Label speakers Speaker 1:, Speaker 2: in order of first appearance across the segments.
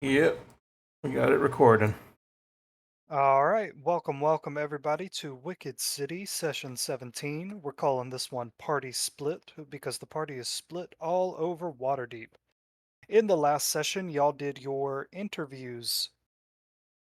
Speaker 1: Yep, we got it recording.
Speaker 2: All right, welcome everybody to Wicked City Session 17. We're calling this one Party Split because the party is split all over Waterdeep. In the last session, y'all did your interviews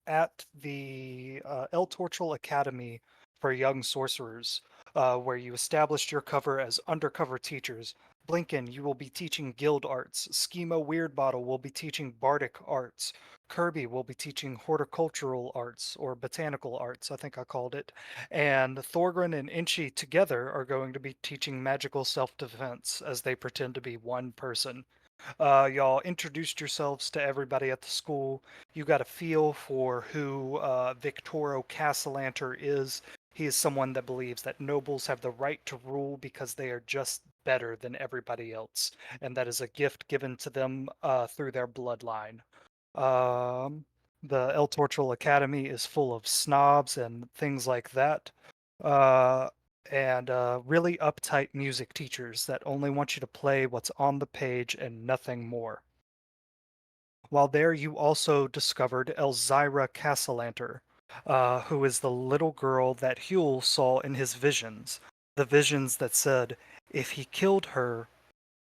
Speaker 2: at the El Torchel Academy for Young Sorcerers, where you established your cover as undercover teachers. Blinken, you will be teaching guild arts. Schema Weirdbottle will be teaching bardic arts. Kirby will be teaching horticultural arts, or botanical arts, I think I called it. And Thorgren and Inchi together are going to be teaching magical self-defense as they pretend to be one person. Y'all introduced yourselves to everybody at the school. You got a feel for who Victoro Castellanter is. He is someone that believes that nobles have the right to rule because they are just better than everybody else, and that is a gift given to them through their bloodline. Um, the El Torchel Academy is full of snobs and things like that. Uh, and really uptight music teachers that only want you to play what's on the page and nothing more. While there, you also discovered Elzira Castellanter, who is the little girl that Huel saw in his visions. The visions that said if he killed her,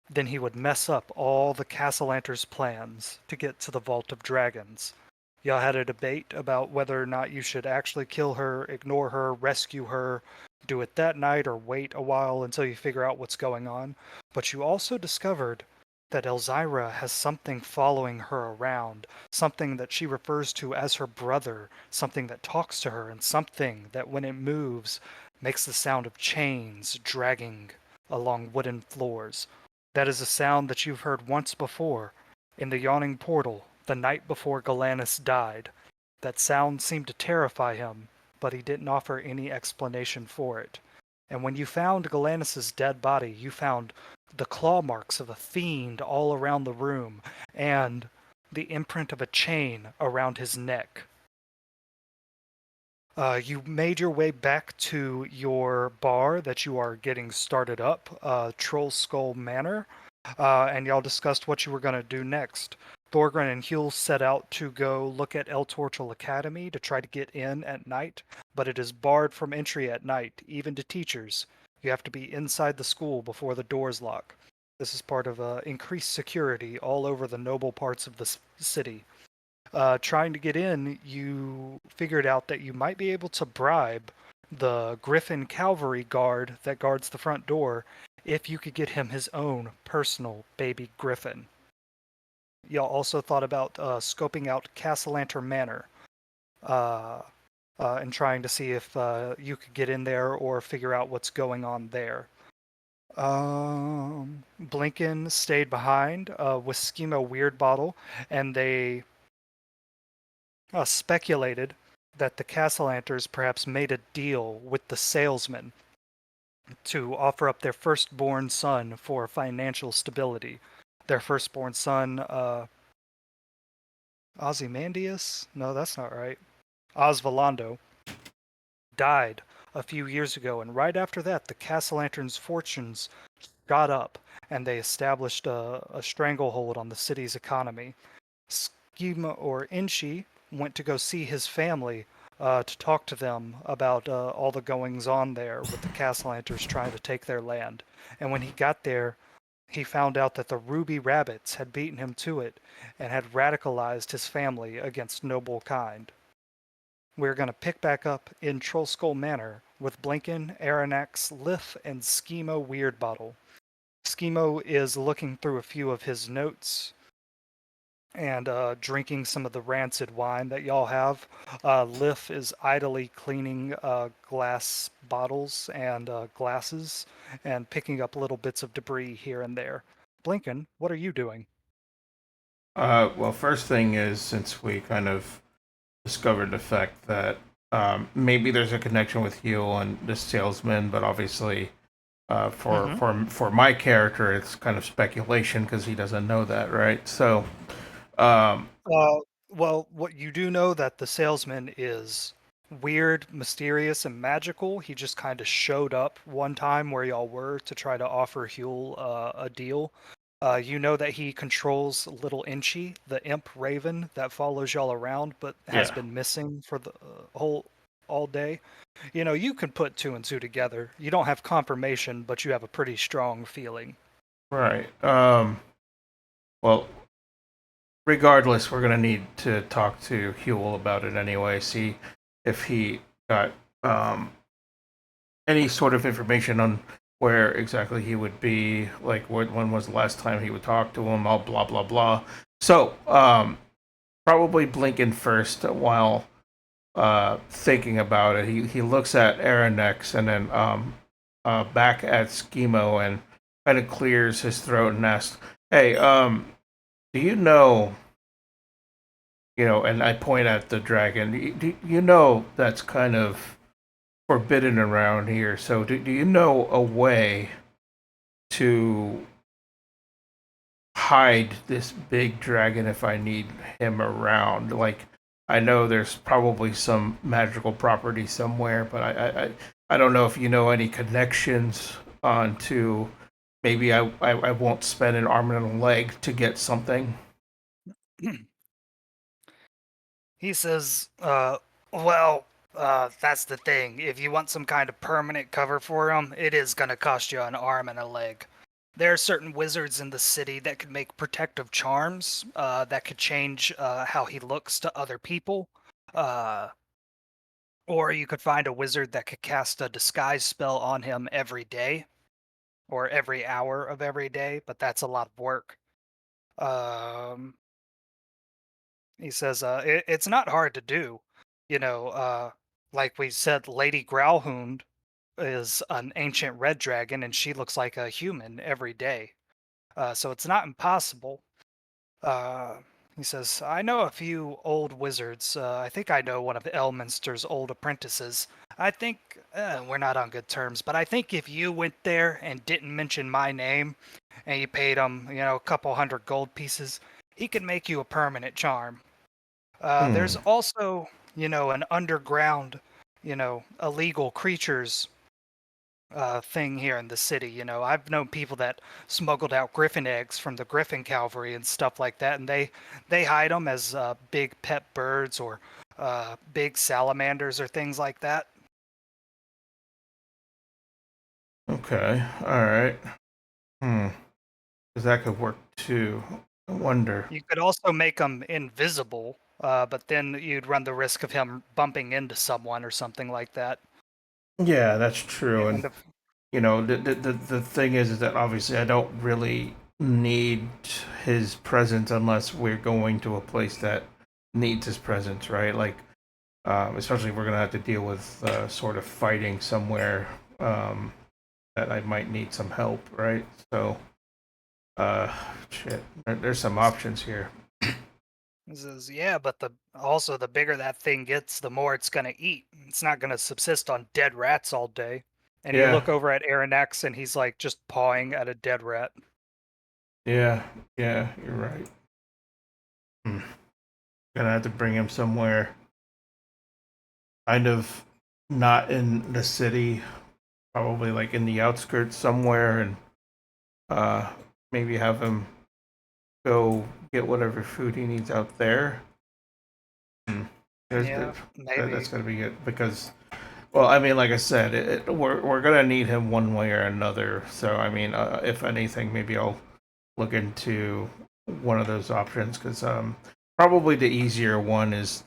Speaker 2: then he would mess up all the Castellanter's plans to get to the Vault of Dragons. Y'all had a debate about whether or not you should actually kill her, ignore her, rescue her, do it that night, or wait a while until you figure out what's going on. But you also discovered that Elzira has something following her around, something that she refers to as her brother, something that talks to her, and something that when it moves makes the sound of chains dragging along wooden floors. That is a sound that you've heard once before, in the yawning portal, the night before Galanus died. That sound seemed to terrify him, but he didn't offer any explanation for it. And when you found Galanus's dead body, you found the claw marks of a fiend all around the room, and the imprint of a chain around his neck. You made your way back to your bar that you are getting started up, Troll Skull Manor, and y'all discussed what you were going to do next. Thorgren and Huel set out to go look at El Torchel Academy to try to get in at night, but it is barred from entry at night, even to teachers. You have to be inside the school before the doors lock. This is part of increased security all over the noble parts of the city. Trying to get in, you figured out that you might be able to bribe the Griffin Cavalry guard that guards the front door if you could get him his own personal baby Griffin. Y'all also thought about scoping out Castellanter Manor uh, and trying to see if you could get in there or figure out what's going on there. Blinken stayed behind with Schema Weirdbottle, and they speculated that the Castellanters perhaps made a deal with the salesman to offer up their firstborn son for financial stability. Their firstborn son, Ozymandias? No, that's not right. Osvalando died a few years ago, and right after that, the Castellanterns' fortunes got up, and they established a stranglehold on the city's economy. Schema or Inchi went to go see his family to talk to them about all the goings on there with the Castellanters trying to take their land. And when he got there, he found out that the Ruby Rabbits had beaten him to it and had radicalized his family against noble kind. We're going to pick back up in Trollskull Manor with Blinken, Aranax, Lith, and Schemo Weirdbottle. Schemo is looking through a few of his notes and drinking some of the rancid wine that y'all have. Lif is idly cleaning glass bottles and glasses and picking up little bits of debris here and there. Blinken, what are you doing?
Speaker 1: Well, first thing is since we kind of discovered the fact that maybe there's a connection with Hugh and this salesman, but obviously
Speaker 2: Mm-hmm.
Speaker 1: for my character, it's kind of speculation because he doesn't know that, right? So, um,
Speaker 2: Uh, well, what you do know that the salesman is weird, mysterious, and magical. He just kind of showed up one time where y'all were to try to offer Huel a deal. You know that he controls Little Inchy, the imp raven that follows y'all around, but has
Speaker 1: Yeah.
Speaker 2: been missing for the whole all day. You know, you can put two and two together. You don't have confirmation, but you have a pretty strong feeling.
Speaker 1: Right. Well, regardless, we're gonna need to talk to Huel about it anyway. See if he got um any sort of information on where exactly he would be, like when was the last time he would talk to him, all blah blah blah. So, probably Blinken first while thinking about it. He looks at Aranex and then back at Schemo and kind of clears his throat and asks, "Hey, do you know?" And I point at the dragon. Do you know that's kind of forbidden around here? So do you know a way to hide this big dragon if I need him around? Like, I know there's probably some magical property somewhere, but I don't know if you know any connections onto. Maybe I won't spend an arm and a leg to get something.
Speaker 2: He says, that's the thing. If you want some kind of permanent cover for him, it is going to cost you an arm and a leg. There are certain wizards in the city that could make protective charms that could change how he looks to other people. Uh, or you could find a wizard that could cast a disguise spell on him every day or every hour of every day, but that's a lot of work. Um, He says, it's not hard to do. You know, like we said, Lady Growlhound is an ancient red dragon, and she looks like a human every day. So it's not impossible. Uh, he says, I know a few old wizards. I think I know one of Elminster's old apprentices. I think we're not on good terms, but I think if you went there and didn't mention my name, and you paid him, a couple hundred gold pieces, he could make you a permanent charm. There's
Speaker 1: Hmm.
Speaker 2: also, an underground, illegal creatures thing here in the city. I've known people that smuggled out griffin eggs from the griffin cavalry and stuff like that, and they hide them as big pet birds or big salamanders or things like that.
Speaker 1: Okay. All right. Hmm. Because that could work too. I wonder.
Speaker 2: You could also make them invisible, but then you'd run the risk of him bumping into someone or something like that.
Speaker 1: Yeah, that's true. And
Speaker 2: And if
Speaker 1: the thing is that obviously I don't really need his presence unless we're going to a place that needs his presence, right? Like, especially if we're gonna have to deal with sort of fighting somewhere that I might need some help, right? So, uh, shit, there's some options here.
Speaker 2: He says, "Yeah, but the bigger that thing gets, the more it's gonna eat. It's not gonna subsist on dead rats all day." And you
Speaker 1: Yeah,
Speaker 2: look over at Aaron X, and he's like just pawing at a dead rat.
Speaker 1: yeah, yeah. You're right. Hmm. Gonna have to bring him somewhere, kind of not in the city, probably like in the outskirts somewhere, and uh, maybe have him go get whatever food he needs out there. Hmm. There's
Speaker 2: Yeah,
Speaker 1: that's
Speaker 2: maybe.
Speaker 1: gonna be it because, well, I mean, like I said, we're gonna need him one way or another. So I mean, if anything, maybe I'll look into one of those options because probably the easier one is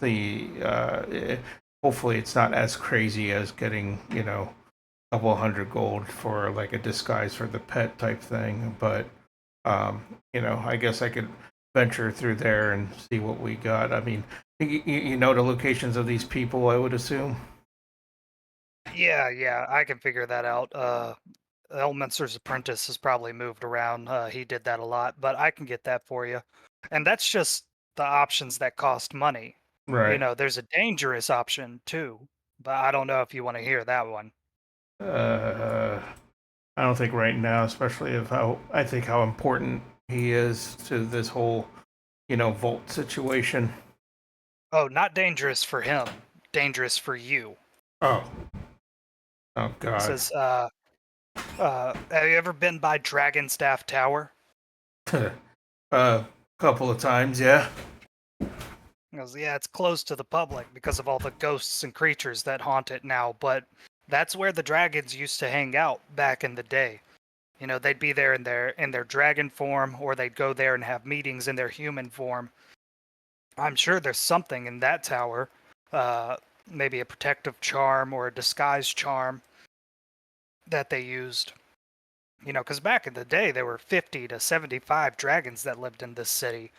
Speaker 1: hopefully it's not as crazy as getting a couple hundred gold for like a disguise for the pet type thing, but um, I guess I could venture through there and see what we got. I mean, you know the locations of these people, I would assume.
Speaker 2: Yeah, yeah, I can figure that out. Elminster's apprentice has probably moved around. He did that a lot, but I can get that for you. And that's just the options that cost money.
Speaker 1: Right.
Speaker 2: There's a dangerous option too, but I don't know if you want to hear that one.
Speaker 1: Uh, I don't think right now, especially of how I think how important he is to this whole, vault situation.
Speaker 2: Oh, not dangerous for him, dangerous for you.
Speaker 1: Oh, oh
Speaker 2: He
Speaker 1: God.
Speaker 2: says, have you ever been by Dragonstaff Tower?
Speaker 1: A couple of times, yeah.
Speaker 2: He goes, yeah, it's closed to the public because of all the ghosts and creatures that haunt it now, but that's where the dragons used to hang out back in the day. You know, they'd be there in their dragon form, or they'd go there and have meetings in their human form. I'm sure there's something in that tower, uh, maybe a protective charm or a disguise charm that they used. You know, because back in the day, there were 50 to 75 dragons that lived in this city.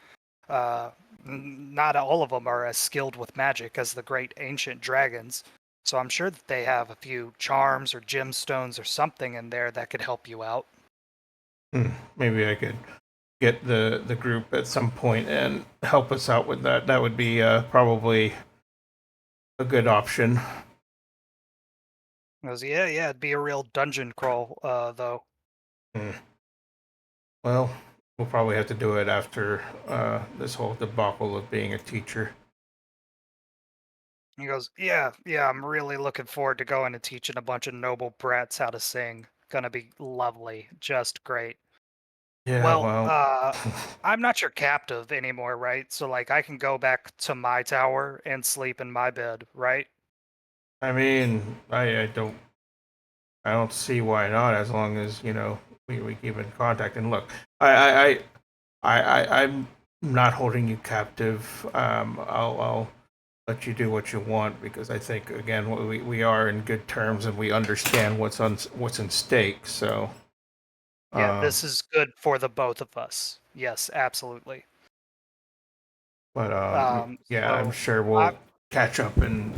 Speaker 2: Uh, Not all of them are as skilled with magic as the great ancient dragons. So I'm sure that they have a few charms or gemstones or something in there that could help you out.
Speaker 1: Maybe I could get the group at some point and help us out with that. That would be probably a good option.
Speaker 2: I goes, yeah, yeah, it'd be a real dungeon crawl, though.
Speaker 1: Hmm. Well, we'll probably have to do it after this whole debacle of being a teacher.
Speaker 2: He goes, yeah, yeah, I'm really looking forward to going and teaching a bunch of noble brats how to sing. Gonna be lovely, just great.
Speaker 1: Yeah,
Speaker 2: Well,
Speaker 1: well,
Speaker 2: I'm not your captive anymore, right? So like I can go back to my tower and sleep in my bed, right?
Speaker 1: I mean, I don't see why not, as long as we keep in contact. And look, I'm not holding you captive. I'll let you do what you want because I think again we are in good terms and we understand what's in stake. So,
Speaker 2: Yeah,
Speaker 1: um,
Speaker 2: this is good for the both of us. Yes, absolutely.
Speaker 1: but yeah, I'm
Speaker 2: So
Speaker 1: sure
Speaker 2: I
Speaker 1: we'll catch up and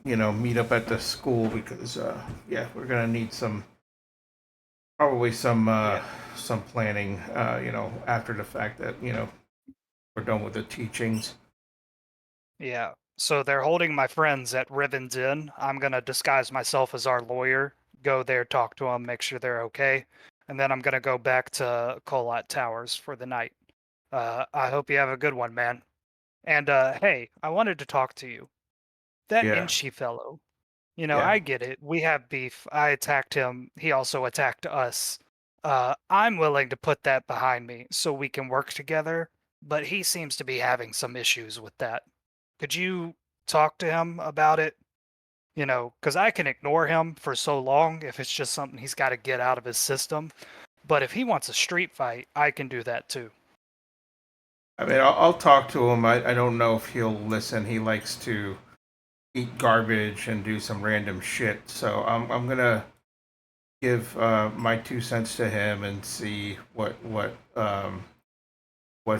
Speaker 1: meet up at the school because yeah, we're gonna need probably
Speaker 2: yeah,
Speaker 1: some planning after the fact that we're done with the teachings.
Speaker 2: yeah. So they're holding my friends at Riven's Inn. I'm gonna disguise myself as our lawyer, go there, talk to them, make sure they're okay, and then I'm gonna go back to Colat Towers for the night. I hope you have a good one, man. And hey, I wanted to talk to you. That
Speaker 1: Yeah,
Speaker 2: Inchi fellow. You know,
Speaker 1: yeah.
Speaker 2: I get it. We have beef. I attacked him. He also attacked us. I'm willing to put that behind me so we can work together, but he seems to be having some issues with that. Could you talk to him about it? You know, because I can ignore him for so long if it's just something he's got to get out of his system. But if he wants a street fight, I can do that too.
Speaker 1: I mean, I'll talk to him. I don't know if he'll listen. He likes to eat garbage and do some random shit. So I'm gonna give my 2 cents to him and see what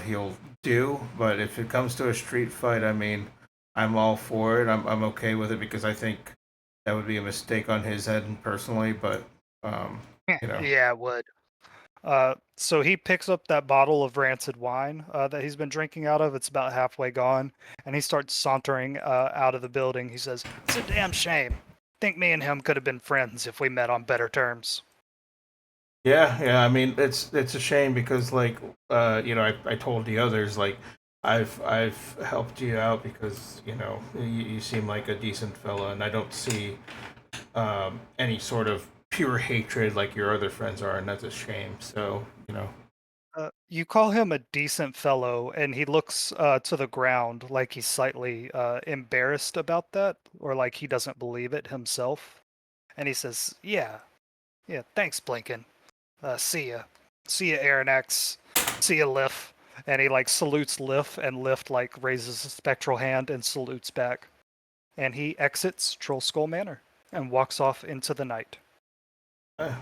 Speaker 1: he'll do. But if it comes to a street fight, I mean, I'm all for it. I'm okay with it because I think that would be a mistake on his end personally. But um, you know,
Speaker 2: Yeah, it would. So he picks up that bottle of rancid wine that he's been drinking out of. It's about halfway gone, and he starts sauntering out of the building. He says, "It's a damn shame. Think me and him could have been friends if we met on better terms."
Speaker 1: yeah, yeah. I mean, it's a shame because like I told the others like I've helped you out because you seem like a decent fella, and I don't see any sort of pure hatred like your other friends are, and that's a shame. So
Speaker 2: You call him a decent fellow, and he looks to the ground like he's slightly embarrassed about that, or like he doesn't believe it himself. And he says, "Yeah, yeah, thanks, Blinken. See ya. See ya, Aaron X. See ya, Liff." And he like salutes Liff, and Liff like raises a spectral hand and salutes back. And he exits Troll Skull Manor and walks off into the night.
Speaker 1: uh,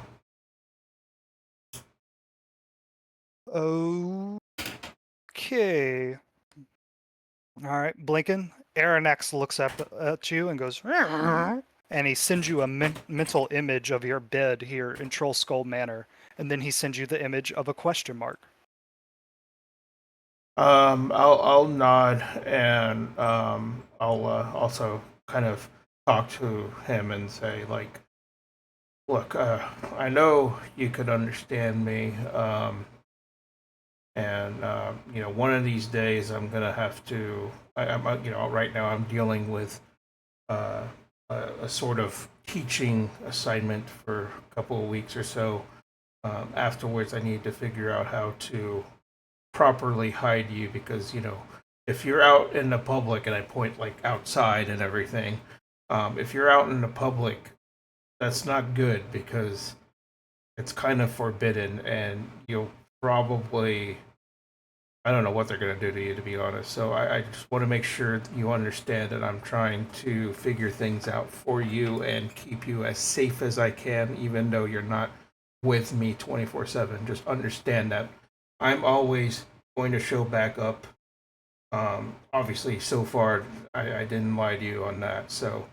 Speaker 2: Okay. All right, Blinken. Aaron X looks up at you and goes, and he sends you a mental image of your bed here in Troll Skull Manor. And then he sends you the image of a question mark.
Speaker 1: I'll nod and I'll also kind of talk to him and say like, look, I know you could understand me, and one of these days I'm gonna have to. Right now I'm dealing with uh, a sort of teaching assignment for a couple of weeks or so. Afterwards, I need to figure out how to properly hide you because if you're out in the public and I point like outside and everything, if you're out in the public, that's not good because it's kind of forbidden and you'll probably I don't know what they're going to do to you, to be honest. So I just want to make sure that you understand that I'm trying to figure things out for you and keep you as safe as I can, even though you're not with me 24/7. Just understand that I'm always going to show back up. Obviously, so far, I didn't lie to you on that. So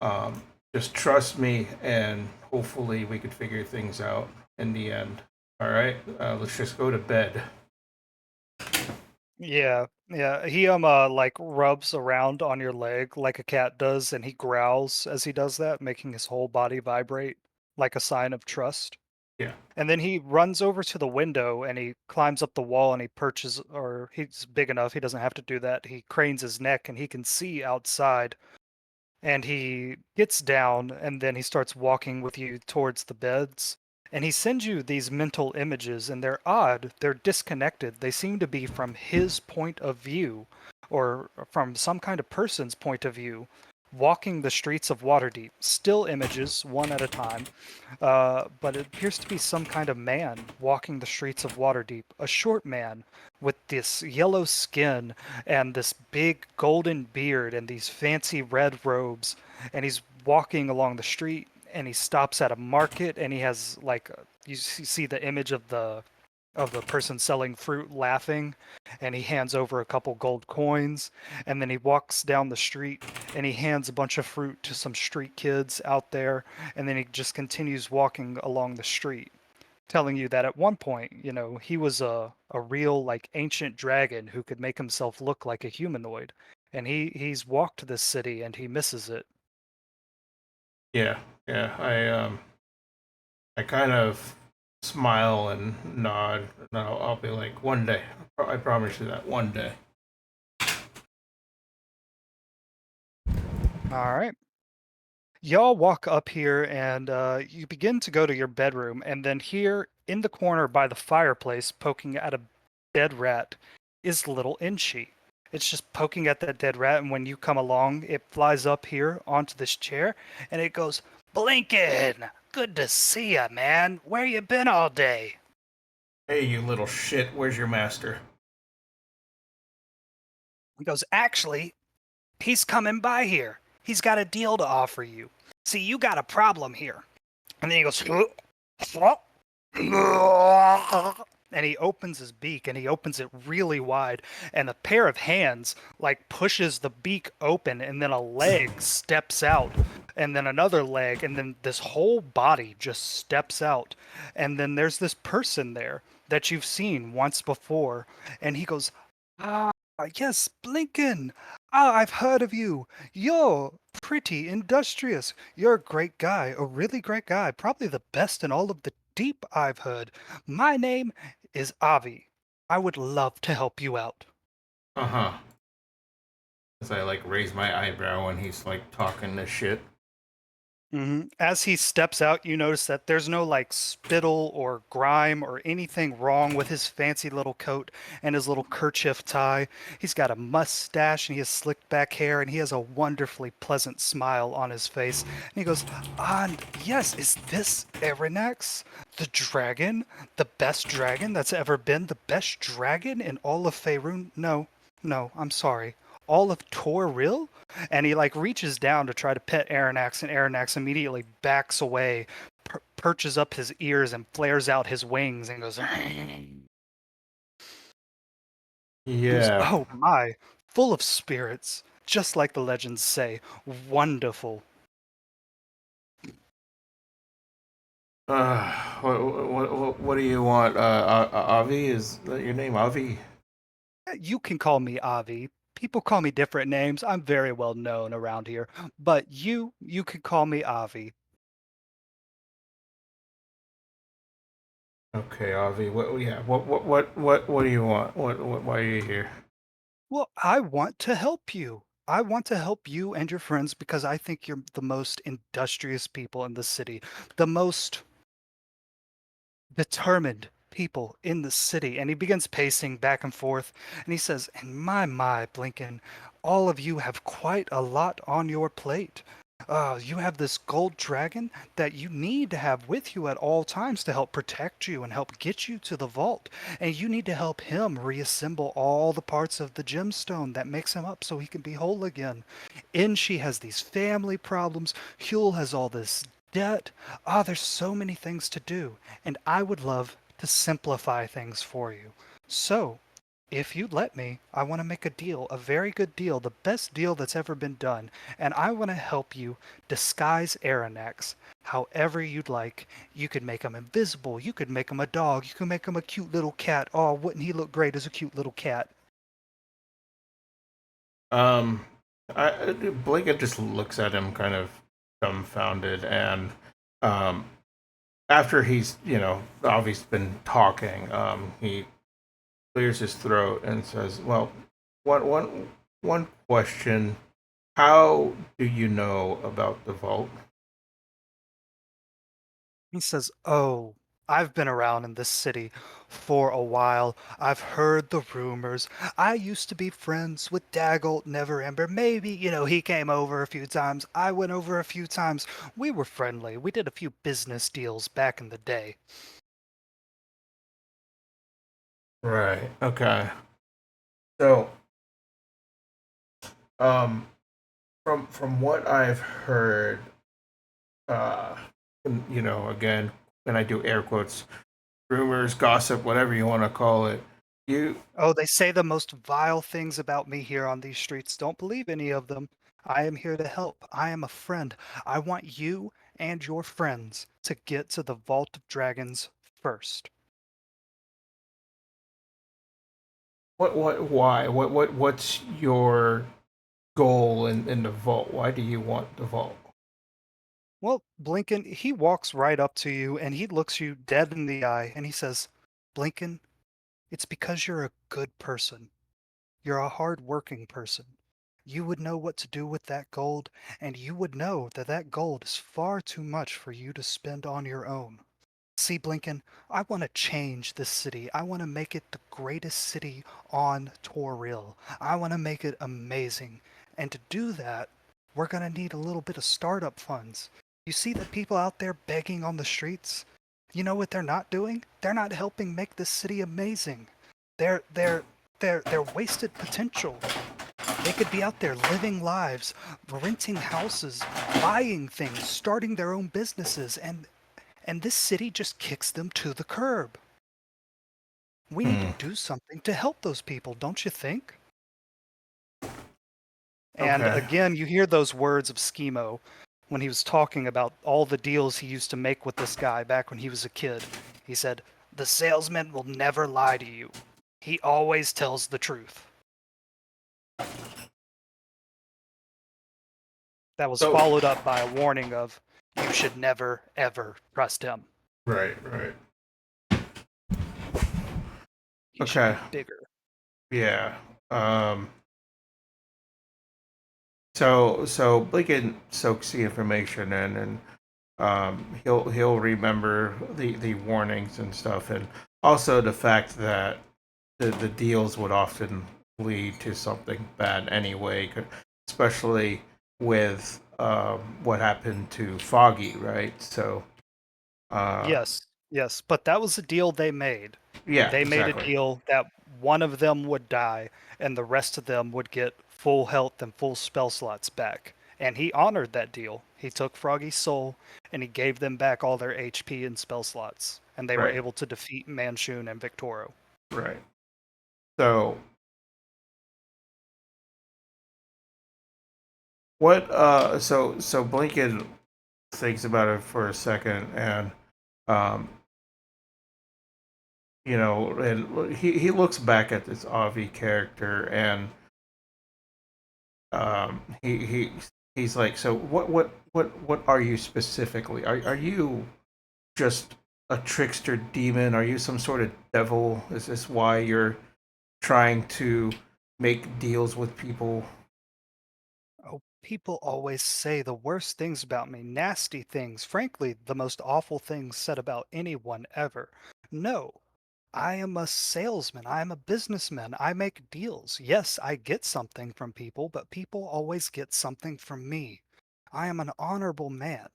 Speaker 1: um, just trust me, and hopefully, we could figure things out in the end. All right, let's just go to bed.
Speaker 2: Yeah, yeah. He like rubs around on your leg like a cat does, and he growls as he does that, making his whole body vibrate like a sign of trust.
Speaker 1: Yeah.
Speaker 2: And then he runs over to the window and he climbs up the wall and he perches, or he's big enough, he doesn't have to do that. He cranes his neck and he can see outside. And he gets down and then he starts walking with you towards the beds. And he sends you these mental images, and they're odd. They're disconnected. They seem to be from his point of view or from some kind of person's point of view, walking the streets of Waterdeep. Still images, one at a time. But it appears to be some kind of man walking the streets of Waterdeep. A short man with this yellow skin and this big golden beard and these fancy red robes. And he's walking along the street and he stops at a market and he has like you see the image of the person selling fruit laughing, and he hands over a couple gold coins, and then he walks down the street and he hands a bunch of fruit to some street kids out there, and then he just continues walking along the street, telling you that at one point, he was a real like ancient dragon who could make himself look like a humanoid, and he's walked this city and he misses it.
Speaker 1: Yeah, yeah. I kind of smile and nod, and I'll be like, one day. I promise you that one day.
Speaker 2: All right. Y'all walk up here and you begin to go to your bedroom, and then here in the corner by the fireplace, poking at a dead rat, is little Inchi. It's just poking at that dead rat, and when you come along, it flies up here onto this chair, and it goes, Blinkin! Good to see ya, man. Where you been all day?
Speaker 1: Hey, you little shit, where's your master?
Speaker 2: He goes, actually, he's coming by here. He's got a deal to offer you. See, you got a problem here. And then he goes, and he opens his beak and he opens it really wide, and a pair of hands like pushes the beak open, and then a leg steps out, and then another leg, and then this whole body just steps out, and then there's this person there that you've seen once before, and he goes, ah, yes, Blinken. Ah, I've heard of you. You're pretty industrious. You're a great guy, a really great guy, probably the best in all of the deep, I've heard. My name is Avi. I would love to help you out.
Speaker 1: Uh huh. As I like raise my eyebrow when he's like talking this shit.
Speaker 2: As he steps out, you notice that there's no like spittle or grime or anything wrong with his fancy little coat and his little kerchief tie. He's got a mustache and he has slicked back hair and he has a wonderfully pleasant smile on his face. And he goes, and yes, is this Erinax? The dragon? The best dragon that's ever been? The best dragon in all of Faerun? No, no, I'm sorry. All of Toril? And he like reaches down to try to pet Aranax, and Aranax immediately backs away, perches up his ears, and flares out his wings, and goes,
Speaker 1: Yeah.
Speaker 2: "Oh my, full of spirits, just like the legends say. Wonderful."
Speaker 1: What do you want? Avi? Is that your name, Avi?
Speaker 2: You can call me Avi. People call me different names. I'm very well known around here, but you can call me Avi.
Speaker 1: Okay, Avi. Yeah. What do you want? Why are you here?
Speaker 2: Well, I want to help you. I want to help you and your friends because I think you're the most industrious people in the city. The most determined people in the city. And he begins pacing back and forth. And he says, and my, Blinken, all of you have quite a lot on your plate. You have this gold dragon that you need to have with you at all times to help protect you and help get you to the vault. And you need to help him reassemble all the parts of the gemstone that makes him up so he can be whole again. She has these family problems. Huel has all this debt. There's so many things to do, and I would love to simplify things for you. So, if you'd let me, I want to make a deal, a very good deal, the best deal that's ever been done, and I want to help you disguise Aranax however you'd like. You could make him invisible, you could make him a dog, you could make him a cute little cat. Oh, wouldn't he look great as a cute little cat?
Speaker 1: Um, Blake just looks at him kind of dumbfounded, and um, after he's obviously been talking, he clears his throat and says, "Well, one question: how do you know about the vault?"
Speaker 2: He says, "Oh, I've been around in this city for a while. I've heard the rumors. I used to be friends with Daggle Neverember. Maybe, he came over a few times. I went over a few times. We were friendly. We did a few business deals back in the day."
Speaker 1: Right. Okay. So, um, from what I've heard, uh, again, when I do air quotes, rumors, gossip, whatever you want to call it, you
Speaker 2: Oh, they say the most vile things about me here on these streets. Don't believe any of them. I am here to help. I am a friend. I want you and your friends to get to the Vault of Dragons first.
Speaker 1: why, what's your goal in the vault? Why do you want the vault?
Speaker 2: Well, Blinken, he walks right up to you and he looks you dead in the eye and he says, "Blinken, it's because you're a good person. You're a hard-working person. You would know what to do with that gold, and you would know that that gold is far too much for you to spend on your own. See, Blinken, I want to change this city. I want to make it the greatest city on Toril. I want to make it amazing. And to do that, we're going to need a little bit of startup funds. You see the people out there begging on the streets? You know what they're not doing? They're not helping make this city amazing. They're they're they're wasted potential. They could be out there living lives, renting houses, buying things, starting their own businesses, and this city just kicks them to the curb. We need to
Speaker 1: Hmm.
Speaker 2: do something to help those people, don't you think?" And
Speaker 1: Okay.
Speaker 2: again, you hear those words of Schemo when he was talking about all the deals he used to make with this guy back when he was a kid. He said, "The salesman will never lie to you. He always tells the truth." That was
Speaker 1: So
Speaker 2: followed up by a warning of, "You should never, ever trust him.
Speaker 1: right.
Speaker 2: He should
Speaker 1: Okay.
Speaker 2: be bigger."
Speaker 1: Yeah. Um. So Blinken soaks the information in, and he'll remember the warnings and stuff, and also the fact that the deals would often lead to something bad anyway, especially with what happened to Foggy, right? So, uh,
Speaker 2: Yes, yes, but that was a deal they made.
Speaker 1: yeah,
Speaker 2: They made a
Speaker 1: exactly.
Speaker 2: deal that one of them would die and the rest of them would get full health and full spell slots back. And he honored that deal. He took Froggy's soul and he gave them back all their HP and spell slots. And they were
Speaker 1: Right,
Speaker 2: able to defeat Manchun and Victoro.
Speaker 1: right. So, so Blinken thinks about it for a second, and um, and he looks back at this Avi character, and he's like, so what are you specifically? Are you just a trickster demon? Are you some sort of devil? Is this why you're trying to make deals with people?
Speaker 2: Oh, people always say the worst things about me, nasty things, frankly, the most awful things said about anyone ever. No, I am a salesman. I am a businessman. I make deals. Yes, I get something from people, but people always get something from me. I am an honorable man.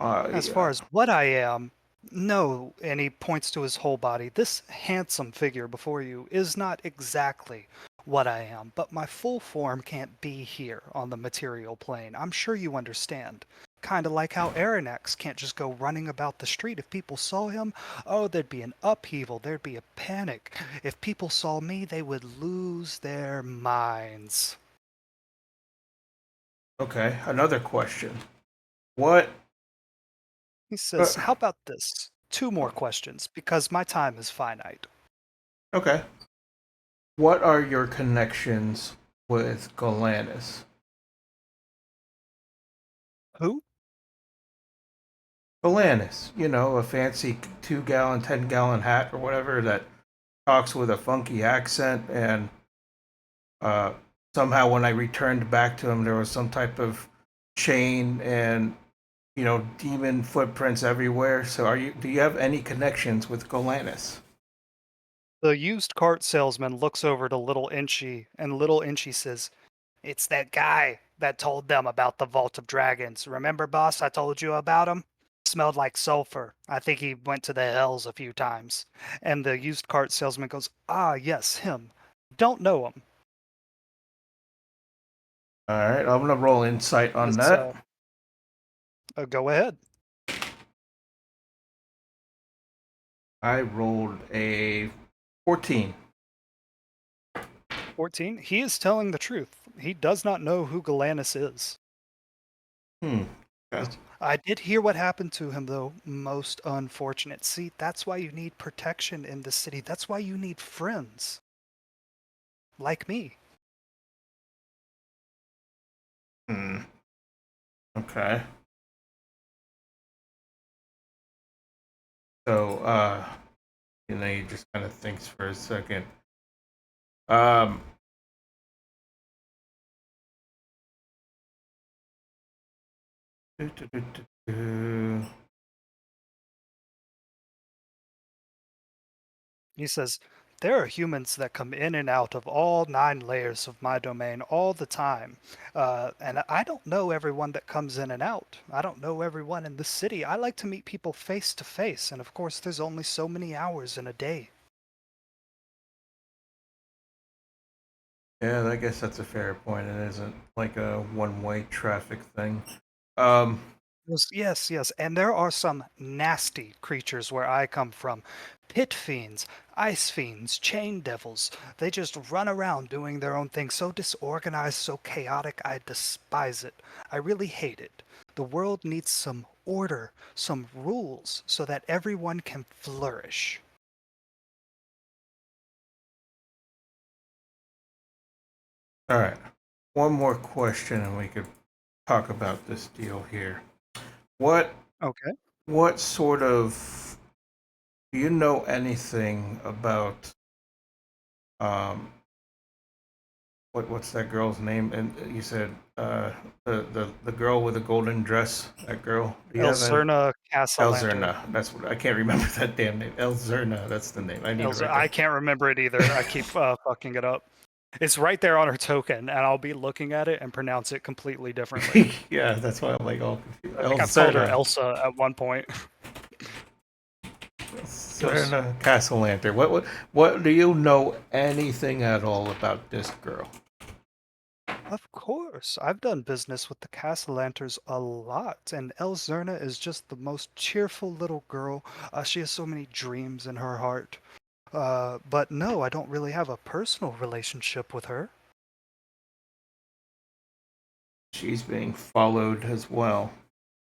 Speaker 2: As far
Speaker 1: Yeah.
Speaker 2: as what I am, no, and he points to his whole body. This handsome figure before you is not exactly what I am, but my full form can't be here on the material plane. I'm sure you understand. Kind of like how Aronnax can't just go running about the street. If people saw him, oh, there'd be an upheaval, there'd be a panic. If people saw me, they would lose their minds.
Speaker 1: Okay. Another question. What?
Speaker 2: He
Speaker 1: Uh,
Speaker 2: says, how about this? Two more questions, because my time is finite.
Speaker 1: okay. What are your connections with Galanis?
Speaker 2: Who?
Speaker 1: Galanis, a fancy 2 gallon, 10 gallon hat or whatever that talks with a funky accent. And uh, somehow, when I returned back to him, there was some type of chain and demon footprints everywhere. So, do you have any connections with Galanis?
Speaker 2: The used cart salesman looks over to Little Inchy, and Little Inchy says, "It's that guy that told them about the Vault of Dragons. Remember, boss, I told you about him? Smelled like sulfur. I think he went to the hells a few times." And the used cart salesman goes, "Ah, yes, him. Don't know him."
Speaker 1: All right, I'm gonna roll insight on
Speaker 2: This,
Speaker 1: that.
Speaker 2: go ahead.
Speaker 1: I rolled a 14.
Speaker 2: 14. He is telling the truth. He does not know who Galanus is.
Speaker 1: Hmm. Okay.
Speaker 2: I did hear what happened to him, though. Most unfortunate. See, that's why you need protection in the city. That's why you need friends like me.
Speaker 1: Hmm. Okay. So, he just kind of thinks for a second. Um, do, do, do, do, do.
Speaker 2: He says, there are humans that come in and out of all 9 layers of my domain all the time. And I don't know everyone that comes in and out. I don't know everyone in the city. I like to meet people face to face. And of course, there's only so many hours in a day.
Speaker 1: Yeah, I guess that's a fair point. It isn't like a one-way traffic thing. Um,
Speaker 2: Yes, yes, yes. And there are some nasty creatures where I come from. Pit fiends, ice fiends, chain devils. They just run around doing their own thing. So disorganized, so chaotic, I despise it. I really hate it. The world needs some order, some rules, so that everyone can flourish.
Speaker 1: all right. One more question, and we could talk about this deal here. What
Speaker 2: Okay.
Speaker 1: what sort of do you know anything about um what's that girl's name? And you said the girl with the golden dress. That girl. Do you have an
Speaker 2: Elzerna Casalanter.
Speaker 1: Elzerna? That's what I can't remember that damn name. Elzerna. That's the name. I need to
Speaker 2: Elzer,
Speaker 1: write
Speaker 2: I
Speaker 1: that.
Speaker 2: can't remember it either. I keep fucking it up. It's right there on her token, and I'll be looking at it and pronounce it completely differently.
Speaker 1: Yeah, that's why I'm like all confused.
Speaker 2: I think I've called her
Speaker 1: Elzerna.
Speaker 2: Elsa at one point. Goes,
Speaker 1: Elzerna Castellanter. What do you know anything at all about this girl?
Speaker 2: of course, I've done business with the Castellanters a lot, and Elzerna is just the most cheerful little girl. She has so many dreams in her heart. But no, I don't really have a personal relationship with her.
Speaker 1: She's being followed as well.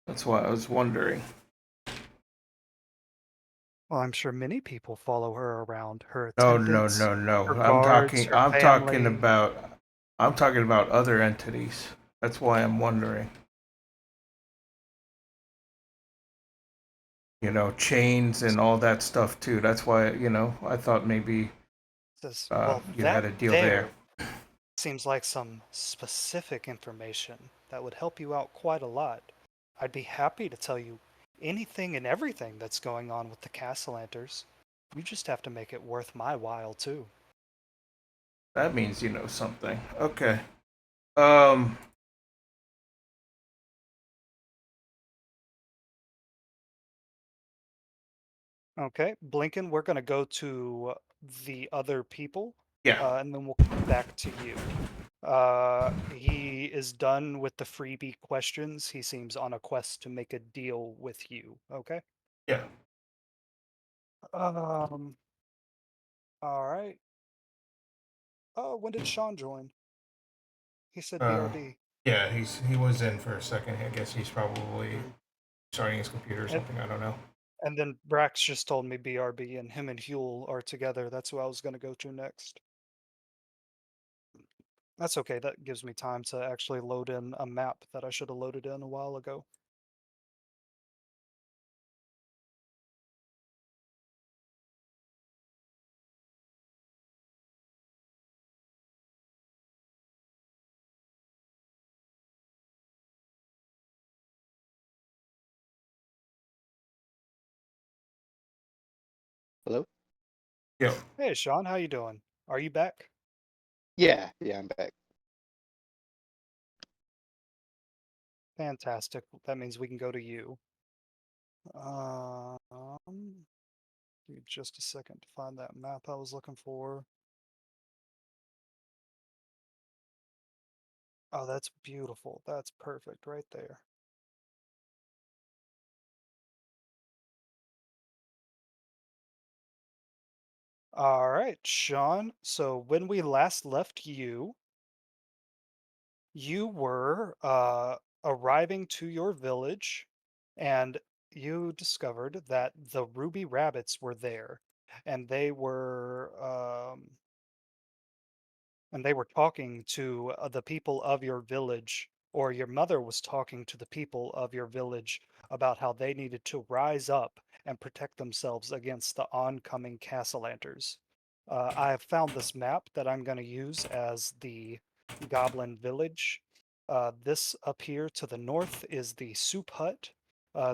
Speaker 1: That's why I was wondering.
Speaker 2: Well, I'm sure many people follow her around. Her
Speaker 1: No, no,
Speaker 2: attendants,
Speaker 1: no, no.
Speaker 2: her guards, her family.
Speaker 1: I'm talking about other entities. That's why I'm wondering. Chains and all that stuff too. That's why, I thought maybe
Speaker 2: Says, well,
Speaker 1: you
Speaker 2: that
Speaker 1: had a deal there.
Speaker 2: there Seems like some specific information that would help you out quite a lot. I'd be happy to tell you anything and everything that's going on with the Castellanters. You just have to make it worth my while, too.
Speaker 1: That means you know something. Okay. Um.
Speaker 2: Okay, Blinken, we're going to go to the other people,
Speaker 1: Yeah.
Speaker 2: and then we'll come back to you. He is done with the freebie questions. He seems on a quest to make a deal with you. Okay.
Speaker 1: Yeah.
Speaker 2: Um. All right. Oh, when did Sean join? He said
Speaker 1: Uh.
Speaker 2: BRB.
Speaker 1: Yeah. He was in for a second. I guess he's probably
Speaker 2: Hmm.
Speaker 1: starting his computer or
Speaker 2: And,
Speaker 1: something. I don't know.
Speaker 2: and then Brax just told me BRB and him and Huel are together. That's who I was going to go to next. That's okay. That gives me time to actually load in a map that I should have loaded in a while ago.
Speaker 3: Hello?
Speaker 1: Yeah.
Speaker 2: Hey, Sean, how you doing? Are you back?
Speaker 3: Yeah, I'm back.
Speaker 2: Fantastic. That means we can go to you. Um, Give me just a second to find that map I was looking for. Oh, that's beautiful. That's perfect right there. All right, Sean. So when we last left you, you were arriving to your village and you discovered that the ruby rabbits were there and they were talking to the people of your village, or your mother was talking to the people of your village about how they needed to rise up and protect themselves against the oncoming Castellanters. I have found this map that I'm going to use as the Goblin Village. This up here to the north is the Soup Hut.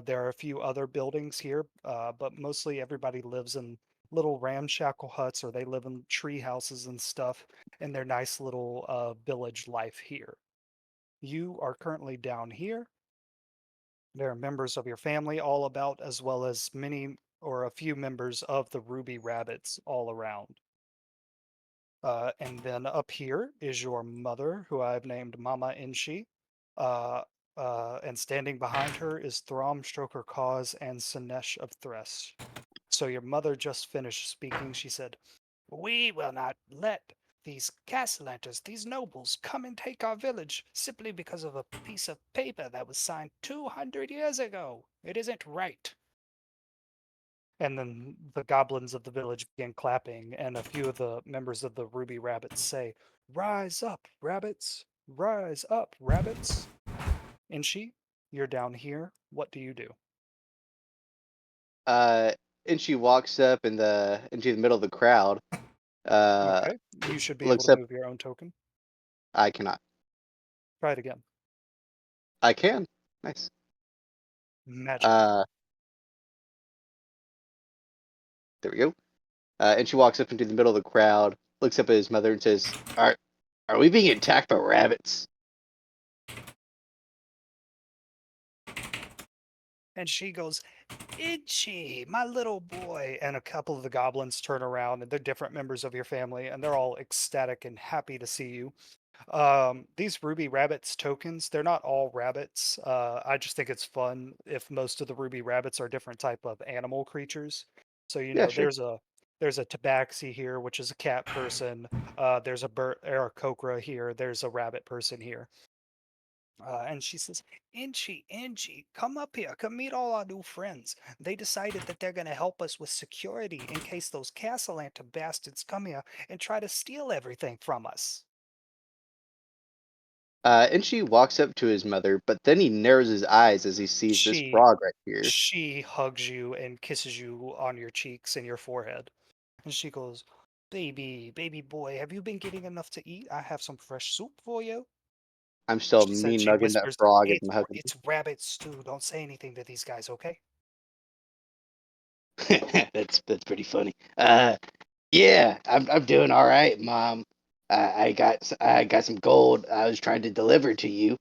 Speaker 2: There are a few other buildings here, but mostly everybody lives in little ramshackle huts, or they live in tree houses and stuff in their nice little village life here. You are currently down here. There are members of your family all about, as well as many or a few members of the Ruby Rabbits all around. And then up here is your mother, who I've named Mama Inshi. Uh, and standing behind her is Throm, Stroker Cause, and Sinesh of Thresh. So your mother just finished speaking. She said, "We will not let these Castellanters, these nobles, come and take our village simply because of a piece of paper that was signed 200 years ago. It isn't right." And then the goblins of the village began clapping, and a few of the members of the Ruby Rabbits say, "Rise up, rabbits! Rise up, rabbits!" Inshi, you're down here. What do you do?
Speaker 3: Uh, and she walks up into the middle of the crowd. Uh,
Speaker 2: Okay, you should be able
Speaker 3: looks
Speaker 2: to
Speaker 3: up.
Speaker 2: move your own token.
Speaker 3: I cannot.
Speaker 2: Try it again.
Speaker 3: I can. Nice.
Speaker 2: Magic.
Speaker 3: Uh, there we go. And she walks up into the middle of the crowd, looks up at his mother, and says, "Are we being attacked by rabbits?"
Speaker 2: And she goes, "Itchy, my little boy." And a couple of the goblins turn around, and they're different members of your family, and they're all ecstatic and happy to see you. These Ruby Rabbits tokens, they're not all rabbits. I just think it's fun if most of the Ruby Rabbits are different type of animal creatures. So,
Speaker 3: Yeah, sure.
Speaker 2: there's a tabaxi here, which is a cat person. There's a Aarakocra here. There's a rabbit person here. And she says, "Inchi, Inchi, come up here. Come meet all our new friends. They decided that they're going to help us with security in case those Castellanta bastards come here and try to steal everything from us."
Speaker 3: And she walks up to his mother, but then he narrows his eyes as he sees this
Speaker 2: She
Speaker 3: frog right here.
Speaker 2: she hugs you and kisses you on your cheeks and your forehead. And she goes, Baby boy, have you been getting enough to eat? I have some fresh soup for you.
Speaker 3: I'm still
Speaker 2: She said,
Speaker 3: mean
Speaker 2: she
Speaker 3: mugging that
Speaker 2: whispers,
Speaker 3: frog as
Speaker 2: it's
Speaker 3: my husband.
Speaker 2: it's rabbit stew. Don't say anything to these guys, okay?
Speaker 3: That's pretty funny. Yeah, I'm doing all right, Mom. I got some gold I was trying to deliver to you,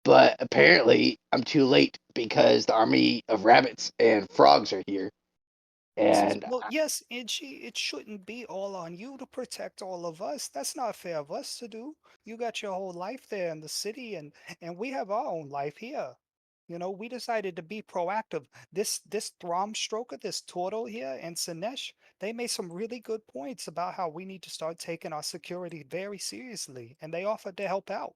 Speaker 3: but apparently I'm too late because the army of rabbits and frogs are here.
Speaker 2: He says,
Speaker 3: And
Speaker 2: well, yes, Itchy, it shouldn't be all on you to protect all of us. That's not fair of us to do. You got your whole life there in the city, and we have our own life here. You know, we decided to be proactive. This Throm Stroker, this turtle here, and Sinesh, they made some really good points about how we need to start taking our security very seriously, and they offered to help out.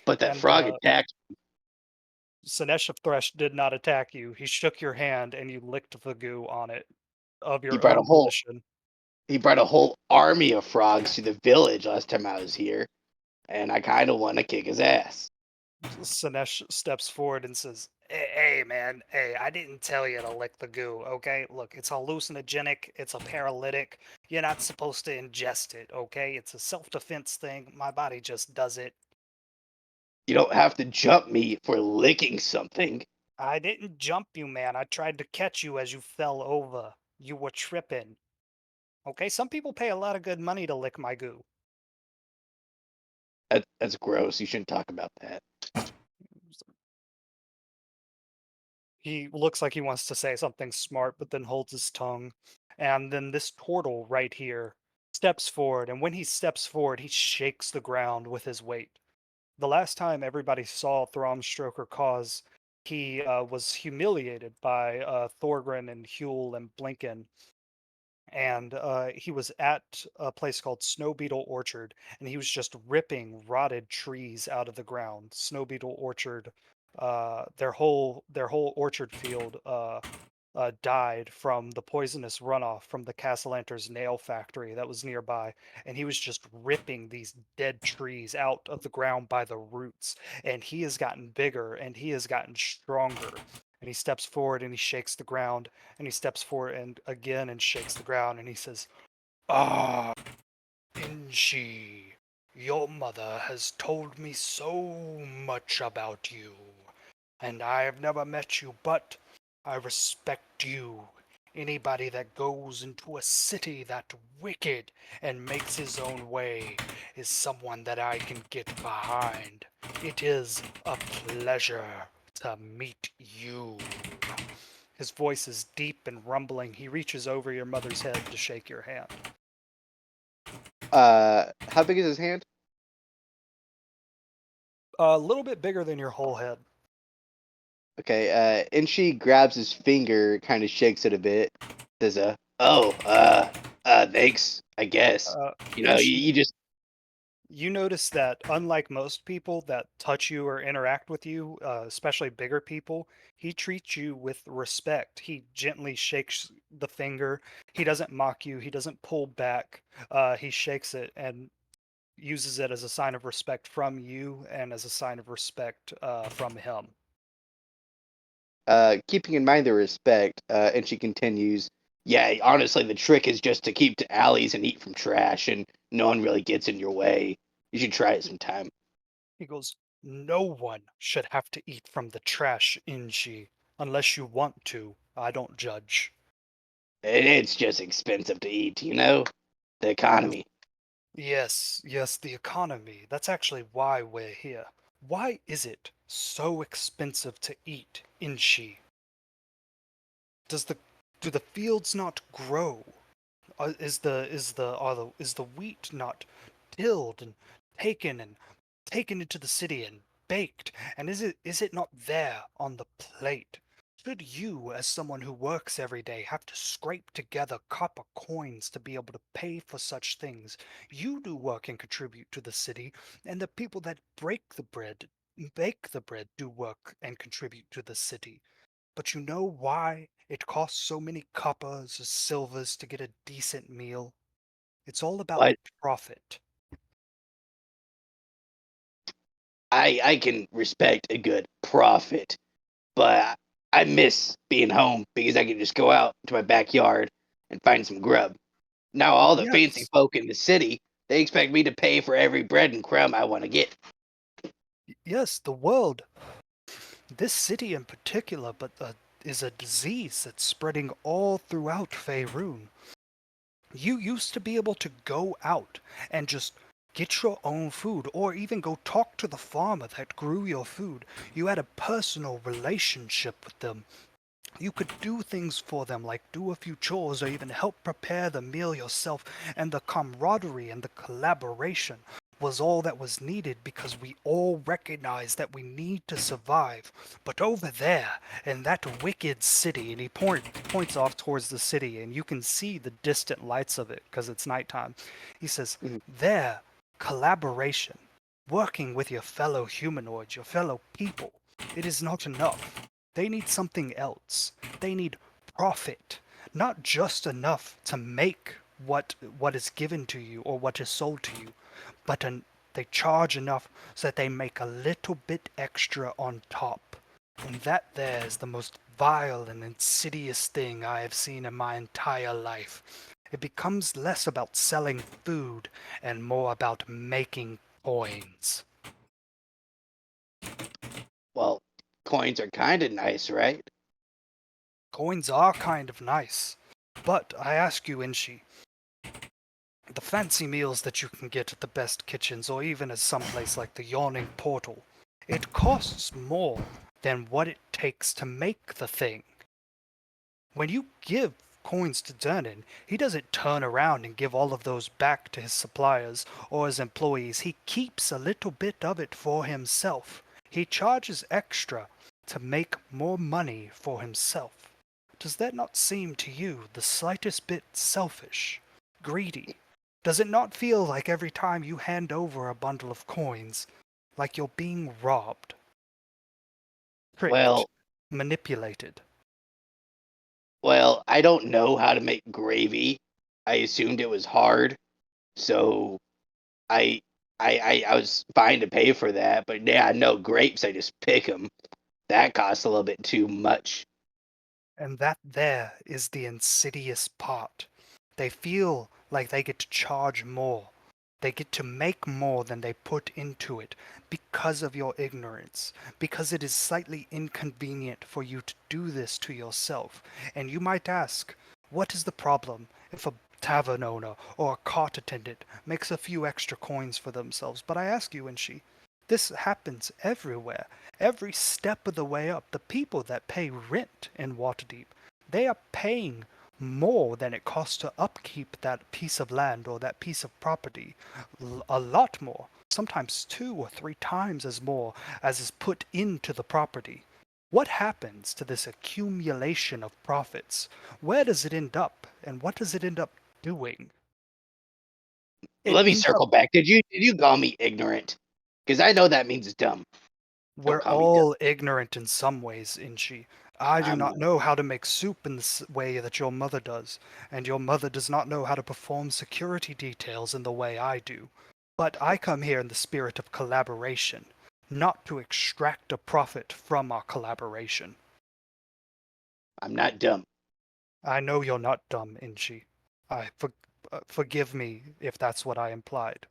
Speaker 3: but that
Speaker 2: And
Speaker 3: frog attacked.
Speaker 2: Sinesh of Thresh did not attack you. He shook your hand, and you licked the goo on it of
Speaker 3: He
Speaker 2: your
Speaker 3: brought a
Speaker 2: own
Speaker 3: whole
Speaker 2: volition.
Speaker 3: he brought a whole army of frogs to the village last time I was here, and I kind of want to kick his ass.
Speaker 2: Sinesh steps forward and says, hey, man, hey, I didn't tell you to lick the goo, okay? Look, it's hallucinogenic, it's a paralytic. You're not supposed to ingest it, okay? It's a self defense thing. My body just does it.
Speaker 3: You don't have to jump me for licking something.
Speaker 2: I didn't jump you, man. I tried to catch you as you fell over. You were tripping. Okay, some people pay a lot of good money to lick my goo.
Speaker 3: That's gross. You shouldn't talk about that.
Speaker 2: He looks like he wants to say something smart, but then holds his tongue. And then this turtle right here steps forward, and when he steps forward, he shakes the ground with his weight. The last time everybody saw Thromstroker cause, he was humiliated by Thorgrin and Huel and Blinken, and he was at a place called Snow Beetle Orchard, and he was just ripping rotted trees out of the ground. Snow Beetle Orchard, their whole orchard field died from the poisonous runoff from the Castellanter's nail factory that was nearby, and he was just ripping these dead trees out of the ground by the roots. And he has gotten bigger and he has gotten stronger. And he steps forward and he shakes the ground, and he steps forward and again and shakes the ground, and he says, "Ah, Inchi, your mother has told me so much about you, and I have never met you, but I respect you. Anybody that goes into a city that wicked and makes his own way is someone that I can get behind. It is a pleasure to meet you." His voice is deep and rumbling. He reaches over your mother's head to shake your hand.
Speaker 3: How big is his hand?
Speaker 2: A little bit bigger than your whole head.
Speaker 3: Okay, and she grabs his finger, kind of shakes it a bit, says, thanks, I guess. You know,
Speaker 2: And
Speaker 3: you just,
Speaker 2: you notice that unlike most people that touch you or interact with you, especially bigger people, he treats you with respect. He gently shakes the finger. He doesn't mock you. He doesn't pull back. He shakes it and uses it as a sign of respect from you and as a sign of respect from him.
Speaker 3: keeping in mind the respect, and she continues, yeah, honestly, the trick is just to keep to alleys and eat from trash, and no one really gets in your way. You should try it sometime.
Speaker 2: He goes, "No one should have to eat from the trash, Inji. Unless you want to. I don't judge."
Speaker 3: It's just expensive to eat, you know? The
Speaker 2: He goes,
Speaker 3: economy.
Speaker 2: yes, yes, the economy. That's actually why we're here. Why is it so expensive to eat, Inchi? Does the do the fields not grow? Is the wheat not tilled and taken into the city and baked? And is it not there on the plate? Should you, as someone who works every day, have to scrape together copper coins to be able to pay for such things? You do work and contribute to the city, and the people that bake the bread, do work and contribute to the city. But you know why it costs so many coppers or silvers to get a decent meal? It's all about
Speaker 3: But
Speaker 2: profit.
Speaker 3: I can respect a good profit, but I miss being home because I can just go out to my backyard and find some grub. Now all the fancy
Speaker 2: Yes,
Speaker 3: folk in the city, they expect me to pay for every bread and crumb I want to get.
Speaker 2: yes, the world, this city in particular, but is a disease that's spreading all throughout Faerun. You used to be able to go out and just get your own food or even go talk to the farmer that grew your food. You had a personal relationship with them. You could do things for them, like do a few chores or even help prepare the meal yourself, and the camaraderie and the collaboration was all that was needed because we all recognize that we need to survive. But over there, in that wicked city, and he points off towards the city, and you can see the distant lights of it because it's nighttime. He says,
Speaker 3: Mhm.
Speaker 2: there, collaboration, working with your fellow humanoids, your fellow people, it is not enough. They need something else. They need profit, not just enough to make what is given to you or what is sold to you, but they charge enough so that they make a little bit extra on top. And that there is the most vile and insidious thing I have seen in my entire life. It becomes less about selling food and more about making coins.
Speaker 3: Well, coins are kind of nice, right?
Speaker 2: Coins are kind of nice. But I ask you, Inshi, the fancy meals that you can get at the best kitchens or even at some place like the Yawning Portal, it costs more than what it takes to make the thing. When you give coins to Dernan, he doesn't turn around and give all of those back to his suppliers or his employees. He keeps a little bit of it for himself. He charges extra to make more money for himself. Does that not seem to you the slightest bit selfish, greedy? Does it not feel like every time you hand over a bundle of coins, like you're being robbed, tricked,
Speaker 3: Well,
Speaker 2: manipulated?
Speaker 3: I don't know how to make gravy. I assumed it was hard, so I I was fine to pay for that. But yeah, no grapes. I just pick them. That costs a little bit too much.
Speaker 2: And that there is the insidious part. They feel like they get to charge more. They get to make more than they put into it because of your ignorance, because it is slightly inconvenient for you to do this to yourself. And you might ask, what is the problem if a tavern owner or a cart attendant makes a few extra coins for themselves? But I ask you, Inshi, this happens everywhere. Every step of the way up, the people that pay rent in Waterdeep, they are paying more than it costs to upkeep that piece of land or that piece of property. A lot more. Sometimes 2 or 3 times as more as is put into the property. What happens to this accumulation of profits? Where does it end up? And what does it end up doing? It
Speaker 3: Let me
Speaker 2: ends up
Speaker 3: circle back. Did you call me ignorant? Because I know that means dumb. Don't
Speaker 2: We're
Speaker 3: call me dumb.
Speaker 2: all ignorant in some ways, Inchi. I do
Speaker 3: I'm
Speaker 2: not
Speaker 3: not.
Speaker 2: know how to make soup in the way that your mother does, and your mother does not know how to perform security details in the way I do. But I come here in the spirit of collaboration, not to extract a profit from our collaboration.
Speaker 3: I'm not dumb.
Speaker 2: I know you're not dumb, Inchi. Forgive me if that's what I implied.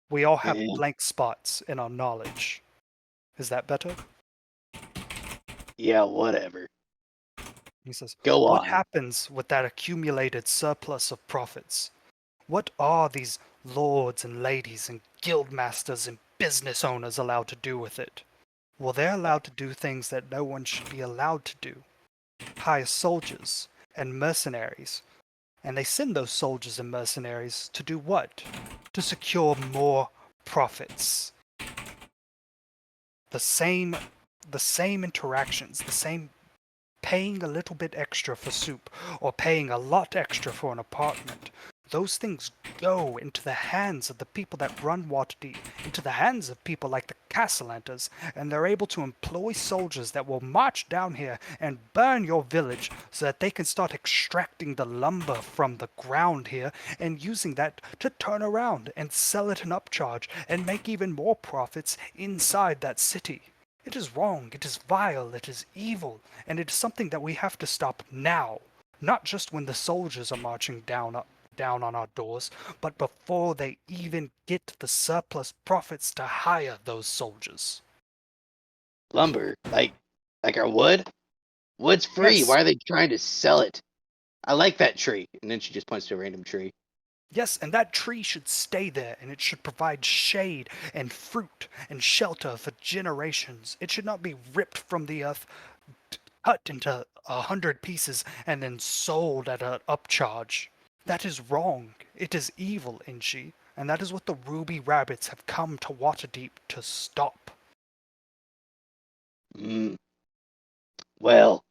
Speaker 2: We all have
Speaker 3: Eh,
Speaker 2: blank spots in our knowledge. Is that better?
Speaker 3: yeah, whatever.
Speaker 2: He says,
Speaker 3: Go
Speaker 2: what
Speaker 3: on.
Speaker 2: happens with that accumulated surplus of profits? What are these lords and ladies and guild masters and business owners allowed to do with it? Well, they're allowed to do things that no one should be allowed to do. Hire soldiers and mercenaries. And they send those soldiers and mercenaries to do what? To secure more profits. The same the same interactions, the same paying a little bit extra for soup or paying a lot extra for an apartment. Those things go into the hands of the people that run Waterdeep, into the hands of people like the Castellanters, and they're able to employ soldiers that will march down here and burn your village so that they can start extracting the lumber from the ground here and using that to turn around and sell at an upcharge and make even more profits inside that city. It is wrong, it is vile, it is evil, and it is something that we have to stop now, not just when the soldiers are marching down on our doors, but before they even get the surplus profits to hire those soldiers.
Speaker 3: Lumber, like our wood. Wood's free.
Speaker 2: Yes,
Speaker 3: Why are they trying to sell it? I like that tree. And then she just points to a random tree.
Speaker 2: yes, and that tree should stay there, and it should provide shade and fruit and shelter for generations. It should not be ripped from the earth, cut into 100 pieces, and then sold at an upcharge. That is wrong. It is evil, Inchi, and that is what the Ruby Rabbits have come to Waterdeep to stop.
Speaker 3: Mm, well,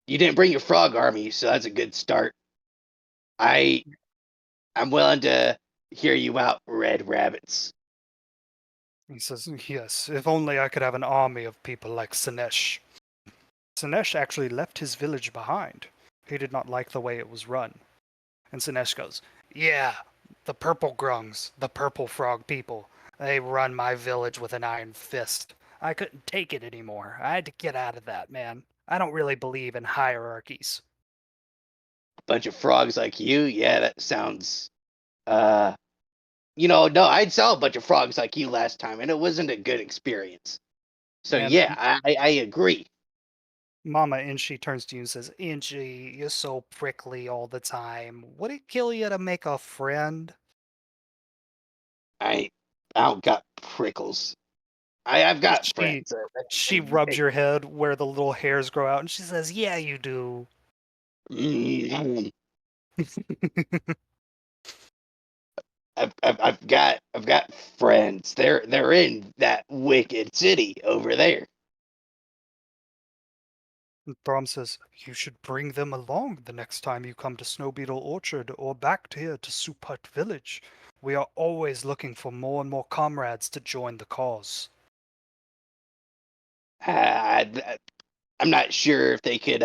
Speaker 3: you didn't bring your frog army, so that's a good start. I I'm willing to hear you out, Red Rabbits.
Speaker 2: He says, yes, if only I could have an army of people like Sinesh. Sinesh actually left his village behind. He did not like the way it was run. And Sinesh goes, yeah, the purple grungs, the purple frog people, they run my village with an iron fist. I couldn't take it anymore. I had to get out of that, man. I don't really believe in hierarchies.
Speaker 3: Bunch of frogs like you? Yeah, that sounds uh no, I'd saw a bunch of frogs like you last time and it wasn't a good experience. So
Speaker 2: And
Speaker 3: yeah, I agree.
Speaker 2: Mama Inchi turns to you and says, Inchi, you're so prickly all the time. Would it kill you to make a friend?
Speaker 3: I I don't got prickles. I've got
Speaker 2: She
Speaker 3: friends.
Speaker 2: she rubs your head where the little hairs grow out and she says, yeah, you do.
Speaker 3: Mm, I've got friends. They're in that wicked city over there.
Speaker 2: And Throm says, you should bring them along the next time you come to Snowbeetle Orchard or back here to Soup Hut Village. We are always looking for more and more comrades to join the cause.
Speaker 3: I, I'm not sure if they could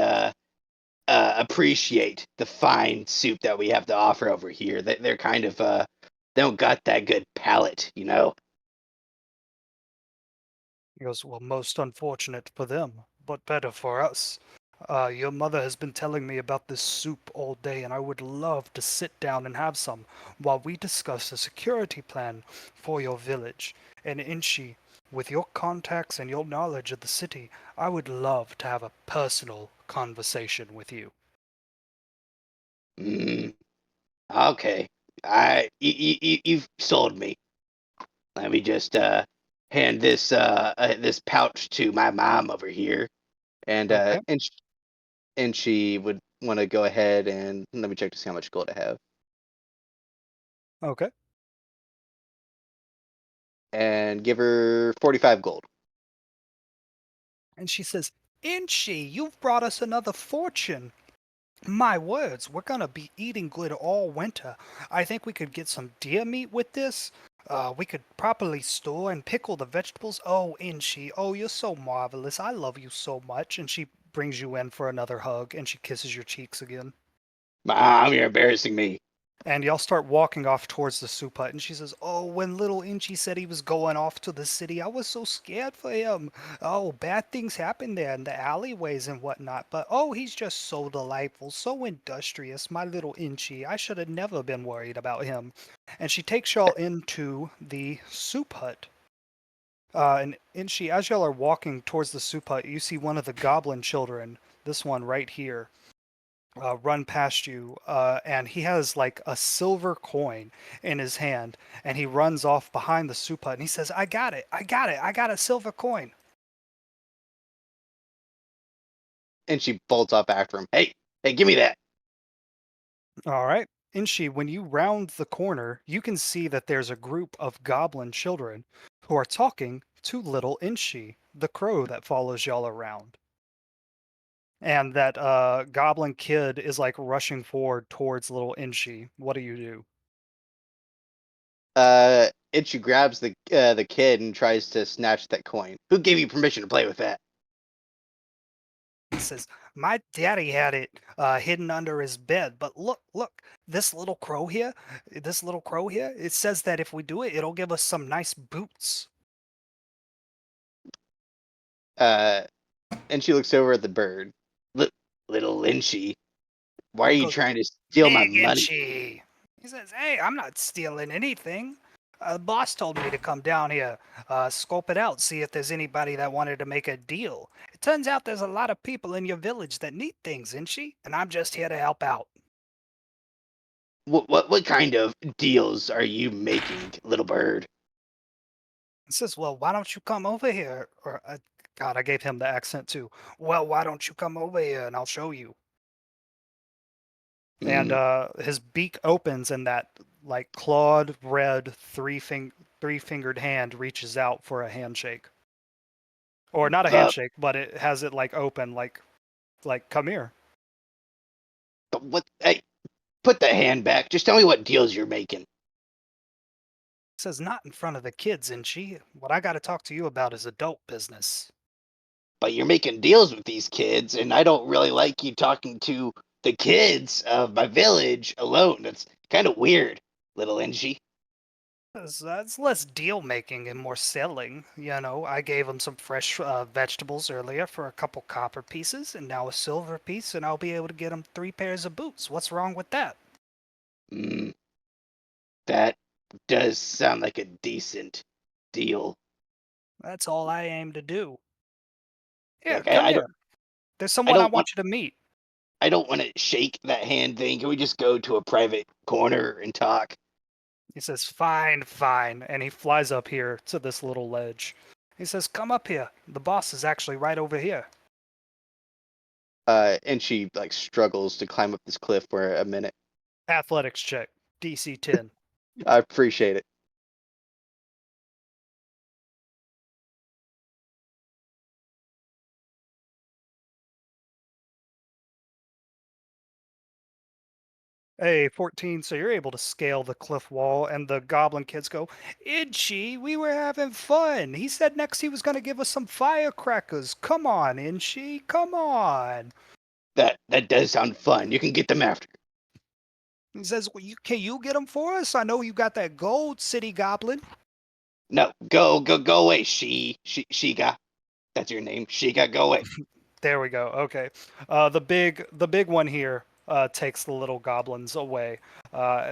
Speaker 3: appreciate the fine soup that we have to offer over here. They're kind of they don't got that good palate.
Speaker 2: He goes, well, most unfortunate for them, but better for us. Your mother has been telling me about this soup all day, and I would love to sit down and have some while we discuss a security plan for your village. And Inchi, with your contacts and your knowledge of the city, I would love to have a personal conversation with you.
Speaker 3: Mm, okay, you've sold me. Let me just hand this pouch to my mom over here, and
Speaker 2: Okay,
Speaker 3: she would want to go ahead and let me check to see how much gold I have,
Speaker 2: okay.
Speaker 3: and give her 45 gold.
Speaker 2: And she says, Inchi, you've brought us another fortune. My words, we're gonna be eating good all winter. I think we could get some deer meat with this. We could properly store and pickle the vegetables. Oh, Inchi, oh, you're so marvelous. I love you so much. And she brings you in for another hug and she kisses your cheeks again.
Speaker 3: Mom, you're embarrassing me.
Speaker 2: And y'all start walking off towards the soup hut, and she says, oh, when little Inchi said he was going off to the city, I was so scared for him. Oh, bad things happen there in the alleyways and whatnot, but oh, he's just so delightful, so industrious, my little Inchi. I should have never been worried about him. And she takes y'all into the soup hut. And Inchi, as y'all are walking towards the soup hut, you see one of the goblin children, this one right here, run past you, and he has like a silver coin in his hand, and he runs off behind the soup hut, and he says, "I got it! I got it! I got a silver coin!"
Speaker 3: And she bolts off after him. Hey, give me that.
Speaker 2: All right, Inchi, when you round the corner, you can see that there's a group of goblin children who are talking to little Inchi, the crow that follows y'all around. And that goblin kid is like rushing forward towards little Inchi. What do you do?
Speaker 3: And she grabs the kid and tries to snatch that coin. Who gave you permission to play with that?
Speaker 2: He says, my daddy had it hidden under his bed, but look, this little crow here, it says that if we do it, it'll give us some nice boots.
Speaker 3: Uh, and she looks over at the bird. Little Lynchy, Why are
Speaker 2: He
Speaker 3: you
Speaker 2: goes,
Speaker 3: trying to steal my
Speaker 2: big
Speaker 3: money?
Speaker 2: Inchy. He says, hey, I'm not stealing anything. The boss told me to come down here, scope it out, see if there's anybody that wanted to make a deal. It turns out there's a lot of people in your village that need things, Inchy, and I'm just here to help out.
Speaker 3: What kind of deals are you making, little bird?
Speaker 2: He says, well, why don't you come over here? Or, God, I gave him the accent too. Well, why don't you come over here and I'll show you? And
Speaker 3: Hmm.
Speaker 2: his beak opens, and that like clawed red three-fingered hand reaches out for a handshake, or not a
Speaker 3: But
Speaker 2: handshake, but it has it like open, like come here.
Speaker 3: but what? Hey, put that hand back. Just tell me what deals you're making.
Speaker 2: It says not in front of the kids, and she. What I got to talk to you about is adult business.
Speaker 3: But you're making deals with these kids, and I don't really like you talking to the kids of my village alone. That's kind of weird, little Angie.
Speaker 2: That's less deal making and more selling. You know, I gave him some fresh vegetables earlier for a couple copper pieces, and now a silver piece, and I'll be able to get him 3 pairs of boots. What's wrong with that?
Speaker 3: Mm, that does sound like a decent deal.
Speaker 2: That's all I aim to do. Here,
Speaker 3: Like
Speaker 2: come
Speaker 3: I
Speaker 2: here.
Speaker 3: don't
Speaker 2: There's
Speaker 3: I
Speaker 2: someone I
Speaker 3: don't want
Speaker 2: want you to meet.
Speaker 3: I don't want to shake that hand thing. Can we just go to a private corner and talk?
Speaker 2: He says, fine, fine. And he flies up here to this little ledge. He says, come up here. The boss is actually right over here.
Speaker 3: And she like struggles to climb up this cliff for a minute.
Speaker 2: Athletics check. DC 10.
Speaker 3: I appreciate it.
Speaker 2: Hey, 14. So you're able to scale the cliff wall, and the goblin kids go, Itchy, we were having fun. He said next he was going to give us some firecrackers. Come on, Itchy, come on.
Speaker 3: That does sound fun. You can get them after.
Speaker 2: He says, well, can you get them for us? I know you got that gold, city goblin.
Speaker 3: No, go away. Shiga. That's your name. Shiga, go away.
Speaker 2: There we go. Okay. The big one here takes the little goblins away,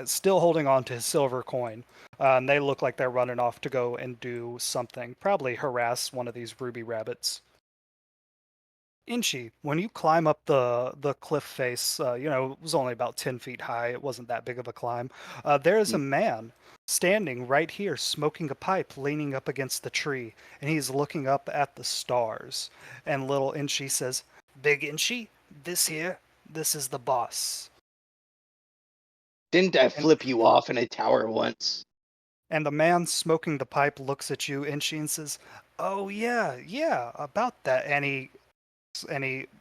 Speaker 2: still holding on to his silver coin. And they look like they're running off to go and do something, probably harass one of these ruby rabbits. Inchi, when you climb up the cliff face, it was only about 10 feet high. It wasn't that big of a climb. There is a man standing right here, smoking a pipe, leaning up against the tree, and he's looking up at the stars. And little Inchi says, Big Inchi, this is the boss.
Speaker 3: Didn't I
Speaker 2: And
Speaker 3: flip you off in a tower once?
Speaker 2: and the man smoking the pipe looks at you, Inchi, and says, "Oh yeah, about that." And he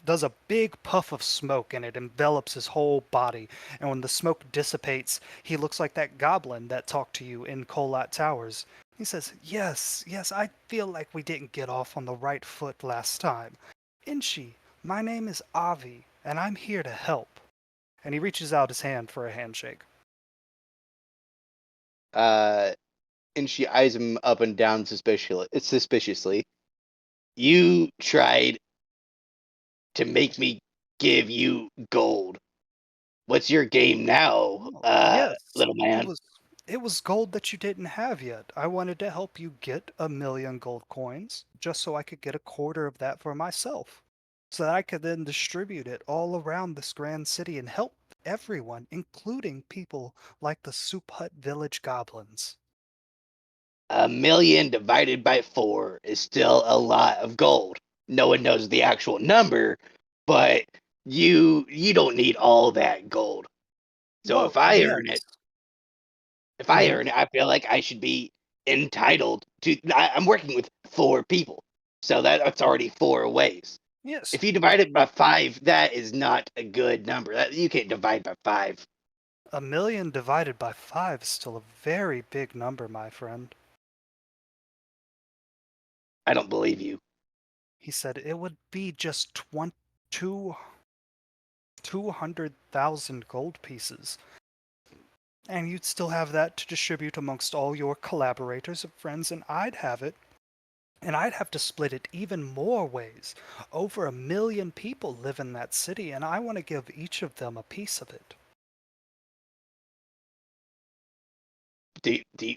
Speaker 2: does a big puff of smoke and it envelops his whole body. And when the smoke dissipates, he looks like that goblin that talked to you in Colat Towers. He says, yes, I feel like we didn't get off on the right foot last time. Inchi, my name is Avi, and I'm here to help. And he reaches out his hand for a handshake.
Speaker 3: Uh, and she eyes him up and down suspiciously. You tried to make me give you gold. What's your game now,
Speaker 2: Oh, yes,
Speaker 3: little
Speaker 2: it
Speaker 3: man?
Speaker 2: was it was gold that you didn't have yet. I wanted to help you get 1,000,000 gold coins, just so I could get a quarter of that for myself, so that I could then distribute it all around this grand city and help everyone, including people like the Soup Hut Village goblins.
Speaker 3: 1,000,000 divided by 4 is still a lot of gold. No one knows the actual number, but you don't need all that gold. So
Speaker 2: Well,
Speaker 3: if I earn it,
Speaker 2: yes.
Speaker 3: if I
Speaker 2: Mhm.
Speaker 3: earn it, I feel like I should be entitled to. I'm working with 4 people, so that's already 4 ways.
Speaker 2: Yes.
Speaker 3: If you divide it by 5, that is not a good number. You can't divide by 5.
Speaker 2: 1,000,000 divided by 5 is still a very big number, my friend.
Speaker 3: I don't believe you.
Speaker 2: He said it would be just 200,000 gold pieces. And you'd still have that to distribute amongst all your collaborators and friends, and I'd have it And I'd have to split it even more ways. Over 1 million people live in that city, and I want to give each of them a piece of it.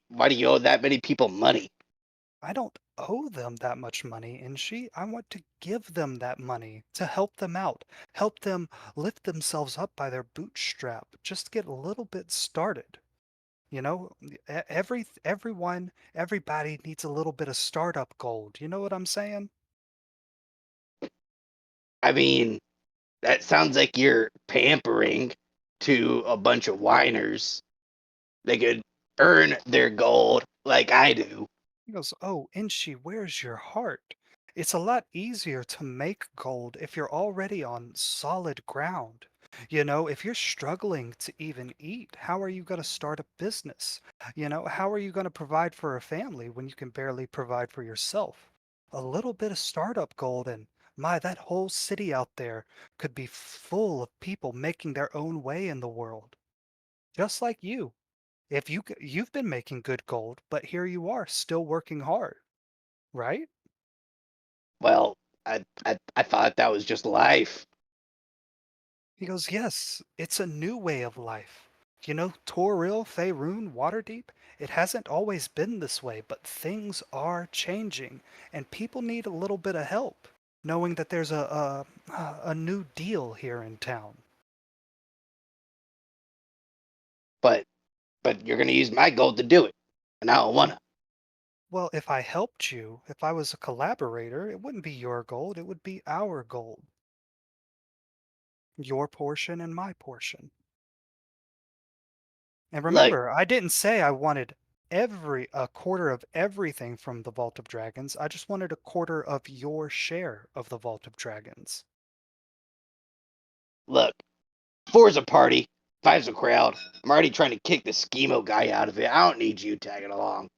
Speaker 3: Why do you owe that many people money?
Speaker 2: I don't owe them that much money, and I want to give them that money to help them out, help them lift themselves up by their bootstrap, just get a little bit started. You know, everybody needs a little bit of startup gold. You know what I'm saying?
Speaker 3: I mean, that sounds like you're pampering to a bunch of whiners. They could earn their gold like I do.
Speaker 2: He goes, "Oh, Inshi, where's your heart? It's a lot easier to make gold if you're already on solid ground. You know, if you're struggling to even eat, how are you going to start a business? You know, how are you going to provide for a family when you can barely provide for yourself? A little bit of startup gold, and my, that whole city out there could be full of people making their own way in the world, just like you. If you've been making good gold, but here you are still working hard, right?"
Speaker 3: Well, I thought that was just life.
Speaker 2: He goes, "Yes, it's a new way of life. You know, Toril, Faerun, Waterdeep, it hasn't always been this way, but things are changing, and people need a little bit of help, knowing that there's a new deal here in town."
Speaker 3: But you're gonna use my gold to do it, and I don't wanna.
Speaker 2: Well, if I helped you, if I was a collaborator, it wouldn't be your gold, it would be our gold. Your portion and my portion. And
Speaker 3: Look,
Speaker 2: remember, I didn't say I wanted a quarter of everything from the Vault of Dragons. I just wanted a quarter of your share of the Vault of Dragons.
Speaker 3: look. Four's a party, five's a crowd. I'm already trying to kick the schemo guy out of it. I don't need you tagging along.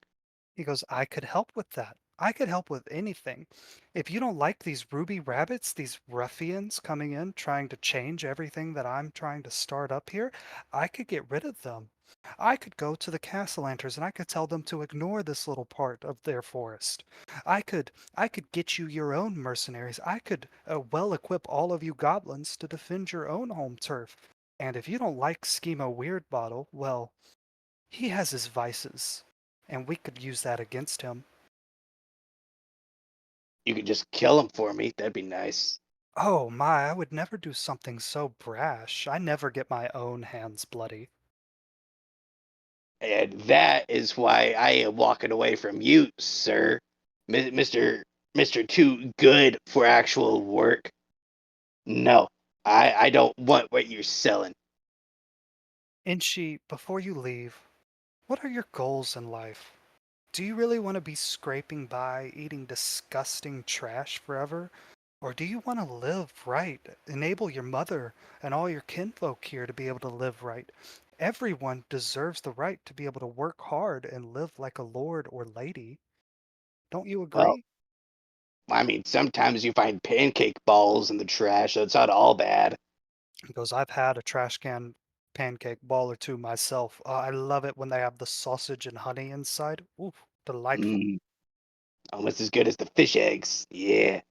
Speaker 2: He goes, "I could help with that. I could help with anything. If you don't like these ruby rabbits, these ruffians coming in trying to change everything that I'm trying to start up here, I could get rid of them. I could go to the Castellanters and I could tell them to ignore this little part of their forest. I could get you your own mercenaries. I could well equip all of you goblins to defend your own home turf. And if you don't like Schemo Weirdbottle, well, he has his vices, and we could use that against him."
Speaker 3: You could just kill him for me. That'd be nice.
Speaker 2: Oh my, I would never do something so brash. I never get my own hands bloody.
Speaker 3: And that is why I am walking away from you, sir. Mr. Too Good for actual work. No, I don't want what you're selling.
Speaker 2: Inchi, before you leave, what are your goals in life? Do you really want to be scraping by, eating disgusting trash forever? Or do you want to live right? Enable your mother and all your kinfolk here to be able to live right. Everyone deserves the right to be able to work hard and live like a lord or lady. Don't you
Speaker 3: Well,
Speaker 2: agree?
Speaker 3: I mean, sometimes you find pancake balls in the trash, so it's not all bad.
Speaker 2: He goes, "I've had a trash can pancake ball or two myself. I love it when they have the sausage and honey inside. Ooh, delightful."
Speaker 3: Mm, almost as good as the fish eggs. Yeah.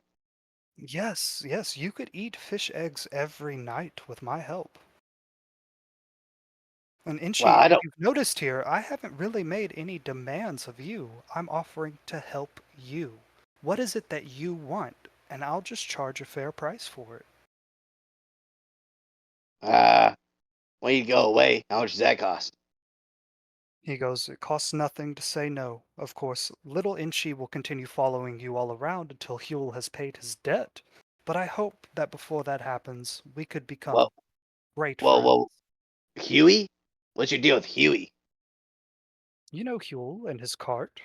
Speaker 2: Yes, yes, you could eat fish eggs every night with my help. And
Speaker 3: Well,
Speaker 2: Inchi,
Speaker 3: I
Speaker 2: if
Speaker 3: don't.
Speaker 2: you've noticed here, I haven't really made any demands of you. I'm offering to help you. What is it that you want? And I'll just charge a fair price for it.
Speaker 3: When you go away, how much does that cost?
Speaker 2: He goes, "It costs nothing to say no. Of course, little Inchi will continue following you all around until Huel has paid his debt. But I hope that before that happens, we could
Speaker 3: Well,
Speaker 2: become great
Speaker 3: well,
Speaker 2: friends."
Speaker 3: Huey? What's your deal with Huey?
Speaker 2: You know Huel and his cart.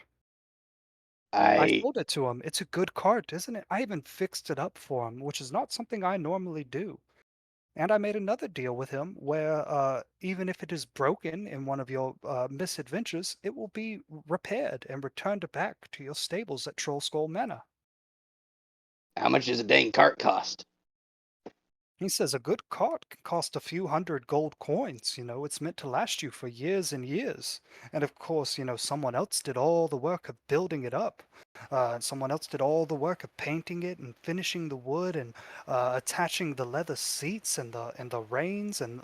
Speaker 2: I
Speaker 3: I
Speaker 2: sold it to him. It's a good cart, isn't it? I even fixed it up for him, which is not something I normally do. And I made another deal with him where even if it is broken in one of your misadventures, it will be repaired and returned back to your stables at Troll Skull Manor.
Speaker 3: How much does a dang cart cost?
Speaker 2: He says a good cart can cost a few hundred gold coins. It's meant to last you for years and years. And of course, someone else did all the work of building it up. Someone else did all the work of painting it and finishing the wood and attaching the leather seats and the reins and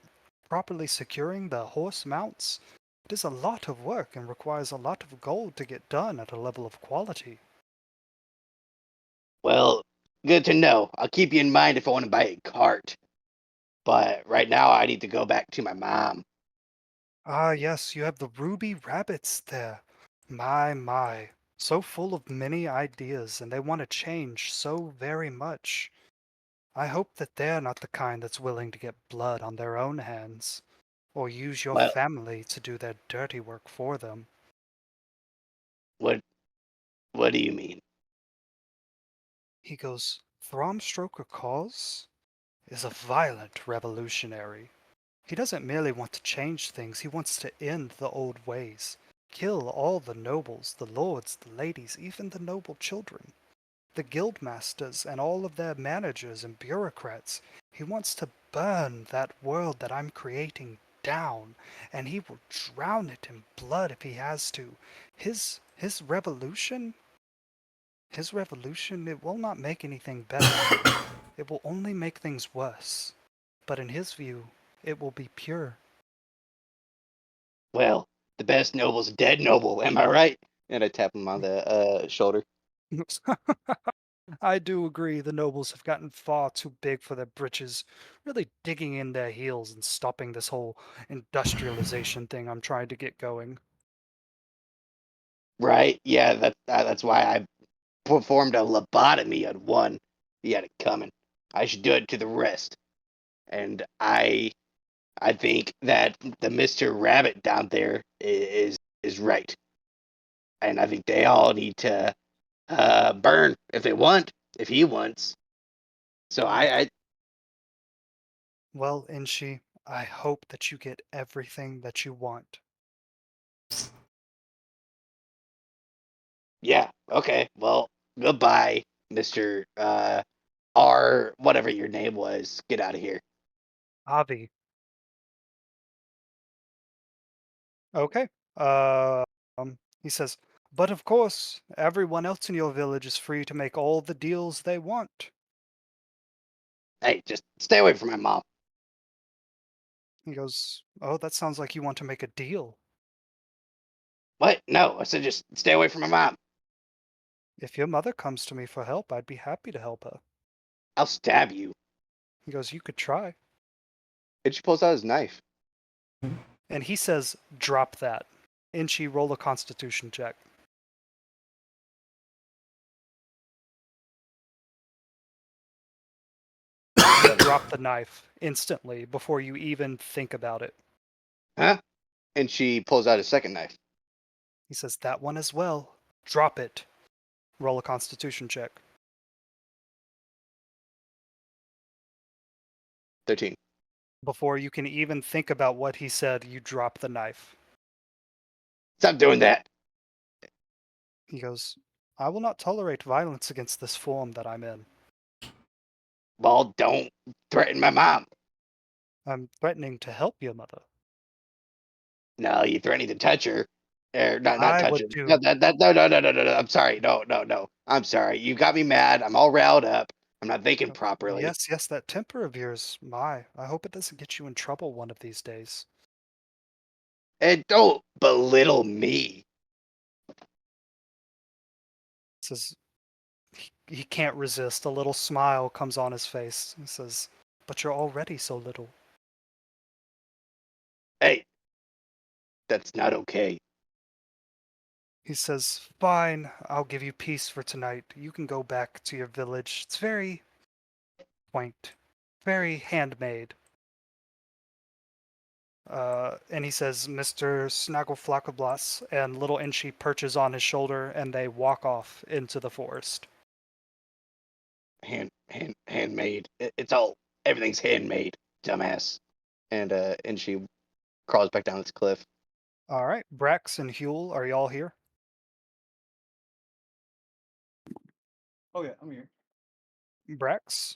Speaker 2: properly securing the horse mounts. It is a lot of work and requires a lot of gold to get done at a level of quality.
Speaker 3: Well, good to know. I'll keep you in mind if I want to buy a cart. But right now, I need to go back to my mom.
Speaker 2: Ah, yes, you have the ruby rabbits there. My. So full of many ideas, and they want to change so very much. I hope that they're not the kind that's willing to get blood on their own hands, or use your
Speaker 3: Well,
Speaker 2: family to do their dirty work for them.
Speaker 3: what what do you mean?
Speaker 2: He goes, Thromstroker Cause is a violent revolutionary. He doesn't merely want to change things, he wants to end the old ways. Kill all the nobles, the lords, the ladies, even the noble children. The guild masters and all of their managers and bureaucrats. He wants to burn that world that I'm creating down, and he will drown it in blood if he has to. His revolution, it will not make anything better. It will only make things worse. But in his view, it will be pure.
Speaker 3: Well, the best noble's a dead noble. Am I right? And I tap him on the shoulder.
Speaker 2: I do agree the nobles have gotten far too big for their britches, really digging in their heels and stopping this whole industrialization thing I'm trying to get going.
Speaker 3: Right? Yeah, that's why I performed a lobotomy on one. He had it coming. I should do it to the rest. And I think that the Mr. Rabbit down there is right. And I think they all need to burn if they want, if he wants. So I
Speaker 2: Well, Inshi, I hope that you get everything that you want.
Speaker 3: yeah, okay. Well, goodbye, Mr. R whatever your name was. Get out of here.
Speaker 2: Avi. Okay. Uh, he says, but of course, everyone else in your village is free to make all the deals they want.
Speaker 3: Hey, just stay away from my mom.
Speaker 2: He goes, oh, that sounds like you want to make a deal.
Speaker 3: What? No, I said just stay away from my mom.
Speaker 2: If your mother comes to me for help, I'd be happy to help her.
Speaker 3: I'll stab you.
Speaker 2: He goes, you could try.
Speaker 3: And she pulls out his knife.
Speaker 2: And he says, drop that. Inchi, roll a constitution check. You drop the knife instantly before you even think about it.
Speaker 3: Huh? And she pulls out his second knife.
Speaker 2: He says, that one as well. Drop it. Roll a constitution check.
Speaker 3: 13.
Speaker 2: Before you can even think about what he said, you drop the knife.
Speaker 3: Stop doing that.
Speaker 2: He goes, I will not tolerate violence against this form that I'm in.
Speaker 3: Well, don't threaten my mom.
Speaker 2: I'm threatening to help your mother.
Speaker 3: No, you're threatening to touch her. Not
Speaker 2: I
Speaker 3: touch
Speaker 2: would
Speaker 3: her. No,
Speaker 2: do.
Speaker 3: no. I'm sorry. No. I'm sorry. You got me mad. I'm all riled up. I'm not thinking properly.
Speaker 2: Yes, that temper of yours. My, I hope it doesn't get you in trouble one of these days.
Speaker 3: And don't belittle me.
Speaker 2: Says he can't resist. A little smile comes on his face. He says, but you're already so little.
Speaker 3: Hey, that's not okay.
Speaker 2: He says, fine, I'll give you peace for tonight. You can go back to your village. It's very quaint, very handmade. And he says, Mr. Snaggleflackablas, and little Inchi perches on his shoulder, and they walk off into the forest.
Speaker 3: Handmade. It's all everything's handmade, dumbass. And she crawls back down this cliff.
Speaker 2: All right, Brax and Huel, are y'all here?
Speaker 4: Oh yeah, I'm here.
Speaker 2: Brax?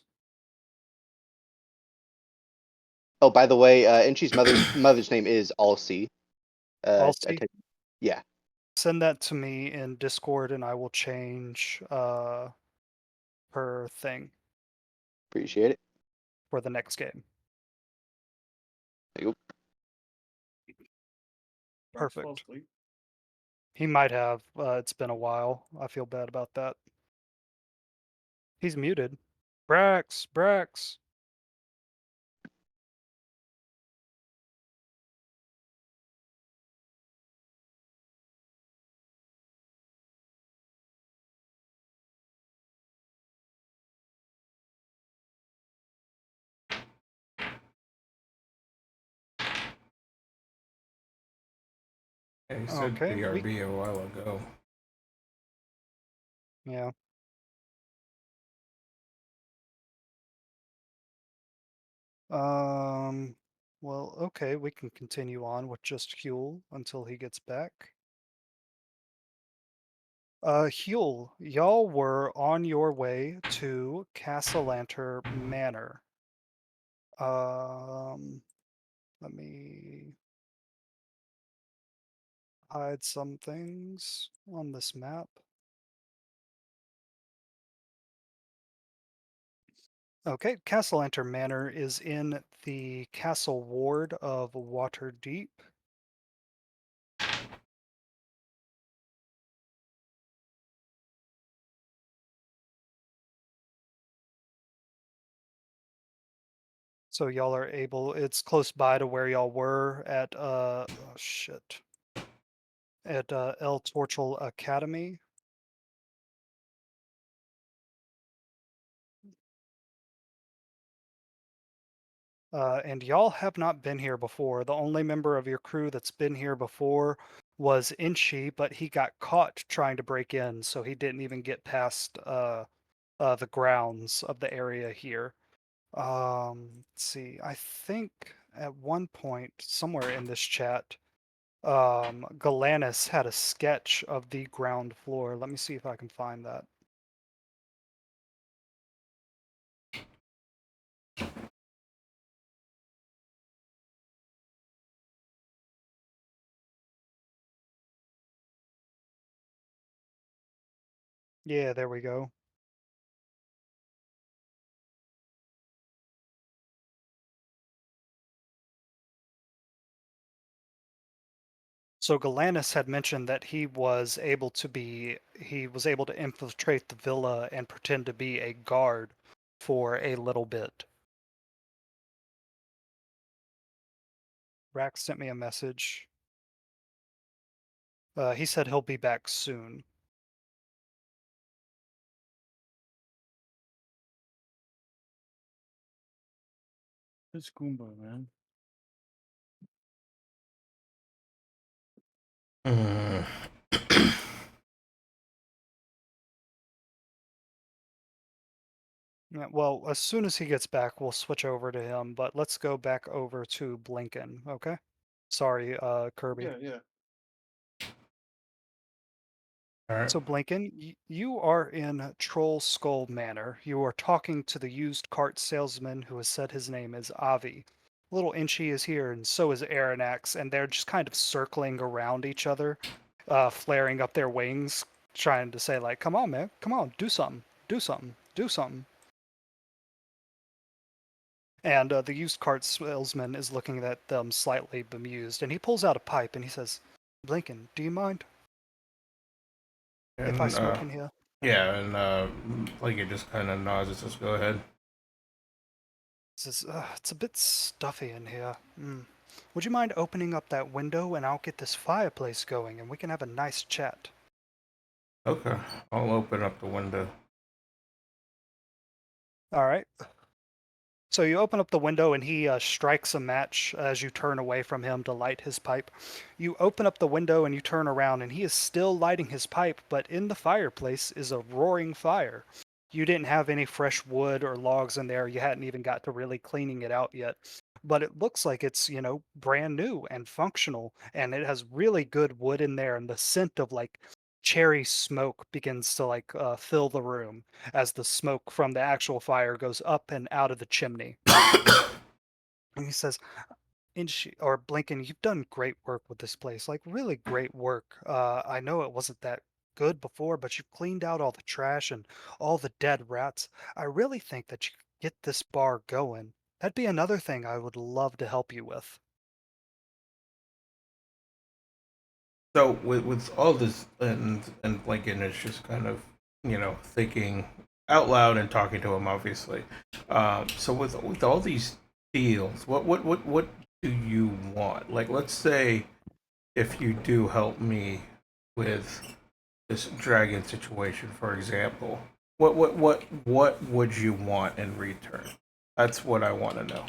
Speaker 3: Oh, by the way, Inchi's mother's name is Alcy.
Speaker 2: Alcy,
Speaker 3: Yeah,
Speaker 2: send that to me in Discord, and I will change her thing
Speaker 3: appreciate it.
Speaker 2: for the next game.
Speaker 3: There you
Speaker 2: Perfect. He might have. It's been a while. I feel bad about that. He's muted. Brax.
Speaker 1: Yeah, he said
Speaker 2: Okay,
Speaker 1: BRB a while ago.
Speaker 2: yeah. Well, okay, we can continue on with just Huel until he gets back. Huel, y'all were on your way to Castellanter Manor. Let me hide some things on this map. Okay, Castellanter Manor is in the Castle Ward of Waterdeep. So y'all are able, it's close by to where y'all were at, oh shit, at El Torchel Academy. And y'all have not been here before. The only member of your crew that's been here before was Inchi, but he got caught trying to break in, so he didn't even get past the grounds of the area here. Let's see. I think at one point, somewhere in this chat, Galanis had a sketch of the ground floor. Let me see if I can find that. Yeah, there we go. So Galanis had mentioned that he was able to infiltrate the villa and pretend to be a guard for a little bit. Rax sent me a message. He said he'll be back soon.
Speaker 4: It's Goomba, man.
Speaker 1: Mm.
Speaker 2: Yeah, well, as soon as he gets back, we'll switch over to him, but let's go back over to Blinken, okay? Sorry, Kirby.
Speaker 4: Yeah.
Speaker 1: All right.
Speaker 2: So, Blinken, you are in Troll Skull Manor. You are talking to the used cart salesman who has said his name is Avi. Little Inchi is here, and so is Aranax, and they're just kind of circling around each other, flaring up their wings, trying to say, like, come on, man, come on, do something, do something, do something. And the used cart salesman is looking at them slightly bemused, and he pulls out a pipe and he says, Blinken, do you mind if I
Speaker 1: And
Speaker 2: smoke in here?
Speaker 1: yeah, and like it just kind of nods and says, "Go ahead."
Speaker 2: He says, it's a bit stuffy in here. Would you mind opening up that window and I'll get this fireplace going and we can have a nice chat?
Speaker 1: Okay, I'll open up the window.
Speaker 2: All right. So you open up the window and he strikes a match as you turn away from him to light his pipe. You open up the window and you turn around and he is still lighting his pipe, but in the fireplace is a roaring fire. You didn't have any fresh wood or logs in there. You hadn't even got to really cleaning it out yet. But it looks like it's, brand new and functional and it has really good wood in there and the scent of like cherry smoke begins to fill the room as the smoke from the actual fire goes up and out of the chimney. And he says, or Blinken, you've done great work with this place, like really great work. I know it wasn't that good before, but you've cleaned out all the trash and all the dead rats. I really think that you could get this bar going. That'd be another thing I would love to help you with.
Speaker 1: So with all this, and Lincoln is just kind of thinking out loud and talking to him, obviously. So with all these deals, what do you want? Like, let's say if you do help me with this dragon situation, for example, what would you want in return? That's what I want to know.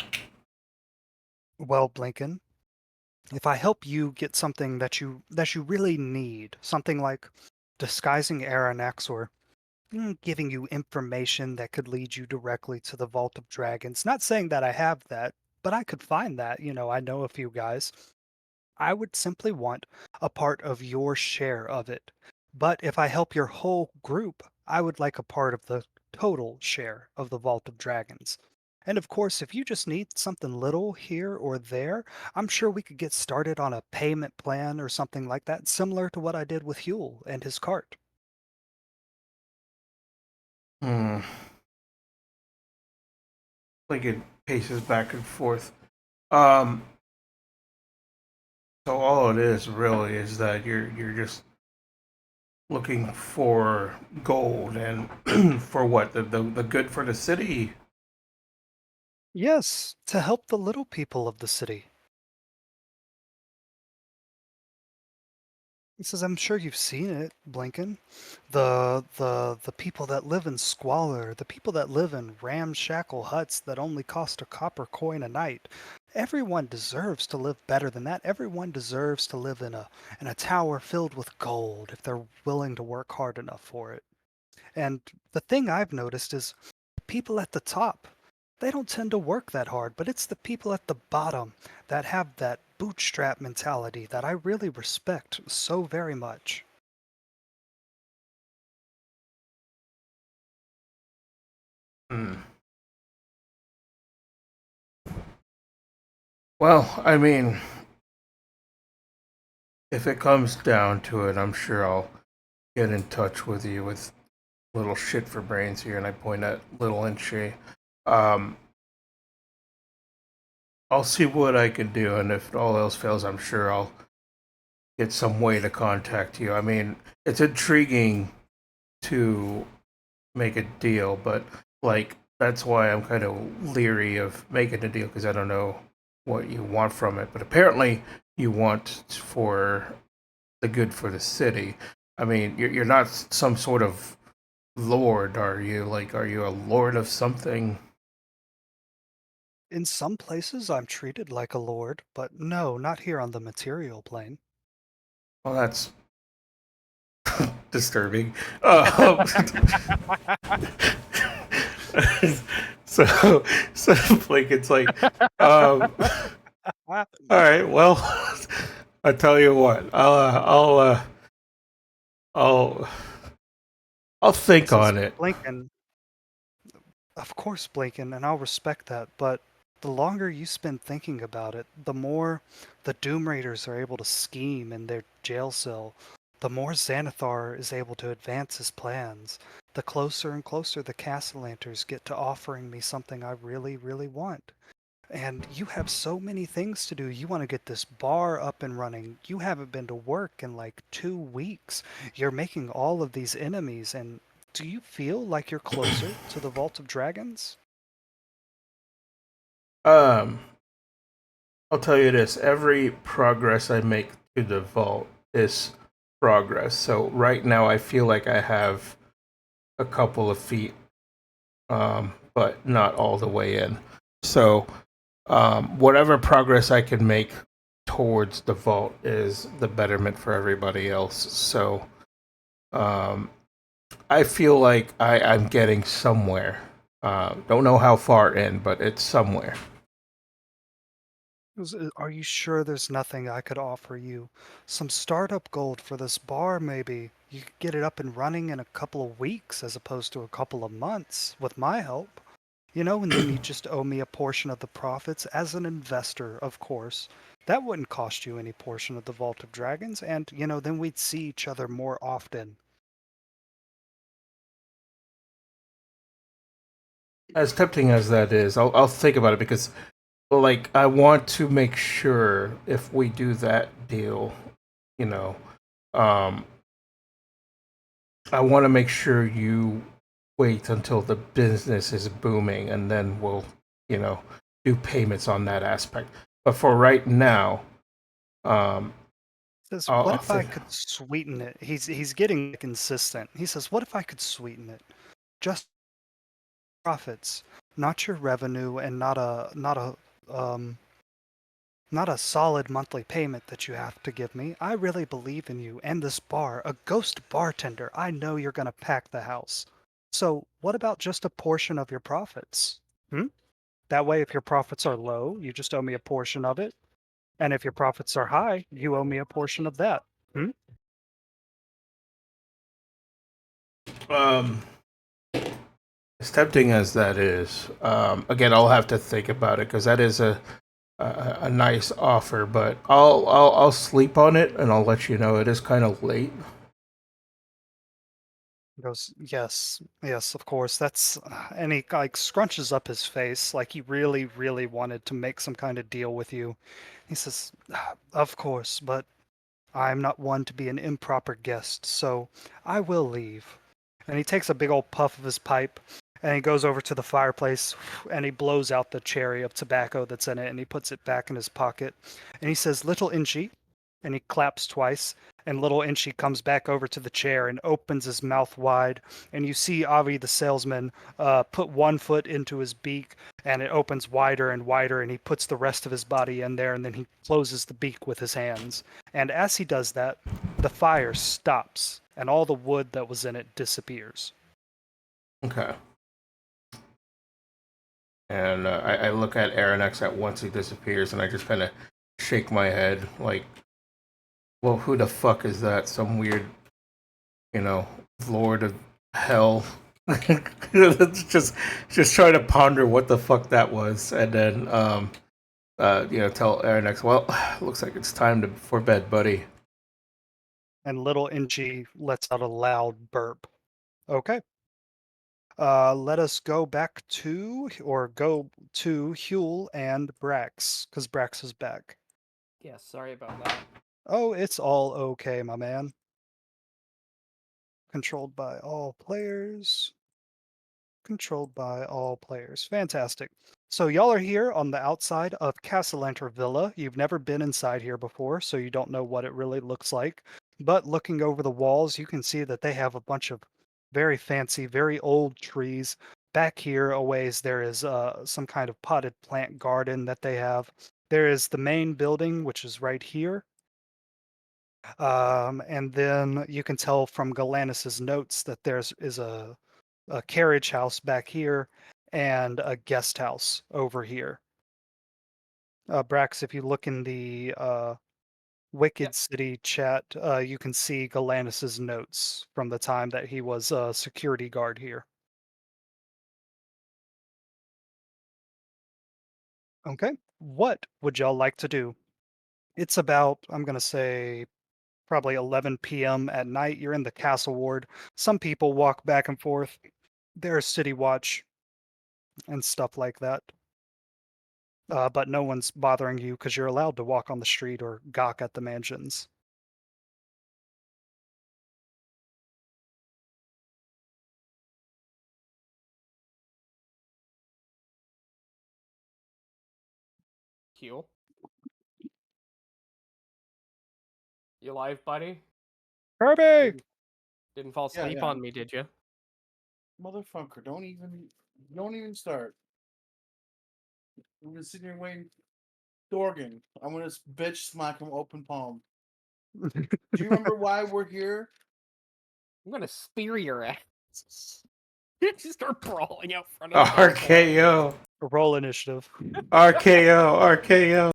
Speaker 2: Well, Blinken, if I help you get something that you really need, something like disguising Aranex or giving you information that could lead you directly to the Vault of Dragons. Not saying that I have that, but I could find that. I know a few guys. I would simply want a part of your share of it. But if I help your whole group, I would like a part of the total share of the Vault of Dragons. And of course, if you just need something little here or there, I'm sure we could get started on a payment plan or something like that, similar to what I did with Huel and his cart.
Speaker 1: Hmm. Lincoln paces back and forth. Um, So all it is really is that you're just looking for gold and for what the good for the city.
Speaker 2: Yes, to help the little people of the city. He says, I'm sure you've seen it, Blinken. The people that live in squalor, the people that live in ramshackle huts that only cost a copper coin a night. Everyone deserves to live better than that. Everyone deserves to live in a tower filled with gold if they're willing to work hard enough for it. And the thing I've noticed is people at the top, they don't tend to work that hard, but it's the people at the bottom that have that bootstrap mentality that I really respect so very much.
Speaker 1: Hmm. Well, I mean, if it comes down to it, I'm sure I'll get in touch with you with little shit for brains here, and I point at Little and She. Um, I'll see what I can do, and if all else fails, I'm sure I'll get some way to contact you. I mean, it's intriguing to make a deal, but like that's why I'm kind of leery of making a deal because I don't know what you want from it. But apparently, you want for the good for the city. I mean, you're not some sort of lord, are you? Like, are you a lord of something?
Speaker 2: In some places, I'm treated like a lord, but no, not here on the material plane.
Speaker 1: Well, that's disturbing. Um, so, so like it's like, all right, well, I tell you what, I'll, I'll
Speaker 2: He
Speaker 1: think
Speaker 2: says,
Speaker 1: on it.
Speaker 2: Blinken, of course, Blinken, and I'll respect that, but the longer you spend thinking about it, the more the Doom Raiders are able to scheme in their jail cell, the more Xanathar is able to advance his plans, the closer and closer the Castellanters get to offering me something I really, really want. And you have so many things to do. You want to get this bar up and running. You haven't been to work in like 2 weeks. You're making all of these enemies. And do you feel like you're closer to the Vault of Dragons?
Speaker 1: Um, I'll tell you this: every progress I make to the vault is progress. So right now, I feel like I have a couple of feet, but not all the way in. So whatever progress I can make towards the vault is the betterment for everybody else. So um, I feel like I'm getting somewhere. Don't know how far in, but it's somewhere.
Speaker 2: Are you sure there's nothing I could offer you? Some startup gold for this bar, maybe. You could get it up and running in a couple of weeks as opposed to a couple of months with my help. And then you just owe me a portion of the profits as an investor, of course. That wouldn't cost you any portion of the Vault of Dragons, and, then we'd see each other more often.
Speaker 1: As tempting as that is, I'll think about it because, like, I want to make sure if we do that deal, you know, um, I want to make sure you wait until the business is booming and then we'll, you know, do payments on that aspect. But for right now, um,
Speaker 2: Says,
Speaker 1: I'll,
Speaker 2: what
Speaker 1: I'll
Speaker 2: if I
Speaker 1: think.
Speaker 2: could sweeten it? He's getting consistent. He says, what if I could sweeten it? Just profits, not your revenue, and um not a solid monthly payment that you have to give me. I really believe in you and this bar, a ghost bartender. I know you're gonna pack the house. So what about just a portion of your profits? Hmm? That way, if your profits are low, you just owe me a portion of it. And if your profits are high, you owe me a portion of that. Hmm?
Speaker 1: Um, as tempting as that is, again, I'll have to think about it because that is a nice offer. But I'll sleep on it and I'll let you know. It is kind of late.
Speaker 2: He goes, yes, yes, of course. That's, and he like scrunches up his face like he really, really wanted to make some kind of deal with you. He says, of course, but I'm not one to be an improper guest, so I will leave. And he takes a big old puff of his pipe and he goes over to the fireplace and he blows out the cherry of tobacco that's in it and he puts it back in his pocket. And he says, Little Inchi, and he claps twice. And little Inchi comes back over to the chair and opens his mouth wide. And you see Avi the salesman put one foot into his beak and it opens wider and wider. And he puts the rest of his body in there and then he closes the beak with his hands. And as he does that, the fire stops and all the wood that was in it disappears.
Speaker 1: Okay. And I look at Aranex at once he disappears, and I just kind of shake my head, like, well, who the fuck is that? Some weird, you know, lord of hell. just trying to ponder what the fuck that was, and then tell Aranex, well, looks like it's time for bed, buddy.
Speaker 2: And little Inchi lets out a loud burp. Okay. Let us go back to, or go to Huel and Brax, because Brax is back.
Speaker 5: Yeah, sorry about that.
Speaker 2: Oh, it's all okay, my man. Controlled by all players. Controlled by all players. Fantastic. So y'all are here on the outside of Castellanter Villa. You've never been inside here before, so you don't know what it really looks like. But looking over the walls, you can see that they have a bunch of very fancy, very old trees. Back here a ways, there is some kind of potted plant garden that they have. There is the main building, which is right here. And then you can tell from Galannis's notes that is a carriage house back here and a guest house over here. Brax, if you look in the Wicked
Speaker 5: Yep.
Speaker 2: City chat, you can see Galannis's notes from the time that he was a security guard here. Okay, what would y'all like to do? It's about, I'm going to say, probably 11 p.m. at night. You're in the castle ward. Some people walk back and forth. There's city watch and stuff like that. But no one's bothering you because you're allowed to walk on the street or gawk at the mansions.
Speaker 5: Heal. You alive, buddy?
Speaker 2: Kirby!
Speaker 5: Didn't fall
Speaker 4: Yeah,
Speaker 5: asleep
Speaker 4: yeah.
Speaker 5: on me, did you?
Speaker 4: Motherfucker, don't even start. We've been sitting here waiting. Dorgan, I'm gonna bitch smack him open palm. Do you remember why we're here?
Speaker 5: I'm gonna spear your ass. Just start brawling out front of the
Speaker 1: RKO,
Speaker 2: Roll initiative.
Speaker 1: RKO, RKO.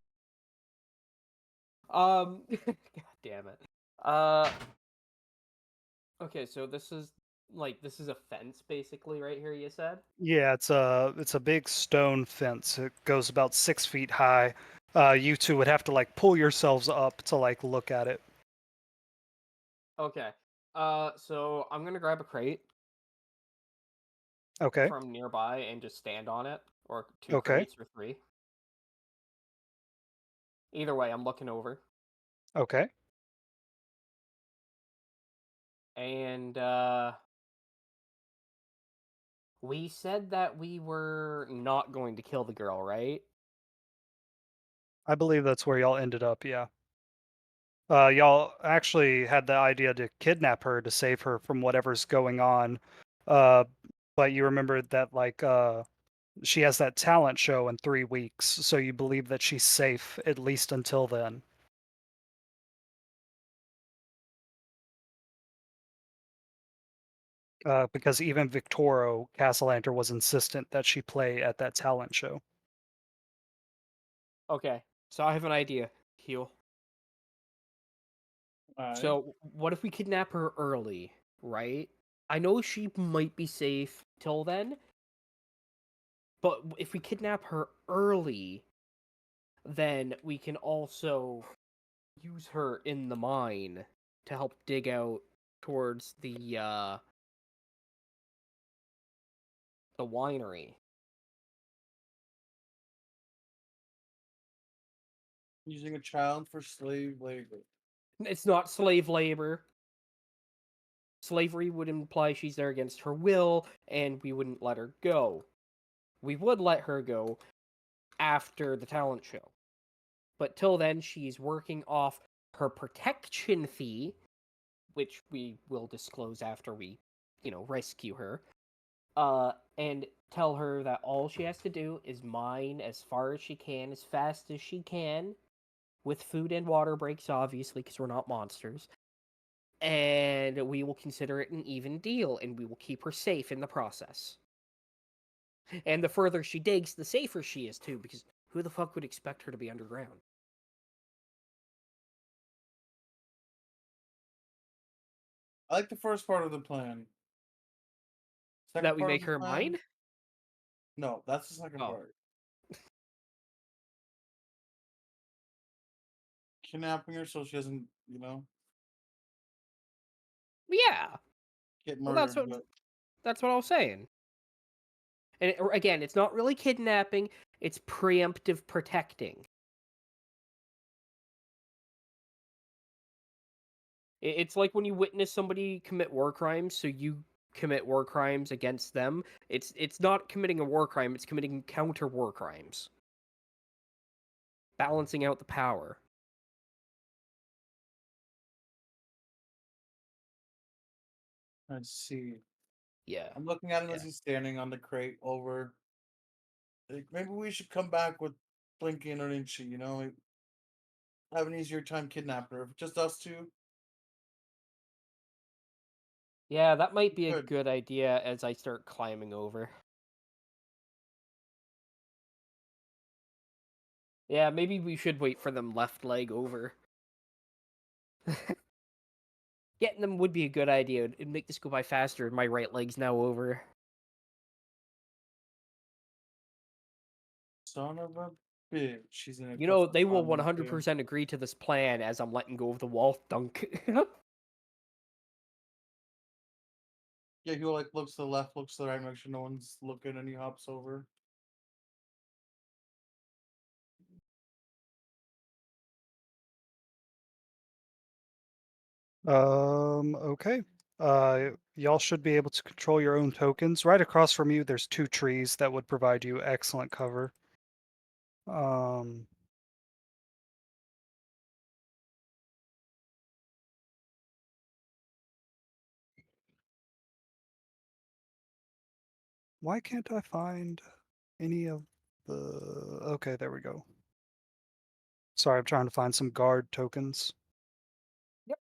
Speaker 5: God damn it. Okay, so this is Like this is a fence basically right here. You said.
Speaker 2: Yeah, it's a big stone fence. It goes about 6 feet high. You two would have to like pull yourselves up to like look at it.
Speaker 5: Okay. So I'm gonna grab a crate
Speaker 2: Okay.
Speaker 5: from nearby and just stand on it, or two
Speaker 2: Okay.
Speaker 5: crates or three. Either way, I'm looking over.
Speaker 2: Okay.
Speaker 5: And we said that we were not going to kill the girl, right?
Speaker 2: I believe that's where y'all ended up. Yeah. Y'all actually had the idea to kidnap her to save her from whatever's going on. Uh, but you remembered that like she has that talent show in 3 weeks, so you believe that she's safe at least until then. Because even Victoro Castellanter was insistent that she play at that talent show.
Speaker 5: Okay. So I have an idea. Heal.
Speaker 4: Alright.
Speaker 5: So what if we kidnap her early, right? I know she might be safe till then, but if we kidnap her early, then we can also use her in the mine to help dig out towards the winery.
Speaker 4: Using a child for slave labor.
Speaker 5: It's not slave labor. Slavery would imply she's there against her will, and we wouldn't let her go. We would let her go after the talent show. But till then, she's working off her protection fee, which we will disclose after we, rescue her. And tell her that all she has to do is mine as far as she can, as fast as she can, with food and water breaks, obviously, because we're not monsters. And we will consider it an even deal, and we will keep her safe in the process. And the further she digs, the safer she is, too, because who the fuck would expect her to be underground?
Speaker 4: I like the first part of the plan.
Speaker 5: That
Speaker 4: Second
Speaker 5: we
Speaker 4: part of
Speaker 5: make
Speaker 4: the
Speaker 5: her
Speaker 4: plan?
Speaker 5: mine?
Speaker 4: No, that's the second
Speaker 5: Oh.
Speaker 4: part. Kidnapping her so she doesn't,
Speaker 5: Yeah.
Speaker 4: get
Speaker 5: Well,
Speaker 4: murdered. But
Speaker 5: that's what I was saying. And again, it's not really kidnapping; it's preemptive protecting. It's like when you witness somebody commit war crimes, so you commit war crimes against them. It's not committing a war crime; it's committing counter war crimes, balancing out the power.
Speaker 4: let's see.
Speaker 5: Yeah.
Speaker 4: I'm looking at him as
Speaker 5: Yeah.
Speaker 4: he's standing on the crate over. Like, maybe we should come back with Blinky and Oninchi, like, have an easier time kidnapping her. If just us two,
Speaker 5: Yeah, that might be a
Speaker 4: good.
Speaker 5: good idea as I start climbing over. Yeah, maybe we should wait for them left leg over. Getting them would be a good idea. It'd make this go by faster. My right leg's now over.
Speaker 4: Son of a bitch. She's in a
Speaker 5: You
Speaker 4: tough
Speaker 5: know, they will
Speaker 4: spot now, too.
Speaker 5: 100% agree to this plan as I'm letting go of the wall dunk.
Speaker 4: Yeah, he like looks to the left, looks to the right, make sure no one's looking, and he hops over.
Speaker 2: Okay. Y'all should be able to control your own tokens. Right across from you, there's 2 trees that would provide you excellent cover. Um, why can't I find any of the... Okay, there we go. Sorry, I'm trying to find some guard tokens.
Speaker 5: Yep.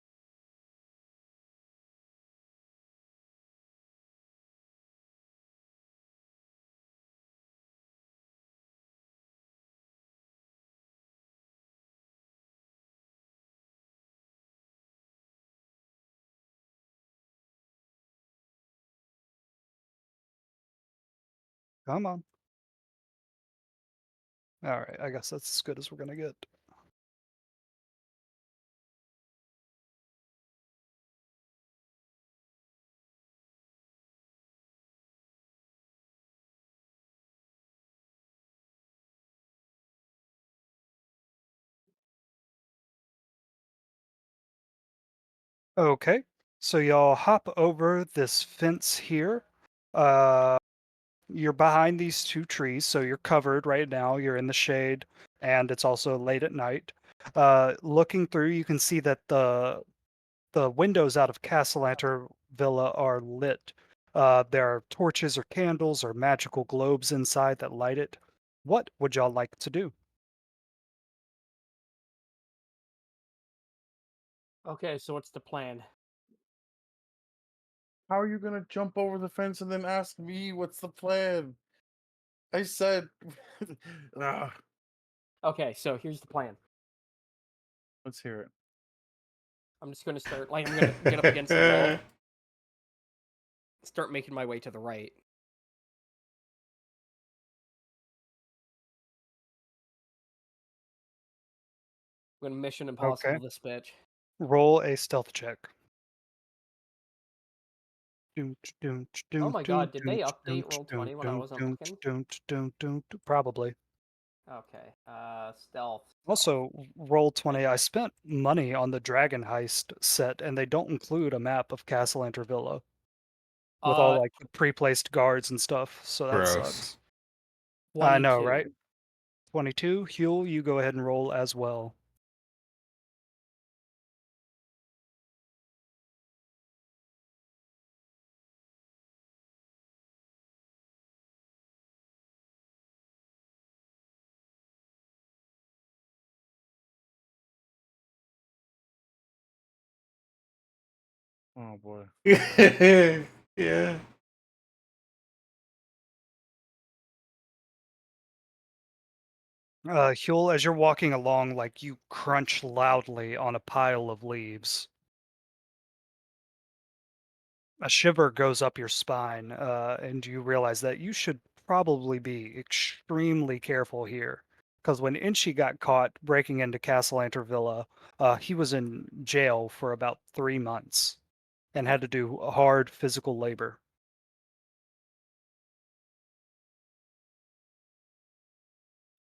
Speaker 2: Come on. All right, I guess that's as good as we're gonna get. Okay, so y'all hop over this fence here. You're behind these two trees, so you're covered right now. You're in the shade, and it's also late at night. Looking through, you can see that the windows out of Castellanter Villa are lit. There are torches or candles or magical globes inside that light it. What would y'all like to do?
Speaker 5: Okay, so what's the plan?
Speaker 4: How are you gonna jump over the fence and then ask me what's the plan? I said, ah,
Speaker 5: Okay, so here's the plan.
Speaker 4: let's hear it.
Speaker 5: I'm just gonna start, like, I'm gonna get up against the wall, start making my way to the right. I'm gonna Mission
Speaker 2: Okay,
Speaker 5: Impossible this bitch.
Speaker 2: roll a stealth check.
Speaker 5: Oh my god, did they update Roll20 when I wasn't looking?
Speaker 2: Probably.
Speaker 5: Okay, stealth.
Speaker 2: Also, roll 20. I
Speaker 5: Okay.
Speaker 2: spent money on the Dragon Heist set, and they don't include a map of Castle Villa with all
Speaker 5: Uh,
Speaker 2: like the pre-placed guards and stuff. So that
Speaker 1: Gross.
Speaker 2: sucks. I know,
Speaker 5: 22.
Speaker 2: right? 22. Huel, you go ahead and roll as well.
Speaker 4: Oh boy.
Speaker 1: Yeah.
Speaker 2: Huel, as you're walking along, like you crunch loudly on a pile of leaves. A shiver goes up your spine, and you realize that you should probably be extremely careful here. Because when Inchi got caught breaking into Castellanter Villa, he was in jail for about 3 months and had to do hard physical labor.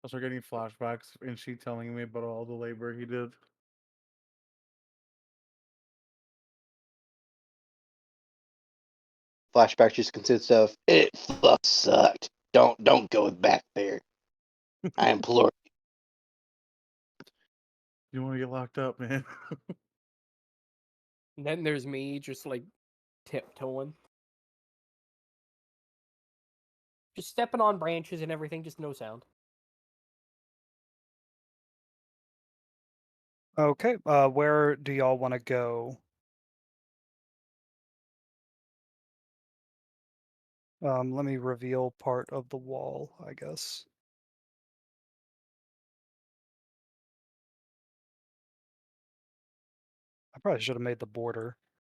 Speaker 4: I start getting flashbacks and she telling me about all the labor he did.
Speaker 3: Flashback just consists of it sucked. Don't go back there. I implore
Speaker 4: You want to get locked up, man?
Speaker 5: And then there's me just like tiptoeing. Just stepping on branches and everything, just no sound.
Speaker 2: Okay, where do y'all want to go? Let me reveal part of the wall, I guess. I probably should have made the border.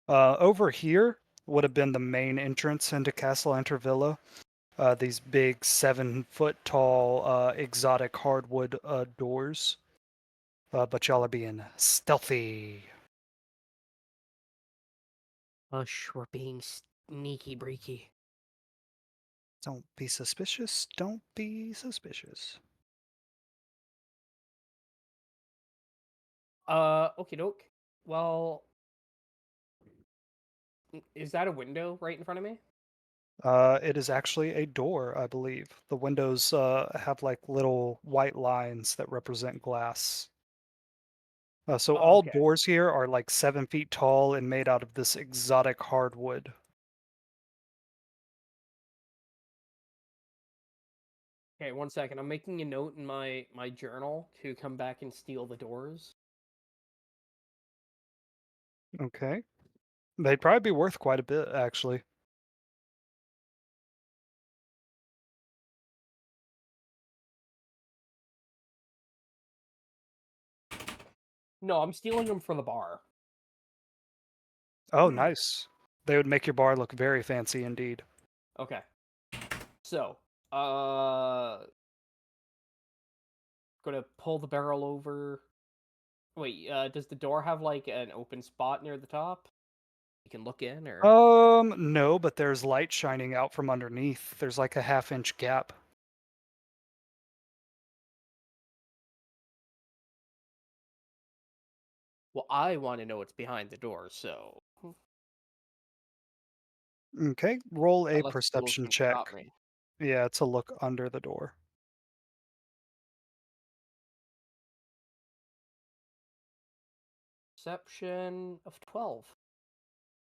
Speaker 2: Over here would have been the main entrance into Castellanter Villa. These big 7-foot tall exotic hardwood doors. But y'all are being stealthy.
Speaker 5: Hush, we're being sneaky breaky.
Speaker 2: Don't be suspicious. Don't be suspicious.
Speaker 5: Okie doke. Well, is that a window right in front of me?
Speaker 2: It is actually a door, I believe. The windows have like little white lines that represent glass. So
Speaker 5: Oh,
Speaker 2: all
Speaker 5: okay.
Speaker 2: doors here are like 7 feet tall and made out of this exotic hardwood.
Speaker 5: Okay, 1 second. I'm making a note in my journal to come back and steal the doors.
Speaker 2: Okay. They'd probably be worth quite a bit, actually.
Speaker 5: No, I'm stealing them for the bar.
Speaker 2: Oh, nice. They would make your bar look very fancy indeed.
Speaker 5: Okay. So, Gonna pull the barrel over. Wait, does the door have like an open spot near the top? You can look in, or
Speaker 2: No, but there's light shining out from underneath. There's like a half-inch gap.
Speaker 5: well, I want to know what's behind the door, so
Speaker 2: Okay, roll a
Speaker 5: unless Fuel
Speaker 2: perception
Speaker 5: can
Speaker 2: check.
Speaker 5: stop me.
Speaker 2: Yeah, to look under the door.
Speaker 5: Perception of 12.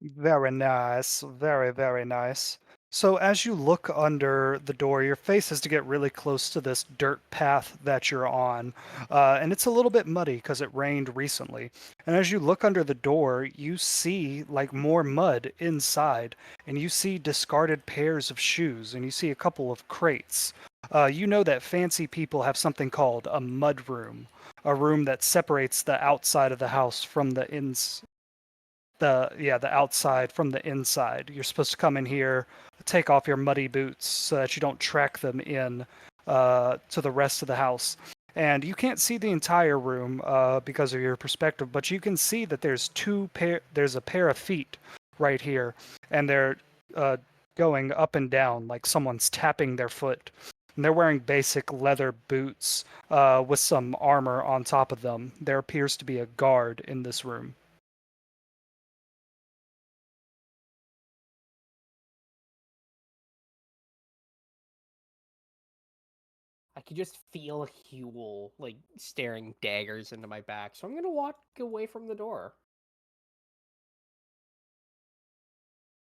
Speaker 2: Very nice. Very, very nice. So as you look under the door, your face has to get really close to this dirt path that you're on. And it's a little bit muddy because it rained recently. And as you look under the door, you see like more mud inside. And you see discarded pairs of shoes. And you see a couple of crates. You know that fancy people have something called a mud room. A room that separates the outside of the house from the the outside from the inside. You're supposed to come in here, take off your muddy boots so that you don't track them in to the rest of the house. And you can't see the entire room because of your perspective, but you can see that there's a pair of feet right here, and they're uh, going up and down like someone's tapping their foot. And they're wearing basic leather boots with some armor on top of them. There appears to be a guard in this room.
Speaker 5: I could just feel Huel like staring daggers into my back, so I'm gonna walk away from the door.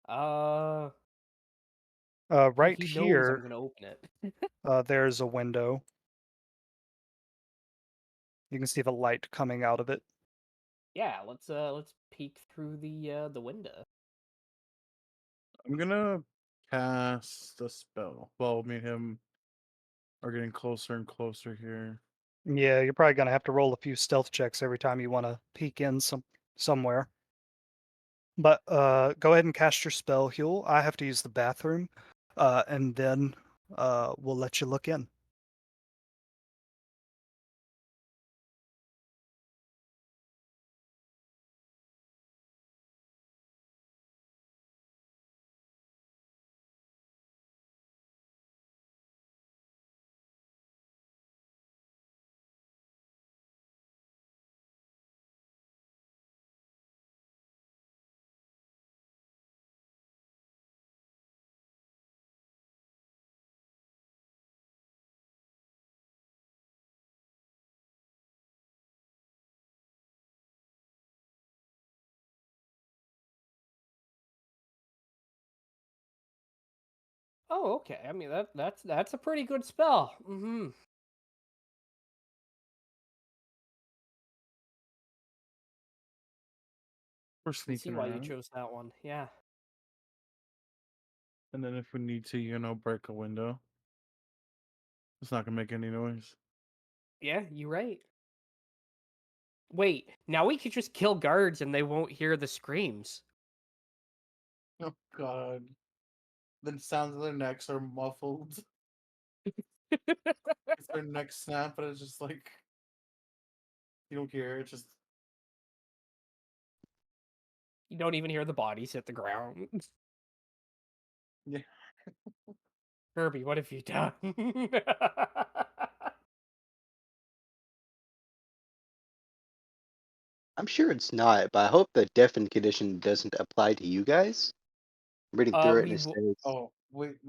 Speaker 5: Uh,
Speaker 2: Right
Speaker 5: he knows I'm
Speaker 2: here,
Speaker 5: gonna open it.
Speaker 2: there's a window. You can see the light coming out of it.
Speaker 5: Yeah, let's peek through the window.
Speaker 4: I'm gonna cast a spell. Well, me and him are getting closer and closer here.
Speaker 2: Yeah, you're probably gonna have to roll a few stealth checks every time you want to peek in somewhere. But go ahead and cast your spell, Huel. I have to use the bathroom, and then we'll let you look in.
Speaker 5: Oh, okay. I mean that's a pretty good spell.
Speaker 4: We're
Speaker 5: Can see
Speaker 4: sneaking
Speaker 5: why you
Speaker 4: around,
Speaker 5: chose that one. Yeah.
Speaker 4: and then if we need to, break a window, it's not gonna make any noise.
Speaker 5: Yeah, you're right. Wait, now we could just kill guards and they won't hear the screams.
Speaker 4: Oh God! Then sounds of their necks are muffled. It's their neck snap, but it's just like you don't hear. It's just
Speaker 5: You don't even hear the bodies hit the ground.
Speaker 4: yeah.
Speaker 5: Kirby, what have you done?
Speaker 3: I'm sure it's not, but I hope the deafened condition doesn't apply to you guys. I'm reading through it and
Speaker 5: We
Speaker 3: it
Speaker 5: will,
Speaker 3: says,
Speaker 4: Oh,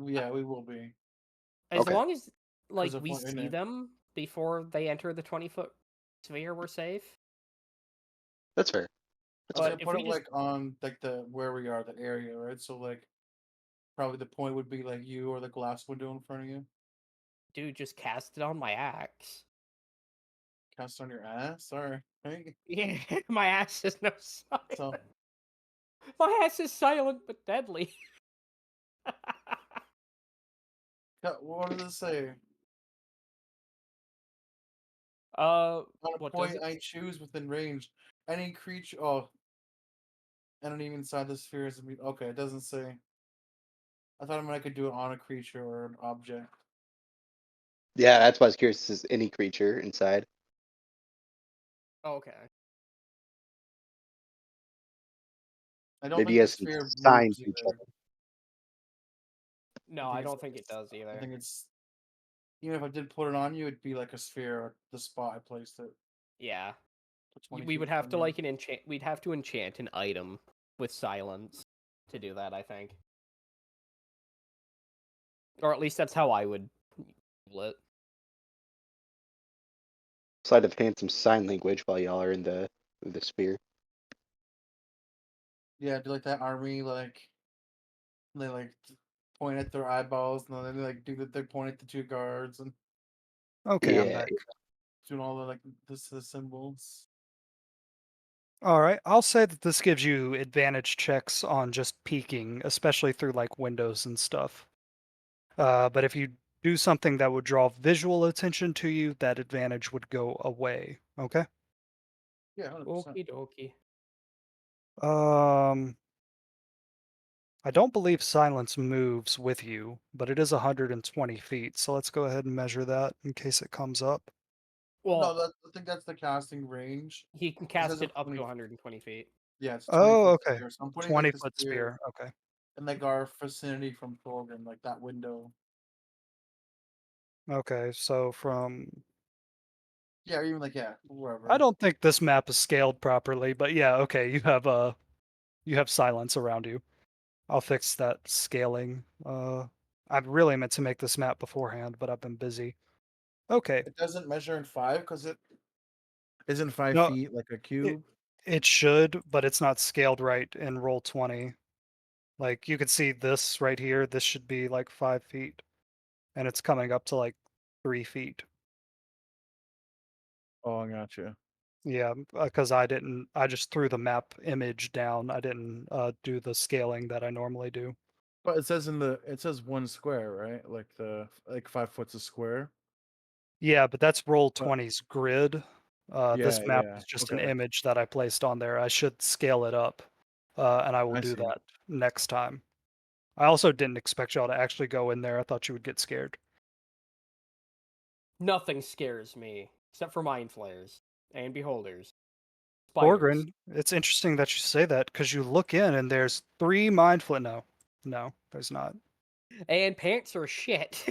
Speaker 4: yeah, we will be
Speaker 5: as
Speaker 3: okay,
Speaker 5: long as
Speaker 4: because
Speaker 5: like
Speaker 4: if
Speaker 5: we
Speaker 4: we're in
Speaker 5: see
Speaker 4: it.
Speaker 5: them before they enter the 20-foot sphere, we're safe.
Speaker 3: that's fair.
Speaker 4: I
Speaker 3: That's
Speaker 4: was
Speaker 3: fair.
Speaker 5: But
Speaker 4: gonna
Speaker 5: if
Speaker 4: put
Speaker 5: we
Speaker 4: it
Speaker 5: just
Speaker 4: like on like the where we are, the area, right? So like probably the point would be like you or the glass window in front of you.
Speaker 5: do just cast it on my axe.
Speaker 4: Cast on your ass. Sorry. Hey.
Speaker 5: Yeah, my axe is no silent.
Speaker 4: So
Speaker 5: My axe is silent but deadly.
Speaker 4: what does it say?
Speaker 5: uh,
Speaker 4: On a
Speaker 5: what does
Speaker 4: point
Speaker 5: it?
Speaker 4: I choose within range, any creature. Oh, enemy inside the sphere is okay. It doesn't say. I thought I meant I could do it on a creature or an object.
Speaker 3: Yeah, that's why I was curious. Is any creature inside?
Speaker 5: Okay.
Speaker 4: I don't
Speaker 3: Maybe
Speaker 4: think
Speaker 3: you
Speaker 4: the
Speaker 3: guys can
Speaker 4: sphere
Speaker 3: sign
Speaker 4: moves
Speaker 3: to each
Speaker 4: either.
Speaker 3: other.
Speaker 5: No, I don't think it does
Speaker 4: I
Speaker 5: either.
Speaker 4: think it's even if I did put it on you, it'd be like a sphere at the spot I placed it.
Speaker 5: Yeah.
Speaker 4: So 20
Speaker 5: We
Speaker 4: feet
Speaker 5: would have
Speaker 4: from
Speaker 5: to
Speaker 4: you.
Speaker 5: like enchant. We'd have to enchant an item with silence to do that. I think, or at least that's how I would do it.
Speaker 3: Sleight of hand some sign language while y'all are in the sphere.
Speaker 4: Yeah, do like that army like they like point at their eyeballs and then they like do that they point at the two guards and
Speaker 2: Okay, I'm
Speaker 3: Yeah.
Speaker 2: back.
Speaker 4: doing all the like the symbols.
Speaker 2: All right, I'll say that this gives you advantage checks on just peeking, especially through like windows and stuff. But if you do something that would draw visual attention to you, that advantage would go away. Okay.
Speaker 4: Yeah, 100%.
Speaker 5: Okie dokie.
Speaker 2: Um, I don't believe silence moves with you, but it is 120 feet. So let's go ahead and measure that in case it comes up.
Speaker 4: No,
Speaker 5: Well,
Speaker 4: I think that's the casting range.
Speaker 5: he can
Speaker 4: It says
Speaker 5: cast
Speaker 4: a
Speaker 5: it up
Speaker 4: 20
Speaker 5: to 120 feet.
Speaker 4: Yeah, it's 20
Speaker 2: Oh,
Speaker 4: foot
Speaker 2: okay.
Speaker 4: sphere. So I'm putting like the
Speaker 2: 20-foot
Speaker 4: sphere
Speaker 2: spear. Okay.
Speaker 4: in like our vicinity from Thorgan, like that window.
Speaker 2: Okay. So from
Speaker 4: Yeah, or even like
Speaker 2: I
Speaker 4: wherever.
Speaker 2: don't think this map is scaled properly, but yeah, okay, you have silence around you. I'll fix that scaling. I really meant to make this map beforehand, but I've been busy. Okay.
Speaker 4: It doesn't measure in 5 because it isn't 5
Speaker 2: No,
Speaker 4: feet like a
Speaker 2: it
Speaker 4: cube.
Speaker 2: it should, but it's not scaled right in roll 20. Like you could see this right here, this should be like 5 feet, and it's coming up to like 3 feet.
Speaker 4: Oh, I gotcha.
Speaker 2: Yeah, because I just threw the map image down. I didn't do the scaling that I normally do.
Speaker 4: But it says 1 square, right? Like the like 5 foot's a square.
Speaker 2: Yeah, but that's roll
Speaker 4: But
Speaker 2: 20's grid.
Speaker 4: yeah,
Speaker 2: This map
Speaker 4: yeah.
Speaker 2: is just an
Speaker 4: Okay.
Speaker 2: image that I placed on there. I should scale it up, and I will
Speaker 4: I
Speaker 2: do
Speaker 4: see.
Speaker 2: that next time. I also didn't expect y'all to actually go in there. I thought you would get scared.
Speaker 5: Nothing scares me except for mind flayers and beholders, spiders,
Speaker 2: Borgren, it's interesting that you say that because you look in and there's 3 mindful. No, no, there's not.
Speaker 5: and pants are shit.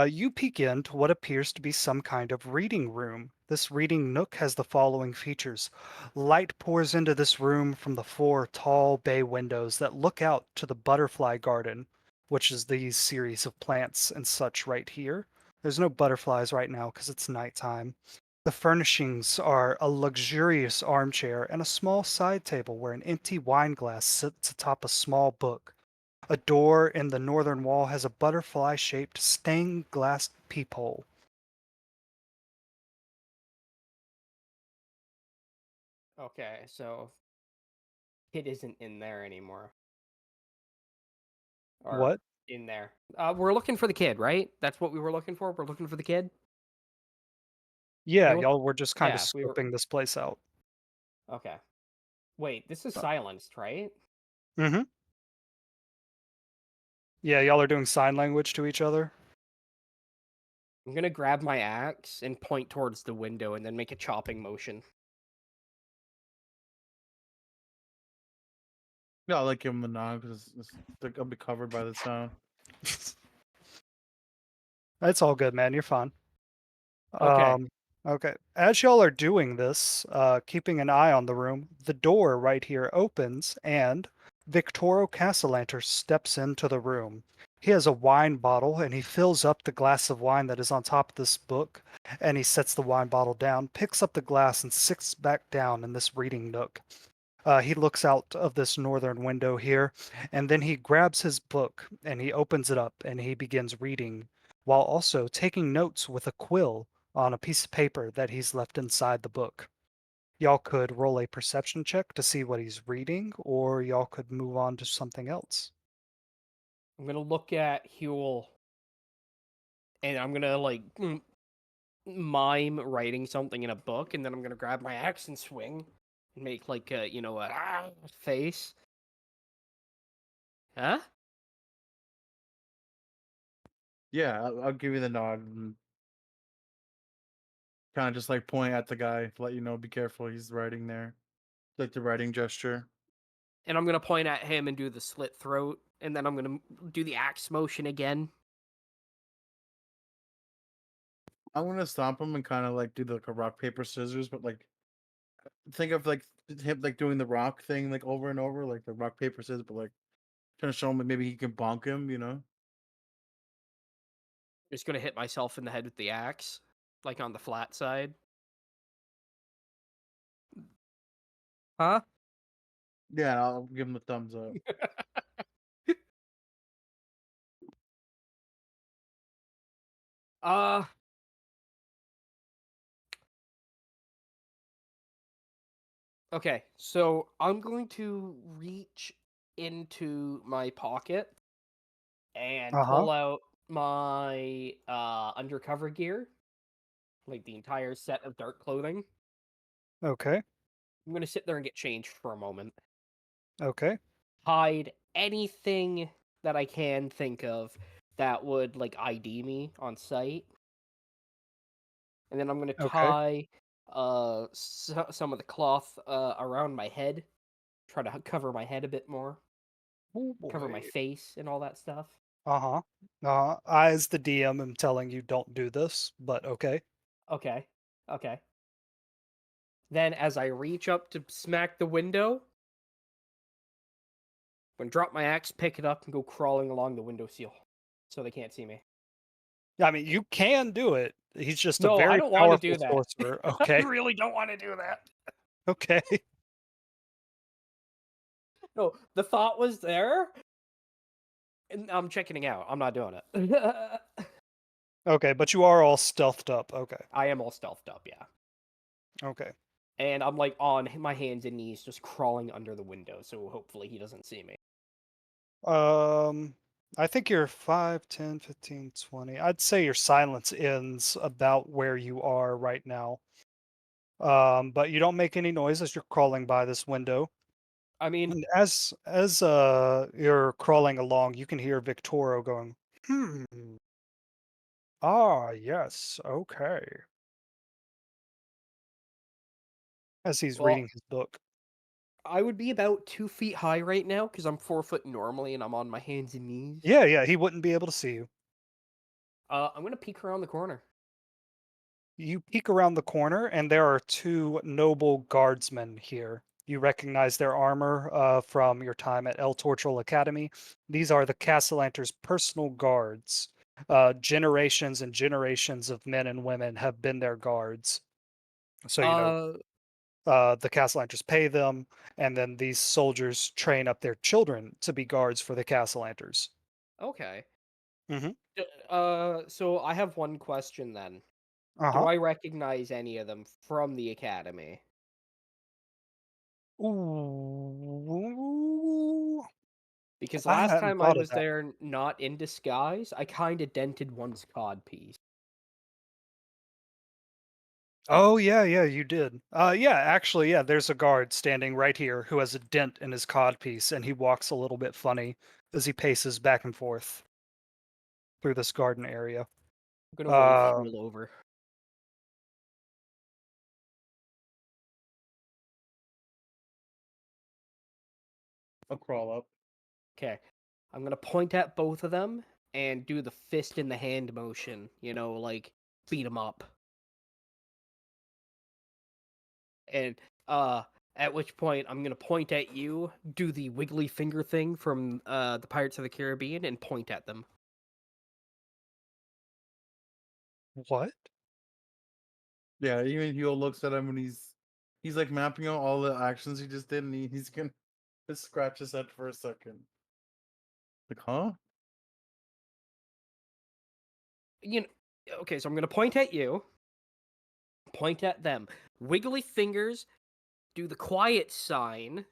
Speaker 2: You peek into what appears to be some kind of reading room. This reading nook has the following features. Light pours into this room from the 4 tall bay windows that look out to the butterfly garden, which is these series of plants and such right here. There's no butterflies right now because it's nighttime. The furnishings are a luxurious armchair and a small side table where an empty wine glass sits atop a small book. A door in the northern wall has a butterfly-shaped stained glass peephole.
Speaker 5: Okay, so kid isn't in there anymore. Or
Speaker 2: What?
Speaker 5: in there. We're looking for the kid, right? That's what we were looking for. We're looking for the kid.
Speaker 2: Yeah,
Speaker 5: You?
Speaker 2: y'all were just kind of
Speaker 5: Yeah, we were.
Speaker 2: scoping this place out.
Speaker 5: Okay. Wait, this is silenced, right?
Speaker 2: Mm-hmm. Yeah, y'all are doing sign language to each other.
Speaker 5: I'm gonna grab my axe and point towards the window, and then make a chopping motion.
Speaker 4: Yeah, I like give him the nod because they're gonna be covered by the sound.
Speaker 2: It's all good, man. You're fine.
Speaker 5: Okay.
Speaker 2: Okay. As y'all are doing this, keeping an eye on the room, the door right here opens and Victoro Castellanter steps into the room. He has a wine bottle and he fills up the glass of wine that is on top of this book and he sets the wine bottle down, picks up the glass and sits back down in this reading nook. He looks out of this northern window here, and then he grabs his book and he opens it up and he begins reading while also taking notes with a quill on a piece of paper that he's left inside the book. Y'all could roll a perception check to see what he's reading, or y'all could move on to something else.
Speaker 5: I'm gonna look at Huel, and I'm gonna like mime writing something in a book, and then I'm gonna grab my axe and swing, and make like a a face. Huh?
Speaker 4: Yeah, I'll give you the nod and kind of just like point at the guy to let you know, be careful, he's riding there. Like the riding gesture.
Speaker 5: And I'm gonna point at him and do the slit throat, and then I'm gonna do the axe motion again.
Speaker 4: I'm gonna stomp him and kind of like do like a rock paper scissors, but like think of like him like doing the rock thing like over and over, like the rock paper scissors, but like trying to show him that maybe he can bonk him, you know?
Speaker 5: Just gonna hit myself in the head with the axe, like on the flat side. Huh?
Speaker 4: Yeah, I'll give him a thumbs up.
Speaker 5: Uh, okay, so I'm going to reach into my pocket and
Speaker 2: Uh huh.
Speaker 5: pull out my undercover gear, like the entire set of dark clothing.
Speaker 2: Okay.
Speaker 5: I'm gonna sit there and get changed for a moment.
Speaker 2: Okay.
Speaker 5: Hide anything that I can think of that would like ID me on sight, and then I'm gonna
Speaker 2: Okay.
Speaker 5: tie some of the cloth around my head, try to cover my head a bit more,
Speaker 2: Oh
Speaker 5: cover my
Speaker 2: boy.
Speaker 5: face and all that stuff.
Speaker 2: Uh huh. I, as the DM, am telling you don't do this, but okay.
Speaker 5: Okay, okay. Then as I reach up to smack the window, I'm gonna drop my axe, pick it up, and go crawling along the windowsill so they can't see me.
Speaker 2: I mean, you can do it. He's just a
Speaker 5: No, I
Speaker 2: very
Speaker 5: don't want to
Speaker 2: powerful
Speaker 5: do that.
Speaker 2: sorcerer.
Speaker 5: I
Speaker 2: Okay.
Speaker 5: really don't want to do that.
Speaker 2: Okay.
Speaker 5: No, the thought was there, and I'm checking out. I'm not doing it.
Speaker 2: Okay, but you are all stealthed up. Okay.
Speaker 5: I am all stealthed up, yeah.
Speaker 2: Okay.
Speaker 5: And I'm like on my hands and knees just crawling under the window, so hopefully he doesn't see me.
Speaker 2: Um, I think you're 5, 10, 15, 20. I'd say your silence ends about where you are right now. But you don't make any noise as you're crawling by this window.
Speaker 5: I mean,
Speaker 2: And as you're crawling along, you can hear Victoro going, "Hmm. Ah, yes. Okay." As he's
Speaker 5: well,
Speaker 2: reading his book.
Speaker 5: I would be about 2 feet high right now because I'm 4 foot normally and I'm on my hands and knees.
Speaker 2: Yeah, yeah, he wouldn't be able to see you.
Speaker 5: I'm gonna peek around the corner.
Speaker 2: You peek around the corner, and there are two noble guardsmen here. You recognize their armor from your time at El Torchel Academy. These are the Castellanter's personal guards. Generations and generations of men and women have been their guards. So,
Speaker 5: Uh,
Speaker 2: the Castellanters pay them, and then these soldiers train up their children to be guards for the Castellanters.
Speaker 5: okay.
Speaker 2: Mm-hmm.
Speaker 5: So I have one question then. Do
Speaker 2: Uh-huh.
Speaker 5: I recognize any of them from the academy?
Speaker 2: Ooh.
Speaker 5: Because
Speaker 2: I
Speaker 5: last
Speaker 2: hadn't
Speaker 5: time I
Speaker 2: thought of
Speaker 5: was
Speaker 2: that.
Speaker 5: there not in disguise, I kind of dented one's cod piece.
Speaker 2: Oh, yeah, yeah, you did. Yeah, actually, yeah, there's a guard standing right here who has a dent in his codpiece, and he walks a little bit funny as he paces back and forth through this garden area.
Speaker 5: I'm gonna wave
Speaker 2: Um,
Speaker 5: Huel over.
Speaker 4: I'll crawl up.
Speaker 5: Okay. I'm gonna point at both of them and do the fist in the hand motion, like beat them up. And at which point I'm gonna point at you, do the wiggly finger thing from the Pirates of the Caribbean, and point at them.
Speaker 2: what?
Speaker 4: Yeah, even Hugo looks at him and he's like mapping out all the actions he just did, and he's gonna just scratch his head for a second. Like, huh?
Speaker 5: You know, okay, so I'm gonna point at you, point at them, wiggly fingers, do the quiet sign,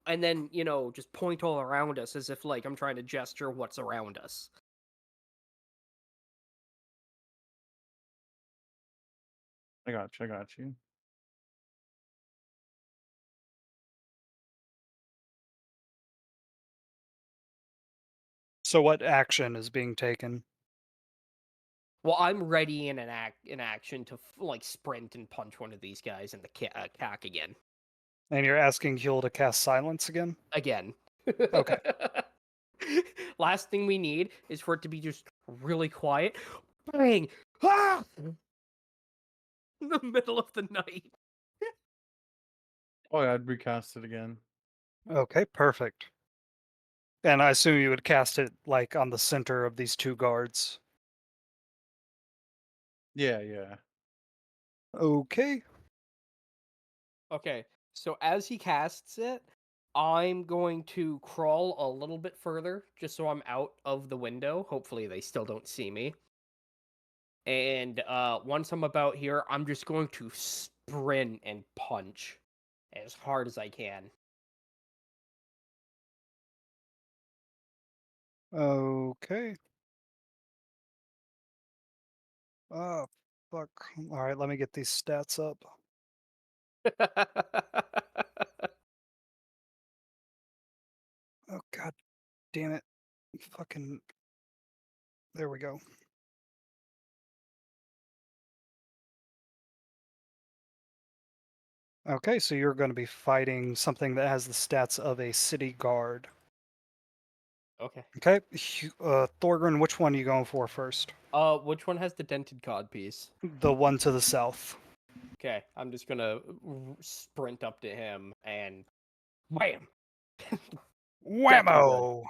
Speaker 5: and then just point all around us as if like I'm trying to gesture what's around us.
Speaker 4: I got you. I got you.
Speaker 2: So what action is being taken?
Speaker 5: Well, I'm ready in in action to like sprint and punch one of these guys in the cack again.
Speaker 2: And you're asking Huel to cast silence again?
Speaker 5: Again.
Speaker 2: Okay.
Speaker 5: Last thing we need is for it to be just really quiet. Bang! Ah! In the middle of the night.
Speaker 4: Oh yeah, I'd recast it again.
Speaker 2: Okay, perfect. And I assume you would cast it like on the center of these two guards.
Speaker 4: Yeah, yeah.
Speaker 2: Okay.
Speaker 5: Okay, so as he casts it, I'm going to crawl a little bit further, just so I'm out of the window. Hopefully they still don't see me. And once I'm about here, I'm just going to sprint and punch as hard as I can.
Speaker 2: Okay. Oh, fuck. All right, let me get these stats up. Oh, god damn it. Fucking. There we go. Okay, so you're going to be fighting something that has the stats of a city guard.
Speaker 5: Okay.
Speaker 2: Okay, Thorgrin, which one are you going for first?
Speaker 5: Which one has the dented codpiece?
Speaker 2: The one to the south.
Speaker 5: Okay, I'm just gonna sprint up to him and wham! Deck him good.
Speaker 2: Whammo!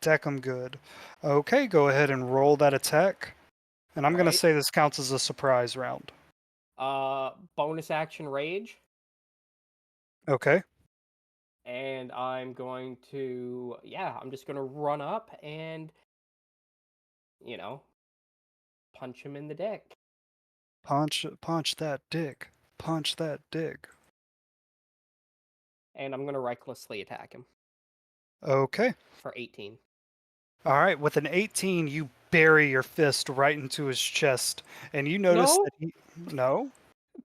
Speaker 2: Deck 'em good. Okay, go ahead and roll that attack. And I'm going to
Speaker 5: Alright.
Speaker 2: say this counts as a surprise round.
Speaker 5: Bonus action rage,
Speaker 2: Okay.
Speaker 5: and I'm going to I'm just gonna run up and you know punch him in the dick.
Speaker 2: Punch that dick. Punch that dick.
Speaker 5: And I'm gonna recklessly attack him
Speaker 2: Okay.
Speaker 5: for 18.
Speaker 2: All right, with an 18, you bury your fist right into his chest, and you notice
Speaker 5: No,
Speaker 2: that he. No?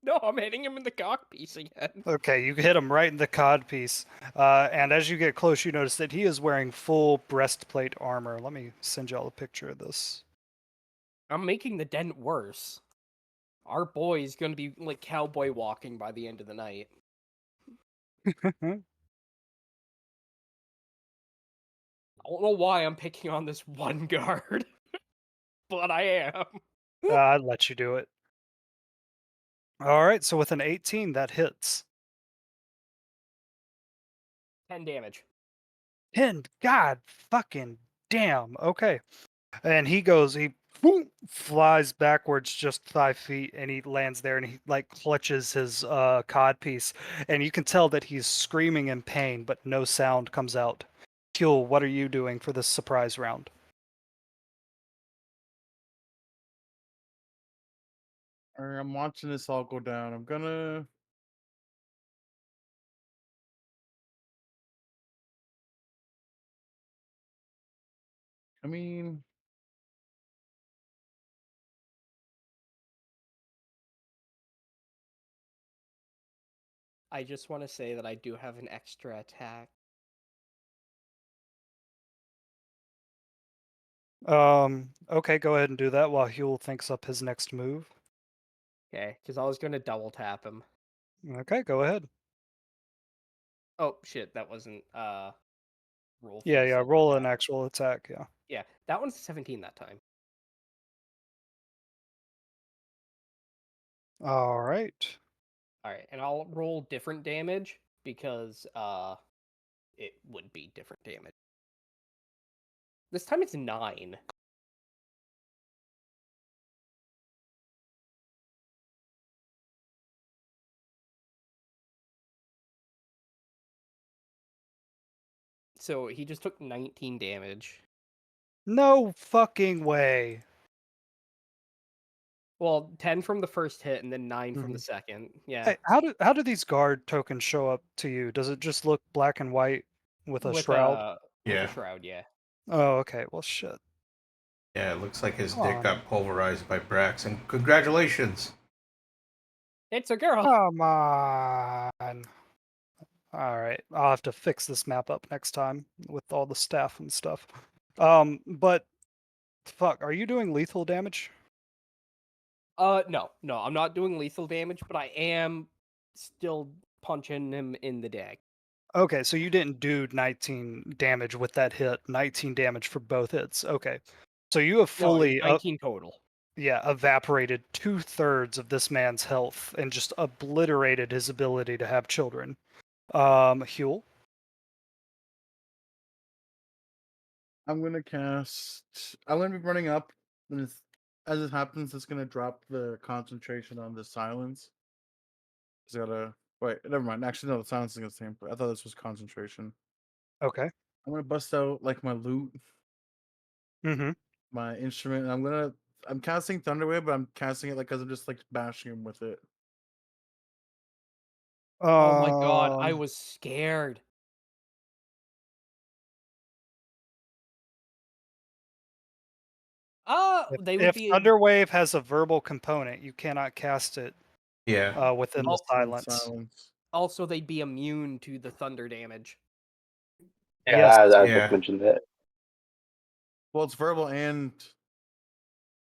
Speaker 5: no, I'm hitting him in the cock piece again.
Speaker 2: Okay, you hit him right in the codpiece. And as you get close, you notice that he is wearing full breastplate armor. Let me send y'all a picture of this.
Speaker 5: I'm making the dent worse. Our boy is gonna be like cowboy walking by the end of the night. I don't know why I'm picking on this one guard, but I am.
Speaker 2: I'd let you do it. All right, so with an 18, that hits.
Speaker 5: 10 damage.
Speaker 2: 10, God fucking damn. Okay. And he boom, flies backwards just 5 feet, and he lands there, and he like clutches his cod piece, and you can tell that he's screaming in pain, but no sound comes out. Huel, what are you doing for this surprise round?
Speaker 4: Alright, I'm watching this all go down. I'm gonna. I mean,
Speaker 5: I just want to say that I do have an extra attack.
Speaker 2: Okay, go ahead and do that while Huel thinks up his next move.
Speaker 5: Okay, because I was going to double tap him.
Speaker 2: Okay, go ahead.
Speaker 5: Oh, shit, that wasn't roll for
Speaker 2: Yeah,
Speaker 5: the
Speaker 2: yeah,
Speaker 5: silver
Speaker 2: roll an
Speaker 5: attack.
Speaker 2: actual attack, yeah.
Speaker 5: Yeah, that one's 17 that time.
Speaker 2: All right.
Speaker 5: Alright, and I'll roll different damage because it would be different damage. This time it's 9. So he just took 19 damage.
Speaker 2: No fucking way.
Speaker 5: Well, 10 from the first hit and then 9 from the
Speaker 2: Mhm.
Speaker 5: second. Yeah.
Speaker 2: Hey, how do these guard tokens show up to you? Does it just look black and white with a
Speaker 5: With
Speaker 2: shroud?
Speaker 5: a
Speaker 1: Yeah.
Speaker 5: shroud, yeah.
Speaker 2: Oh, okay. Well, shit.
Speaker 1: Yeah, it looks like his
Speaker 2: Come
Speaker 1: dick
Speaker 2: on.
Speaker 1: got pulverized by Brax, and congratulations.
Speaker 5: It's a girl.
Speaker 2: Come on. All right. I'll have to fix this map up next time with all the staff and stuff. But fuck, are you doing lethal damage?
Speaker 5: No, I'm not doing lethal damage, but I am still punching him in the dick.
Speaker 2: Okay, so you didn't do 19 damage with that hit. 19 damage for both hits. Okay. So you have
Speaker 5: No, it's
Speaker 2: fully
Speaker 5: 19 total.
Speaker 2: evaporated 2/3 of this man's health and just obliterated his ability to have children. Huel.
Speaker 4: I'm gonna cast. I'm gonna be running up, and as it happens, it's gonna drop the concentration on the silence. It's gotta wait. Never mind. Actually, no, the silence is the same. I thought this was concentration.
Speaker 2: Okay.
Speaker 4: I'm gonna bust out like my lute,
Speaker 2: Mm-hmm.
Speaker 4: my instrument, and I'm casting Thunderwave, but I'm casting it like because I'm just like bashing him with it.
Speaker 5: Oh my god, I
Speaker 2: Um,
Speaker 5: was scared. They would
Speaker 2: if
Speaker 5: be
Speaker 2: Thunderwave has a verbal component, you cannot cast it
Speaker 1: Yeah.
Speaker 2: within the
Speaker 5: Oh,
Speaker 4: With
Speaker 2: silence.
Speaker 4: silence.
Speaker 5: also they'd be immune to the thunder damage.
Speaker 3: Yeah,
Speaker 2: Yes.
Speaker 3: I was
Speaker 1: Yeah.
Speaker 3: mentioned that.
Speaker 4: Well, it's verbal and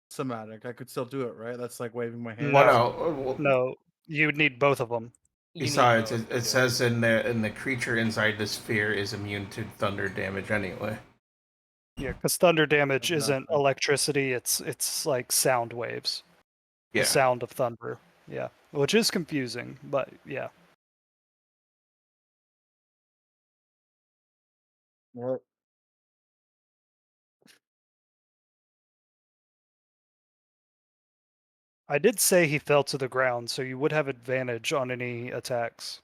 Speaker 4: somatic. I could still do it, right? That's like waving my hand.
Speaker 1: Well,
Speaker 2: No,
Speaker 1: no.
Speaker 2: no, you would need both of them.
Speaker 5: You need
Speaker 1: Besides,
Speaker 5: both to
Speaker 1: it
Speaker 5: do
Speaker 1: says in the creature inside the sphere is immune to thunder damage anyway.
Speaker 2: Yeah, because thunder damage isn't
Speaker 4: Exactly.
Speaker 2: electricity; it's like sound waves, the
Speaker 1: Yeah.
Speaker 2: sound of thunder. Yeah, which is confusing, but yeah.
Speaker 4: Well,
Speaker 2: I did say he fell to the ground, so you would have advantage on any attacks.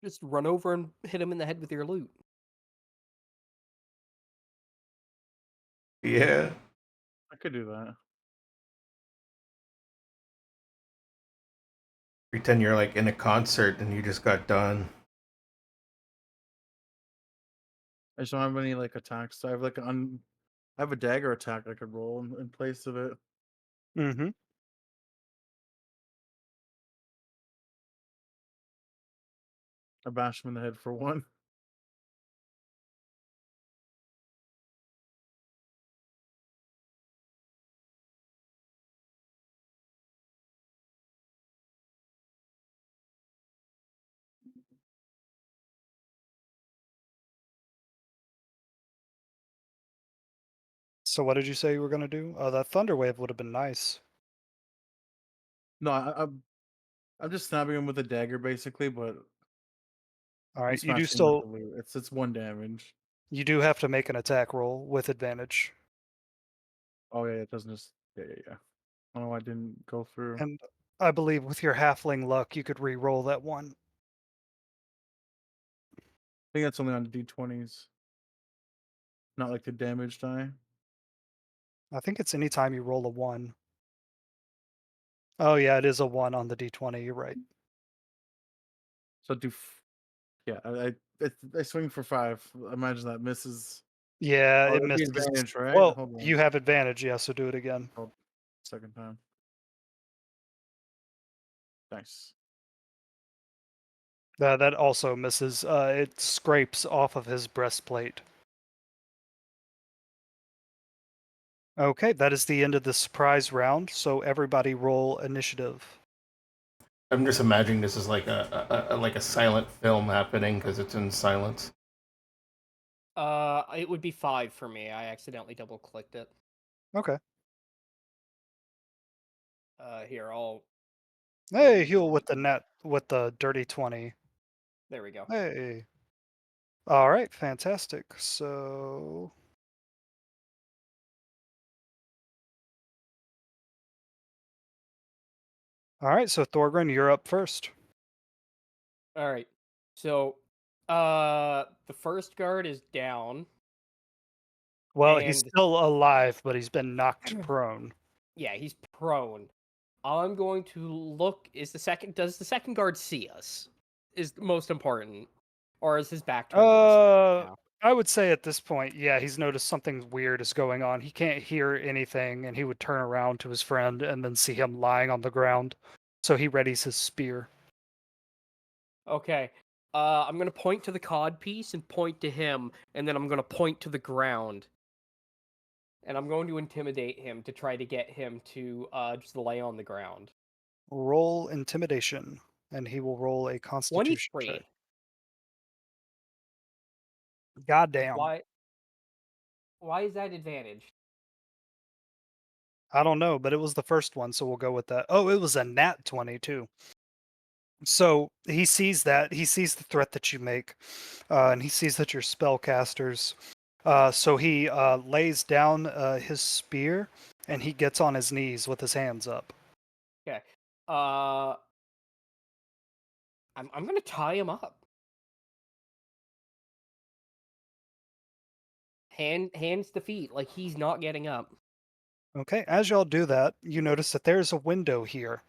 Speaker 5: Just run over and hit him in the head with your loot.
Speaker 1: Yeah.
Speaker 4: I could do that.
Speaker 1: Pretend you're like in a concert and you just got done.
Speaker 4: I just don't have any like attacks. So I have like I have a dagger attack I could roll in place of it.
Speaker 2: Mm-hmm.
Speaker 4: I bash him in the head for one.
Speaker 2: So what did you say you were gonna do? Oh, that thunder wave would have been nice.
Speaker 4: No, I'm just stabbing him with a dagger basically, but
Speaker 2: All
Speaker 4: I'm
Speaker 2: right,
Speaker 4: smashing him with the loot. It's one damage.
Speaker 2: you do have to make an attack roll with advantage,
Speaker 4: Oh yeah, it doesn't just yeah. I don't know why I didn't go through.
Speaker 2: and I believe with your halfling luck, you could re-roll that one.
Speaker 4: I think that's only on the d20s, not like the damage die.
Speaker 2: I think it's anytime you roll a one. Oh yeah, it is a one on the d20. You're right.
Speaker 4: So yeah, I swing for 5. Imagine that misses.
Speaker 2: Yeah,
Speaker 4: Oh,
Speaker 2: it
Speaker 4: that'd be
Speaker 2: misses.
Speaker 4: advantage, right?
Speaker 2: Well,
Speaker 4: Hold on.
Speaker 2: you have advantage, yeah, so do it again.
Speaker 4: Oh, second time. Nice.
Speaker 2: That also misses. It scrapes off of his breastplate. Okay, that is the end of the surprise round, so everybody roll initiative.
Speaker 1: I'm just imagining this is like a silent film happening because it's in silence.
Speaker 5: It would be 5 for me. I accidentally double clicked it.
Speaker 2: Okay.
Speaker 5: Here, I'll.
Speaker 2: Hey, heal with the dirty 20.
Speaker 5: There we go.
Speaker 2: Hey. All right, fantastic. So all right, so Thorgrim, you're up first.
Speaker 5: All right. So, the first guard is down.
Speaker 2: Well, he's
Speaker 5: And
Speaker 2: still alive, but he's been knocked prone.
Speaker 5: yeah, he's prone. I'm going to look. Does the second guard see us? Is the most important, or is his back turned to us now?
Speaker 2: I would say at this point, yeah, he's noticed something weird is going on. He can't hear anything, and he would turn around to his friend and then see him lying on the ground. So he readies his spear.
Speaker 5: Okay. I'm gonna point to the cod piece and point to him, and then I'm gonna point to the ground and I'm going to intimidate him to try to get him to just lay on the ground.
Speaker 2: Roll intimidation, and he will roll a Constitution check.
Speaker 5: 23.
Speaker 2: Goddamn.
Speaker 5: Why is that advantage?
Speaker 2: I don't know, but it was the first one, so we'll go with that. Oh, it was a nat 20 too. So he sees that. He sees the threat that you make, and he sees that you're spellcasters. So he lays down his spear, and he gets on his knees with his hands up.
Speaker 5: Okay. I'm gonna tie him up. Hands to feet, like he's not getting up.
Speaker 2: Okay, as y'all do that, you notice that there's a window here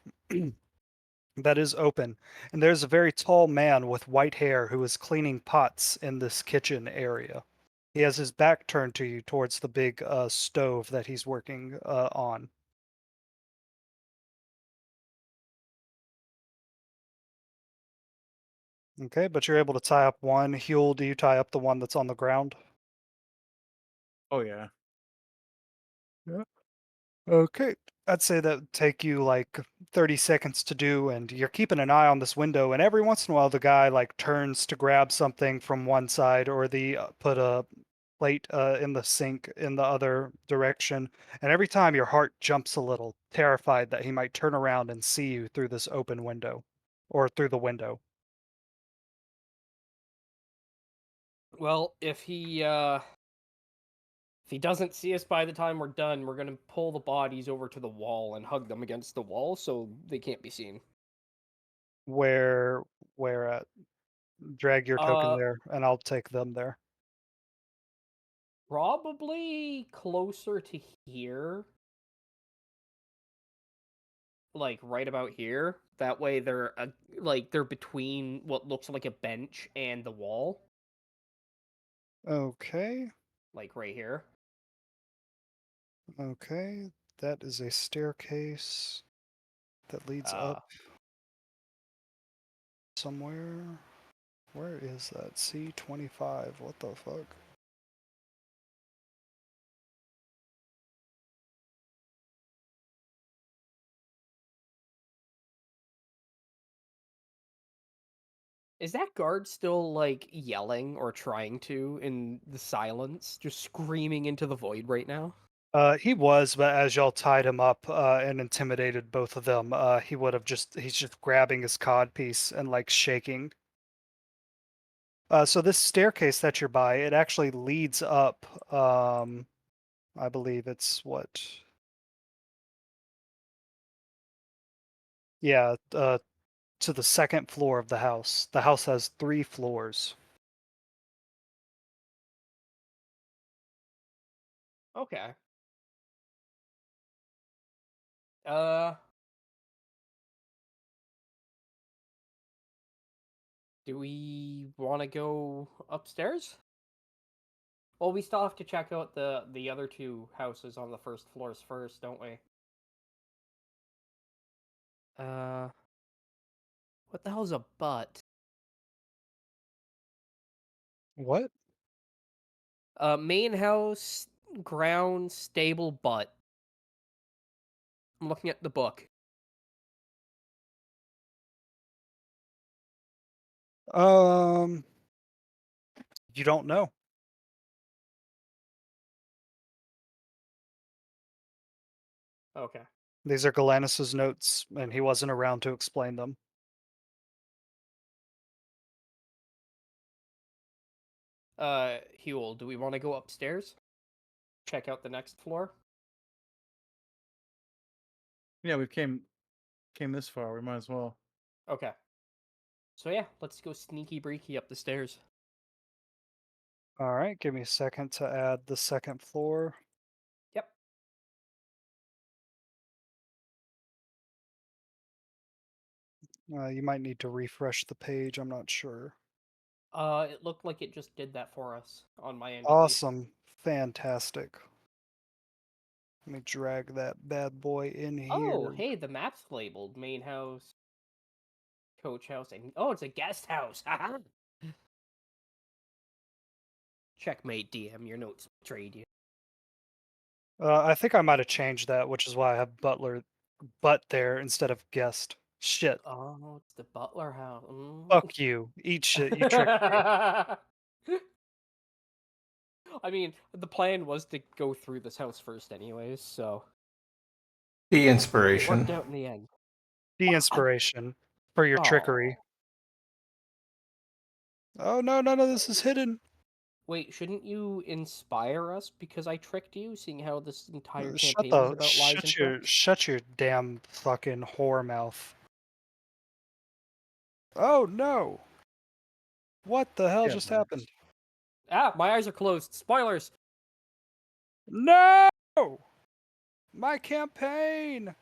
Speaker 2: that is open, and there's a very tall man with white hair who is cleaning pots in this kitchen area. He has his back turned to you towards the big stove that he's working on. Okay, but you're able to tie up one. Huel, do you tie up the one that's on the ground?
Speaker 4: Oh yeah.
Speaker 2: Yeah. Okay. I'd say that would take you like 30 seconds to do, and you're keeping an eye on this window, and every once in a while the guy like turns to grab something from one side, or the put a plate in the sink in the other direction, and every time your heart jumps a little, terrified that he might turn around and see you through this open window, or through the window.
Speaker 5: Well, if he doesn't see us by the time we're done, we're gonna pull the bodies over to the wall and hug them against the wall so they can't be seen.
Speaker 2: Where at? Drag your token
Speaker 5: Uh,
Speaker 2: there, and I'll take them there.
Speaker 5: Probably closer to here. Like right about here. That way they're they're between what looks like a bench and the wall,
Speaker 2: Okay.
Speaker 5: like right here.
Speaker 2: Okay, that is a staircase that leads
Speaker 5: Uh,
Speaker 2: up somewhere. Where is that? C25. What the fuck?
Speaker 5: is that guard still like yelling or trying to in the silence, just screaming into the void right now?
Speaker 2: He was, but as y'all tied him up and intimidated both of them, he's just grabbing his cod piece and like shaking. So this staircase that you're by, it actually leads up. I believe it's what? Yeah, to the second floor of the house. The house has 3 floors.
Speaker 5: Okay. Uh, do we want to go upstairs? Well, we still have to check out the other two houses on the first floors first, don't we? Uh, what the hell's a butt?
Speaker 2: What?
Speaker 5: Main house, ground, stable, butt. I'm looking at the book.
Speaker 2: Um, you don't know.
Speaker 5: Okay.
Speaker 2: These are Galanus's notes, and he wasn't around to explain them.
Speaker 5: Huel, do we want to go upstairs? Check out the next floor?
Speaker 4: Yeah, we came this far. We might as well.
Speaker 5: Okay. So yeah, let's go sneaky breaky up the stairs.
Speaker 2: All right, give me a second to add the second floor.
Speaker 5: Yep.
Speaker 2: You might need to refresh the page, I'm not sure.
Speaker 5: It looked like it just did that for us, on my end at least.
Speaker 2: Awesome. Fantastic. Let me drag that bad boy in
Speaker 5: Oh,
Speaker 2: here.
Speaker 5: hey, the map's labeled. Main house, coach house, and oh, it's a guest house. Haha. Checkmate, DM. Your notes betrayed you.
Speaker 2: I think I might have changed that, which is why I have butler, but there instead of guest. Shit.
Speaker 5: Oh, it's the butler house. Mm.
Speaker 2: Fuck you. Eat shit. You tricked me.
Speaker 5: I mean, the plan was to go through this house first, anyways, so
Speaker 1: The
Speaker 5: it
Speaker 1: inspiration.
Speaker 5: worked out in the end.
Speaker 2: The inspiration for your trickery.
Speaker 5: Oh,
Speaker 2: Oh no, none of this is hidden.
Speaker 5: wait, shouldn't you inspire us because I tricked you, seeing how this entire
Speaker 2: Shut
Speaker 5: campaign is
Speaker 2: the
Speaker 5: about lies and tricks?
Speaker 2: shut your damn fucking whore mouth. Oh no. What the hell
Speaker 4: Yeah,
Speaker 2: just
Speaker 4: Brax.
Speaker 2: happened?
Speaker 5: Ah, my eyes are closed. Spoilers.
Speaker 2: No! My campaign.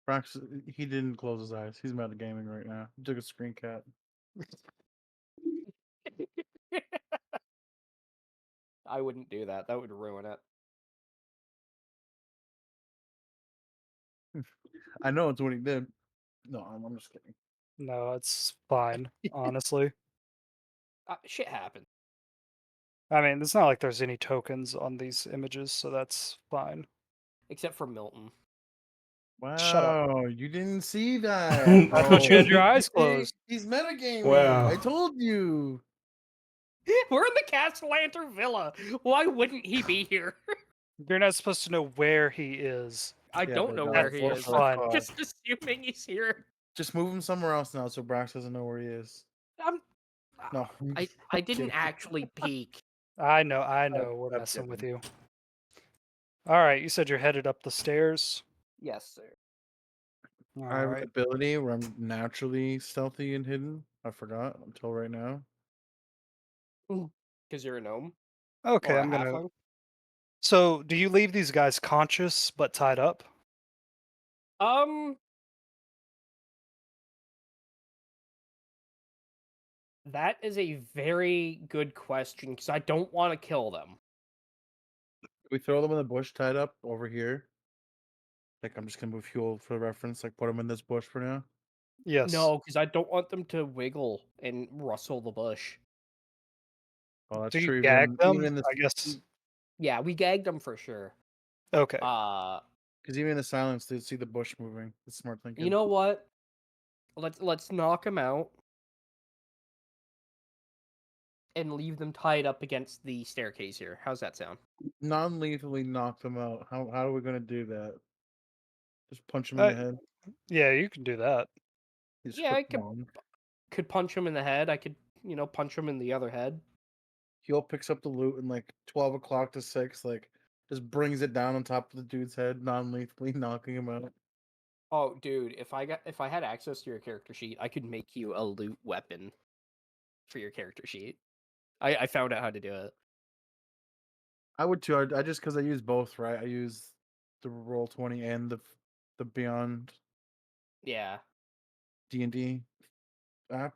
Speaker 4: Brax, he didn't close his eyes. He's mad at gaming right now. He took a screen cap.
Speaker 5: I wouldn't do that. That would ruin it.
Speaker 4: I know it's what he did. No, I'm just kidding.
Speaker 2: No, it's fine, honestly.
Speaker 5: Shit happened.
Speaker 2: I mean, it's not like there's any tokens on these images, so that's fine.
Speaker 5: Except for Milton.
Speaker 2: Shut up.
Speaker 4: Wow, you didn't see that,
Speaker 2: I thought you had your
Speaker 4: bro.
Speaker 2: eyes closed.
Speaker 4: He's metagaming.
Speaker 1: Wow.
Speaker 4: I told you.
Speaker 5: We're in the Castellanter Villa. Why wouldn't he be here?
Speaker 2: You're not supposed to know where he is.
Speaker 5: I
Speaker 4: Yeah,
Speaker 5: don't
Speaker 4: but
Speaker 5: know
Speaker 4: no,
Speaker 5: where
Speaker 2: That's
Speaker 5: he
Speaker 2: for
Speaker 5: is.
Speaker 4: for a
Speaker 2: fun.
Speaker 5: I'm
Speaker 4: cause.
Speaker 5: just assuming he's here.
Speaker 4: Just move him somewhere else now, so Brax doesn't know where he is.
Speaker 5: I'm.
Speaker 4: No,
Speaker 5: I didn't
Speaker 4: kidding.
Speaker 5: actually peek.
Speaker 2: I know,
Speaker 4: I'm
Speaker 2: we're messing with
Speaker 4: kidding.
Speaker 2: you. Alright, you said you're headed up the stairs.
Speaker 5: Yes, sir.
Speaker 4: I have an
Speaker 2: Alright.
Speaker 4: ability where I'm naturally stealthy and hidden. I forgot until right now.
Speaker 5: Because you're a gnome
Speaker 2: Okay,
Speaker 5: or a
Speaker 2: I'm gonna.
Speaker 5: halfling.
Speaker 2: So, do you leave these guys conscious but tied up?
Speaker 5: Um, that is a very good question because I don't want to kill them.
Speaker 4: We throw them in the bush tied up over here. Like I'm just gonna move fuel for reference. Like put them in this bush for now.
Speaker 2: Yes.
Speaker 5: No, because I don't want them to wiggle and rustle the bush.
Speaker 4: Well, that's
Speaker 2: Do you
Speaker 4: true.
Speaker 2: gag
Speaker 4: Even
Speaker 2: them?
Speaker 4: in this,
Speaker 2: I guess.
Speaker 5: Yeah, we gagged them for sure.
Speaker 2: Okay.
Speaker 4: because even in the silence, they see the bush moving. It's smart
Speaker 5: You
Speaker 4: thinking.
Speaker 5: know what? Let's knock them out and leave them tied up against the staircase here. How's that sound?
Speaker 4: Non-lethally knock them out. How are we gonna do that? Just punch them in
Speaker 2: Uh,
Speaker 4: the head.
Speaker 2: yeah, you can do that.
Speaker 4: He's
Speaker 5: Yeah,
Speaker 4: foot
Speaker 5: I
Speaker 4: bomb.
Speaker 5: could punch him in the head. I could, punch him in the other head.
Speaker 4: He'll picks up the loot and like 12 o'clock to 6, like just brings it down on top of the dude's head, non-lethally knocking him out.
Speaker 5: Oh, dude, if I had access to your character sheet, I could make you a loot weapon for your character sheet. I found out how to do it.
Speaker 4: I would too. I just because I use both, right? I use the Roll20 and the Beyond
Speaker 5: Yeah.
Speaker 4: D&D app.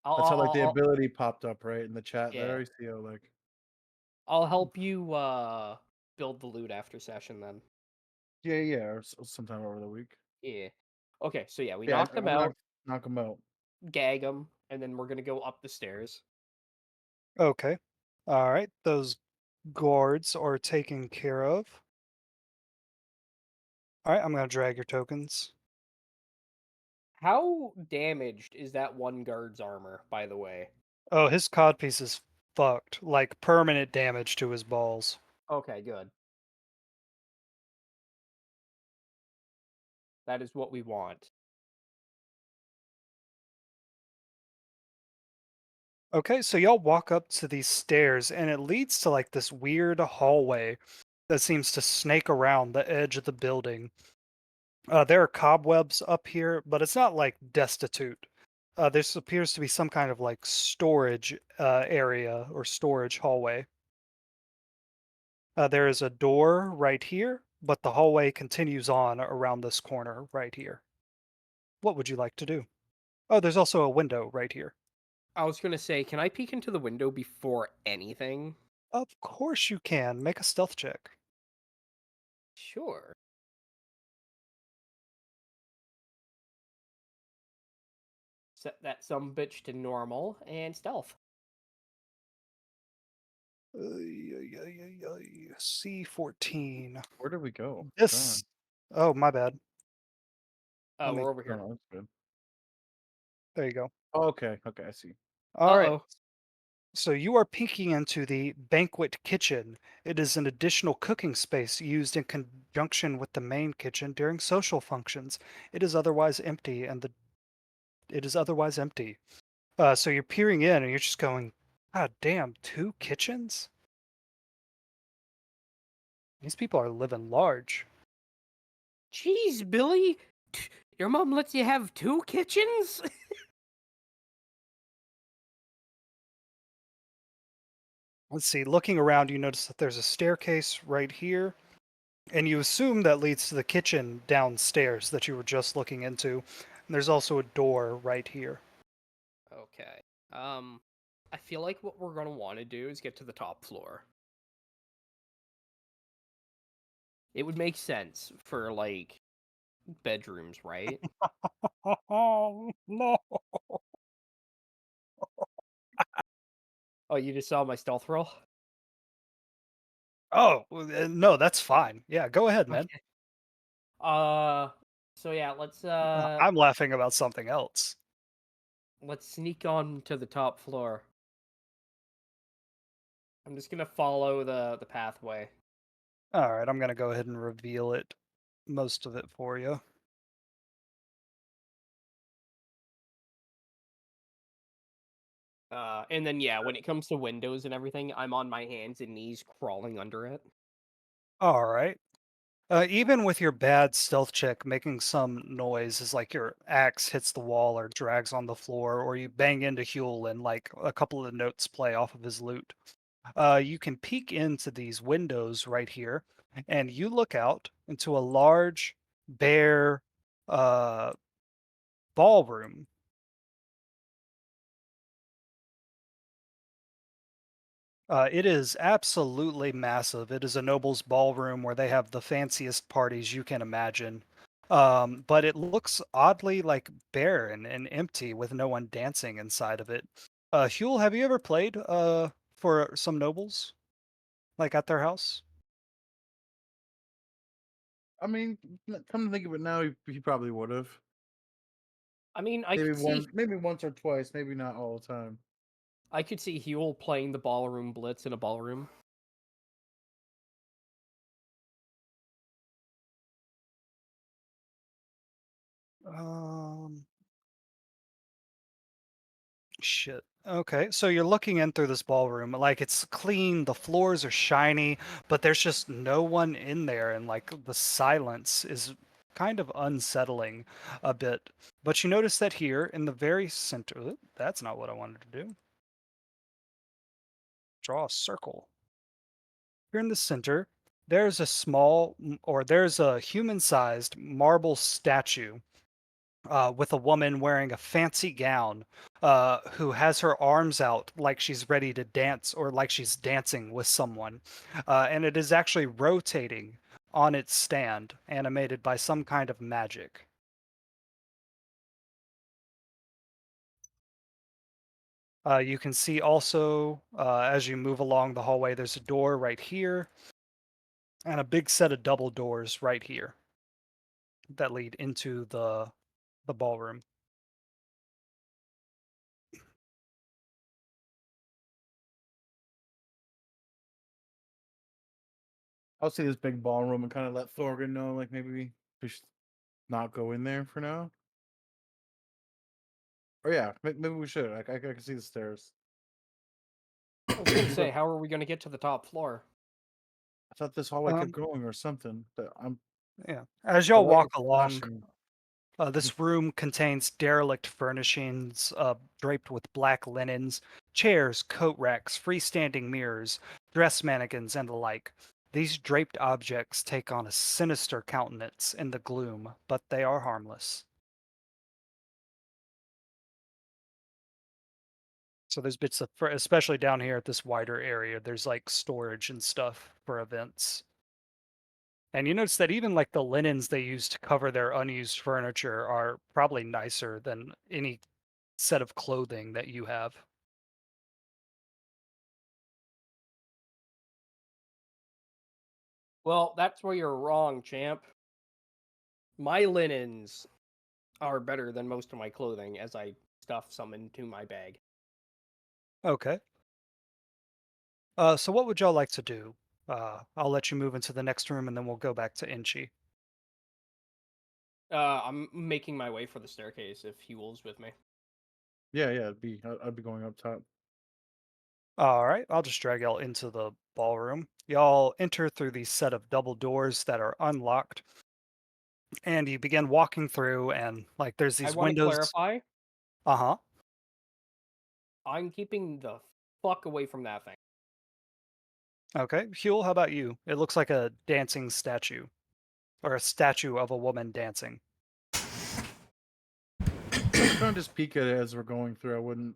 Speaker 5: I'll
Speaker 4: That's how like the
Speaker 5: I'll
Speaker 4: ability popped up right in the chat
Speaker 5: yeah.
Speaker 4: there. You see how like
Speaker 5: I'll help you build the loot after session then.
Speaker 4: yeah, or sometime over the week.
Speaker 5: Yeah. Okay, so yeah, we
Speaker 4: Yeah,
Speaker 5: knocked them
Speaker 4: I'm not
Speaker 5: out,
Speaker 4: knock them out.
Speaker 5: gag them, and then we're gonna go up the stairs.
Speaker 2: Okay. Alright, those guards are taken care of. Alright, I'm gonna drag your tokens.
Speaker 5: How damaged is that one guard's armor, by the way?
Speaker 2: Oh, his codpiece is fucked. Like, permanent damage to his balls.
Speaker 5: Okay, good. That is what we want.
Speaker 2: Okay, so y'all walk up to these stairs, and it leads to, like, this weird hallway that seems to snake around the edge of the building. There are cobwebs up here, but it's not, like, destitute. This appears to be some kind of, like, storage area or storage hallway. There is a door right here, but the hallway continues on around this corner right here. What would you like to do? Oh, there's also a window right here.
Speaker 5: I was gonna say, can I peek into the window before anything?
Speaker 2: Of course you can. Make a stealth check.
Speaker 5: Sure. Set that some bitch to normal and stealth.
Speaker 2: C14.
Speaker 4: Where did we go?
Speaker 2: This. Oh, my bad. Let me.
Speaker 5: We're over here.
Speaker 4: Oh, that's good.
Speaker 2: There you go.
Speaker 4: Oh, okay, okay, I see.
Speaker 2: All right.
Speaker 5: Uh-oh.
Speaker 2: So you are peeking into the banquet kitchen. It is an additional cooking space used in conjunction with the main kitchen during social functions. It is otherwise empty, it is otherwise empty. So you're peering in, and you're just going, "God damn, two kitchens? These people are living large."
Speaker 5: Jeez, Billy! Your mom lets you have 2 kitchens?
Speaker 2: Let's see. Looking around, you notice that there's a staircase right here, and you assume that leads to the kitchen downstairs that you were just looking into. And there's also a door right here.
Speaker 5: Okay. I feel like what we're gonna want to do is get to the top floor. It would make sense for, like, bedrooms, right?
Speaker 2: Oh no!
Speaker 5: Oh, you just saw my stealth roll?
Speaker 2: Oh no, that's fine. Yeah, go ahead, man.
Speaker 5: Okay. Uh, so yeah,
Speaker 2: I'm laughing about something else.
Speaker 5: let's sneak on to the top floor. I'm just gonna follow the pathway.
Speaker 2: All right, I'm gonna go ahead and reveal it, most of it for you.
Speaker 5: And then yeah, when it comes to windows and everything, I'm on my hands and knees crawling under it.
Speaker 2: All right. Even with your bad stealth check, making some noise is like your axe hits the wall or drags on the floor, or you bang into Huel and like a couple of notes play off of his lute. You can peek into these windows right here, and you look out into a large, bare uh, ballroom. It is absolutely massive. It is a noble's ballroom where they have the fanciest parties you can imagine. But it looks oddly like barren and empty with no one dancing inside of it. Huel, have you ever played for some nobles, like at their house?
Speaker 4: I mean, come to think of it now, he probably would have.
Speaker 5: I mean,
Speaker 4: Maybe once or twice, maybe not all the time.
Speaker 5: I could see Huel playing the ballroom blitz in a ballroom.
Speaker 2: Um, Shit. Okay, so you're looking in through this ballroom, like it's clean, the floors are shiny, but there's just no one in there, and like the silence is kind of unsettling a bit. But you notice that here in the very center, oop, that's not what I wanted to do. Draw a circle. Here in the center, there's a there's a human-sized marble statue with a woman wearing a fancy gown who has her arms out like she's ready to dance or like she's dancing with someone. And it is actually rotating on its stand, animated by some kind of magic. You can see also, as you move along the hallway, there's a door right here and a big set of double doors right here that lead into the ballroom.
Speaker 4: I'll see this big ballroom and kind of let Thorgan know, like maybe we should not go in there for now. Or yeah, maybe we should. I can see the stairs.
Speaker 5: I was gonna say, how are we gonna get to the top floor?
Speaker 4: I thought this hallway kept
Speaker 2: Um,
Speaker 4: going or something. But
Speaker 2: yeah. As
Speaker 4: the
Speaker 2: y'all
Speaker 4: light
Speaker 2: walk
Speaker 4: was
Speaker 2: along,
Speaker 4: flashing.
Speaker 2: this room contains derelict furnishings draped with black linens, chairs, coat racks, freestanding mirrors, dress mannequins, and the like. These draped objects take on a sinister countenance in the gloom, but they are harmless. So there's bits of, especially down here at this wider area, there's like storage and stuff for events. And you notice that even like the linens they use to cover their unused furniture are probably nicer than any set of clothing that you have.
Speaker 5: Well, that's where you're wrong, champ. My linens are better than most of my clothing as I stuff some into my bag.
Speaker 2: Okay. So what would y'all like to do? I'll let you move into the next room, and then we'll go back to Inchi.
Speaker 5: I'm making my way for the staircase if Huel's with me.
Speaker 4: Yeah, I'd be going up top.
Speaker 2: All right, I'll just drag y'all into the ballroom. Y'all enter through these set of double doors that are unlocked, and you begin walking through, and like there's
Speaker 5: I
Speaker 2: these
Speaker 5: want to
Speaker 2: windows.
Speaker 5: clarify,
Speaker 2: Uh-huh.
Speaker 5: I'm keeping the fuck away from that thing.
Speaker 2: Okay. Huel, how about you? It looks like a dancing statue, or a statue of a woman dancing.
Speaker 4: I'm trying to just peek at it as we're going through. I wouldn't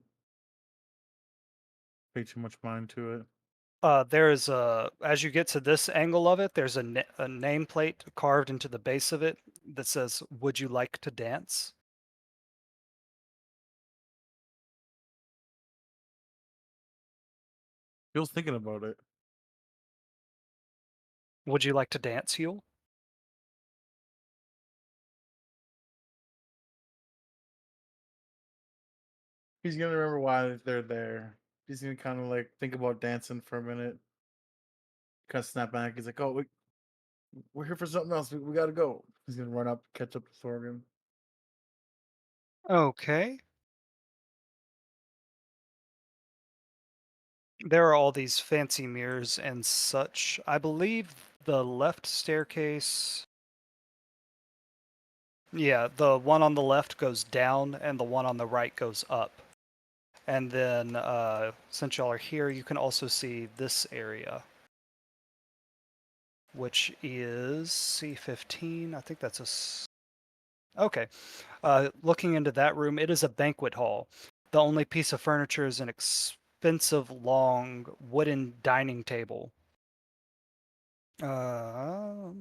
Speaker 4: pay too much mind to it.
Speaker 2: There's a, as you get to this angle of it, there's a nameplate carved into the base of it that says, "Would you like to dance?"
Speaker 4: Phil's thinking about it.
Speaker 2: Would you like to dance, Huel?
Speaker 4: He's gonna remember why they're there. He's gonna kind of like think about dancing for a minute. Kind of snap back. He's like, "Oh, we're here for something else. We gotta go." He's gonna run up, catch up to Thorgan.
Speaker 2: Okay. There are all these fancy mirrors and such. I believe the left staircase. Yeah, the one on the left goes down and the one on the right goes up. And then, since y'all are here, you can also see this area, which is C15. I think that's okay. Looking into that room, it is a banquet hall. The only piece of furniture is an expensive, long wooden dining table. Uh,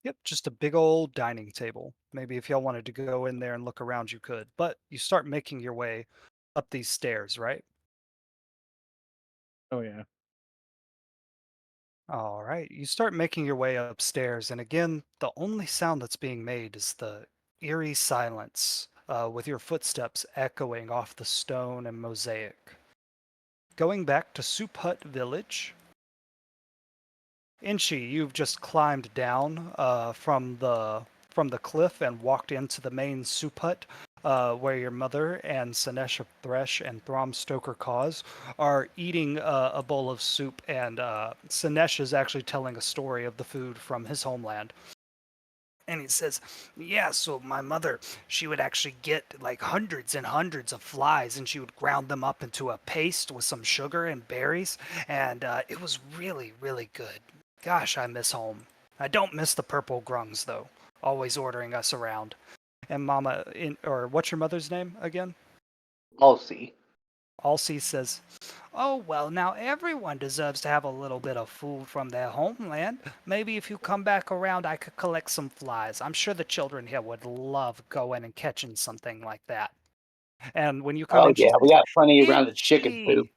Speaker 2: Yep, just a big old dining table. Maybe if y'all wanted to go in there and look around, you could. But you start making your way up these stairs, right?
Speaker 4: Oh yeah.
Speaker 2: All right. You start making your way upstairs, and again, the only sound that's being made is the eerie silence, with your footsteps echoing off the stone and mosaic. Going back to Soup Hut Village, Inchi, you've just climbed down from the cliff and walked into the main soup hut, where your mother and Sinesh Thresh and Throm Stoker Cause are eating a bowl of soup, and Sinesh is actually telling a story of the food from his homeland. And he says, "Yeah, so my mother, she would actually get like hundreds and hundreds of flies, and she would ground them up into a paste with some sugar and berries, and it was really, really good. Gosh, I miss home. I don't miss the purple grungs though. Always ordering us around." And Mama, or what's your mother's name again?
Speaker 3: I'll see.
Speaker 2: Alcee says, "Oh, well, now everyone deserves to have a little bit of food from their homeland. Maybe if you come back around, I could collect some flies. I'm sure the children here would love going and catching something like that." And when you come
Speaker 3: Oh
Speaker 2: in, she
Speaker 3: yeah, we
Speaker 2: says,
Speaker 3: got plenty around the chicken coop.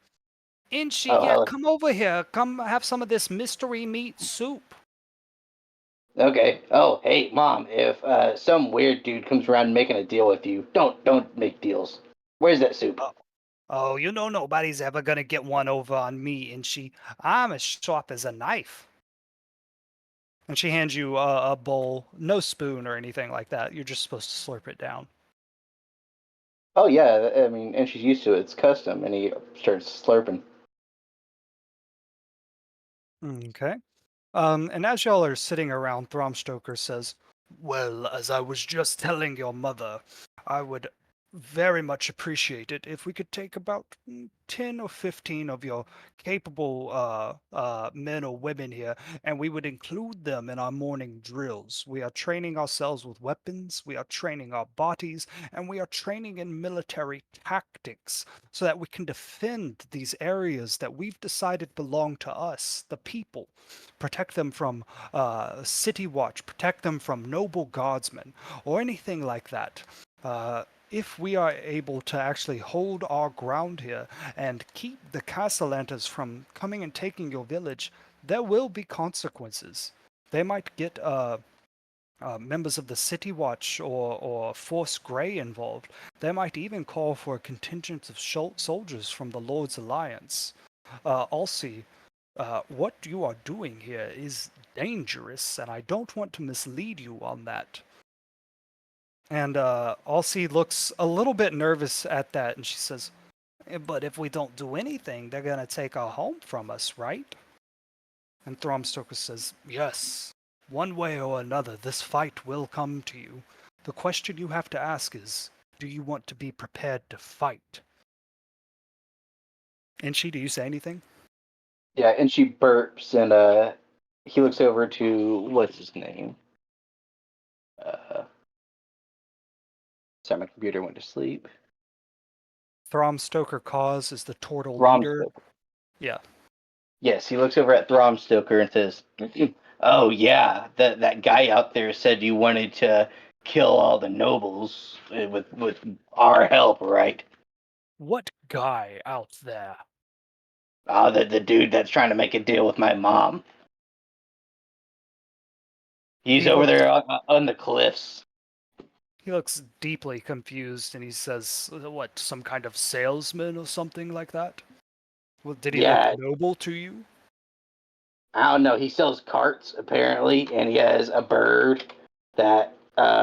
Speaker 2: "Inchi, Inchi,
Speaker 3: Oh
Speaker 2: yeah,
Speaker 3: hell,
Speaker 2: come over here. Come have some of this mystery meat soup."
Speaker 3: okay. Oh hey, mom, if some weird dude comes around making a deal with you, don't make deals. Where's that soup?
Speaker 2: Oh, oh, you know nobody's ever gonna get one over on me, Inchi. I'm as sharp as a knife. And she hands you a bowl, no spoon or anything like that. You're just supposed to slurp it down.
Speaker 3: Oh yeah, I mean, and she's used to it. It's custom, and he starts slurping.
Speaker 2: Okay. And as y'all are sitting around, Thromstoker says, "Well, as I was just telling your mother, I would very much appreciate it if we could take about 10 or 15 of your capable men or women here, and we would include them in our morning drills. We are training ourselves with weapons, we are training our bodies, and we are training in military tactics so that we can defend these areas that we've decided belong to us, the people. Protect them from city watch, protect them from noble guardsmen, or anything like that. if we are able to actually hold our ground here and keep the Castellantas from coming and taking your village, there will be consequences. They might get members of the City Watch or Force Grey involved. They might even call for a contingent of soldiers from the Lord's Alliance. Alcy, what you are doing here is dangerous, and I don't want to mislead you on that. And Alcy looks a little bit nervous at that, and she says, but if we don't do anything, they're going to take our home from us, right? And Thromstoker says, yes. One way or another, this fight will come to you. The question you have to ask is, do you want to be prepared to fight? Inchi, do you say anything?
Speaker 3: Yeah, and she burps, and he looks over to what's his name? Sorry, my computer went to sleep.
Speaker 2: Thromstoker Cause is the turtle
Speaker 3: Throm
Speaker 2: leader.
Speaker 3: Stoker.
Speaker 2: Yeah.
Speaker 3: Yes, he looks over at Throm Stoker and says, "Oh yeah, that guy out there said you wanted to kill all the nobles with our help, right?
Speaker 2: What guy out there?
Speaker 3: Oh, the dude that's trying to make a deal with my mom. He's
Speaker 2: He
Speaker 3: over
Speaker 2: looks
Speaker 3: there on the cliffs."
Speaker 2: he looks deeply confused and he says, what, some kind of salesman or something like that? Well, did he look
Speaker 3: Yeah,
Speaker 2: noble to you?
Speaker 3: I don't know. He sells carts apparently, and he has a bird that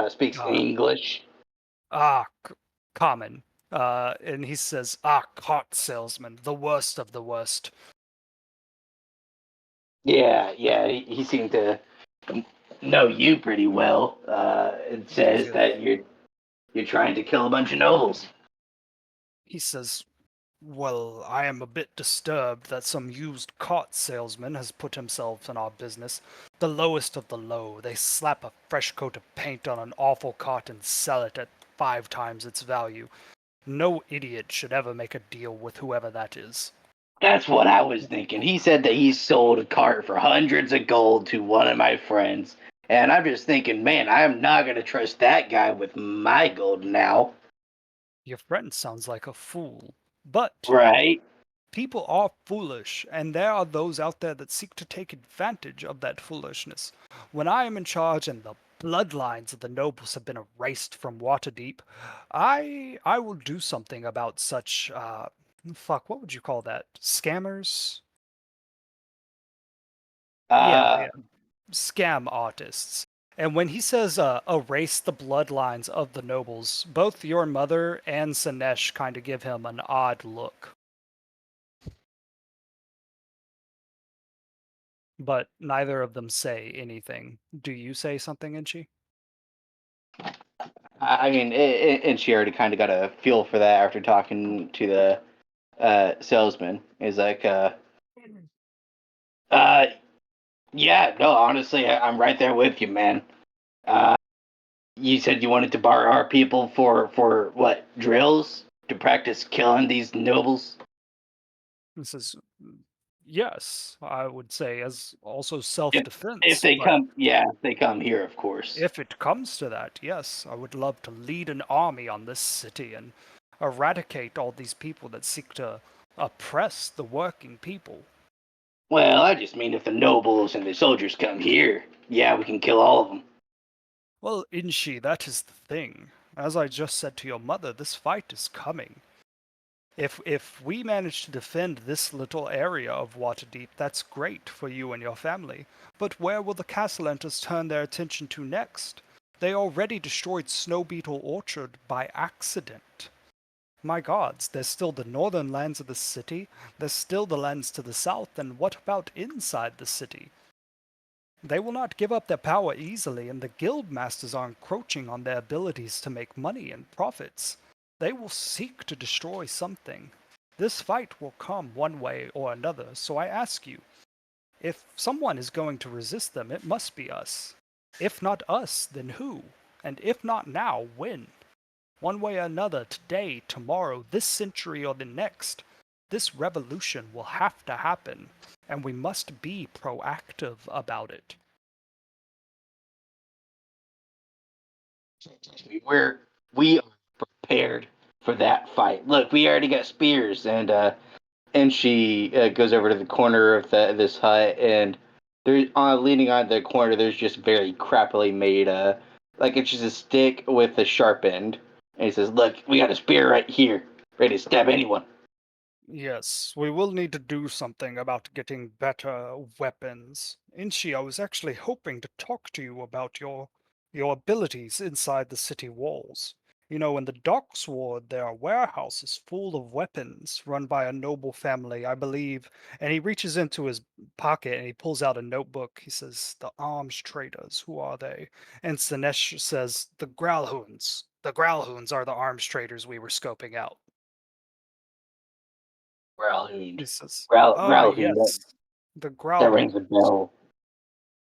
Speaker 3: speaks
Speaker 2: Ah,
Speaker 3: English.
Speaker 2: common. And he says, cart salesman, the worst of the worst.
Speaker 3: Yeah, he seemed to know you pretty well. It says that you're trying to kill a bunch of nobles.
Speaker 2: He says, well, I am a bit disturbed that some used cart salesman has put himself in our business. The lowest of the low. They slap a fresh coat of paint on an awful cart and sell it at 5 times its value. No idiot should ever make a deal with whoever that is.
Speaker 3: That's what I was thinking. He said that he sold a cart for hundreds of gold to one of my friends. And I'm just thinking, man, I am not going to trust that guy with my gold now.
Speaker 2: Your friend sounds like a fool. But
Speaker 3: Right?
Speaker 2: people are foolish, and there are those out there that seek to take advantage of that foolishness. When I am in charge and the bloodlines of the nobles have been erased from Waterdeep, I will do something about such fuck, what would you call that? Scammers? Yeah,
Speaker 3: Uh,
Speaker 2: yeah. Scam artists. And when he says erase the bloodlines of the nobles, both your mother and Sinesh kind of give him an odd look. But neither of them say anything. Do you say something, Inchi?
Speaker 3: I mean, and she already kind of got a feel for that after talking to the salesman. He's like, uh, yeah, no, honestly, I'm right there with you, man. Uh, you said you wanted to borrow our people for what, drills to practice killing these nobles?
Speaker 2: He says, yes, I would say as also
Speaker 3: If
Speaker 2: self-defense,
Speaker 3: they
Speaker 2: but
Speaker 3: come, yeah, if they come here, of course.
Speaker 2: if it comes to that, yes, I would love to lead an army on this city and eradicate all these people that seek to oppress the working people.
Speaker 3: Well, I just mean if the nobles and the soldiers come here, yeah, we can kill all of them.
Speaker 2: Well, Inshi, that is the thing. As I just said to your mother, this fight is coming. If we manage to defend this little area of Waterdeep, that's great for you and your family. But where will the Castellantas turn their attention to next? They already destroyed Snow Beetle Orchard by accident. My gods, there's still the northern lands of the city, there's still the lands to the south, and what about inside the city? They will not give up their power easily, and the guild masters are encroaching on their abilities to make money and profits. They will seek to destroy something. This fight will come one way or another, so I ask you, if someone is going to resist them, it must be us. If not us, then who? And if not now, when? One way or another, today, tomorrow, this century, or the next, this revolution will have to happen, and we must be proactive about it.
Speaker 3: We are prepared for that fight. Look, we already got spears, and she goes over to the corner of this hut, and there, leaning on the corner, there's just very crappily made, like it's just a stick with a sharp end. And he says, "Look, we got a spear right here, ready to stab anyone."
Speaker 2: Yes, we will need to do something about getting better weapons. Inchi, I was actually hoping to talk to you about your abilities inside the city walls. You know, in the docks ward, there are warehouses full of weapons run by a noble family, I believe. And he reaches into his pocket and he pulls out a notebook. He says, "The arms traders, who are they?" And Sinesh says, "The Growlhounds. The Growlhounds are the arms traders we were scoping out."
Speaker 3: Growlhound,
Speaker 2: He says, "Ah,
Speaker 3: Growlhound.
Speaker 2: yes, the
Speaker 3: That rings a
Speaker 2: Growlhounds.
Speaker 3: bell.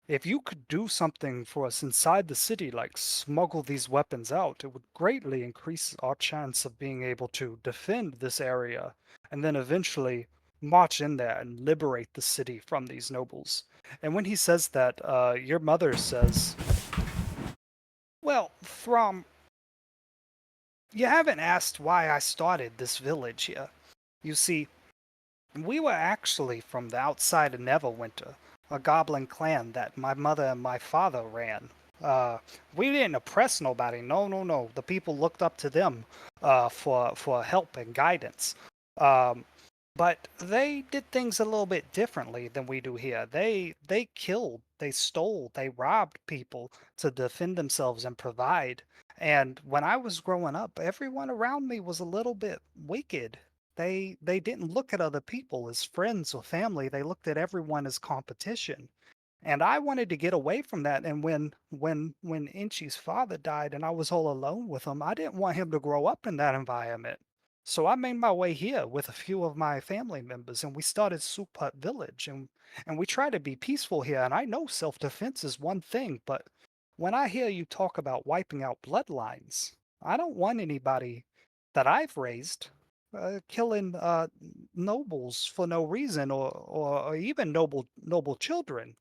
Speaker 2: If you could do something for us inside the city, like smuggle these weapons out, it would greatly increase our chance of being able to defend this area and then eventually march in there and liberate the city from these nobles." And when he says that, your mother says, "Well, Throm, you haven't asked why I started this village here. You see, we were actually from the outside of Neverwinter, a goblin clan that my mother and my father ran. We didn't oppress nobody. No, no, no. The people looked up to them for help and guidance. Um, but they did things a little bit differently than we do here. They killed, they stole, they robbed people to defend themselves and provide. And when I was growing up, everyone around me was a little bit wicked. They didn't look at other people as friends or family. They looked at everyone as competition. And I wanted to get away from that. And when Inchi's father died and I was all alone with him, I didn't want him to grow up in that environment. So I made my way here with a few of my family members, and we started Soup Hut Village, and we try to be peaceful here. And I know self-defense is one thing, but when I hear you talk about wiping out bloodlines, I don't want anybody that I've raised killing nobles for no reason, or even noble children."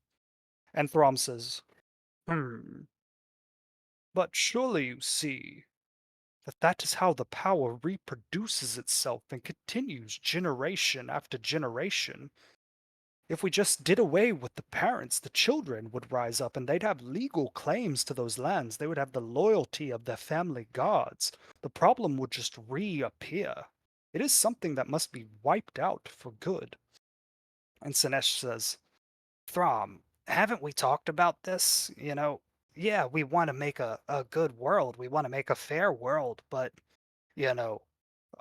Speaker 2: And Throm says, "Hmm, but surely you see that is how the power reproduces itself and continues generation after generation. If we just did away with the parents, the children would rise up and they'd have legal claims to those lands. They would have the loyalty of their family gods. The problem would just reappear. It is something that must be wiped out for good." And Sinesh says, "Throm, haven't we talked about this? You know, yeah, we want to make a good world. We want to make a fair world, but, you know,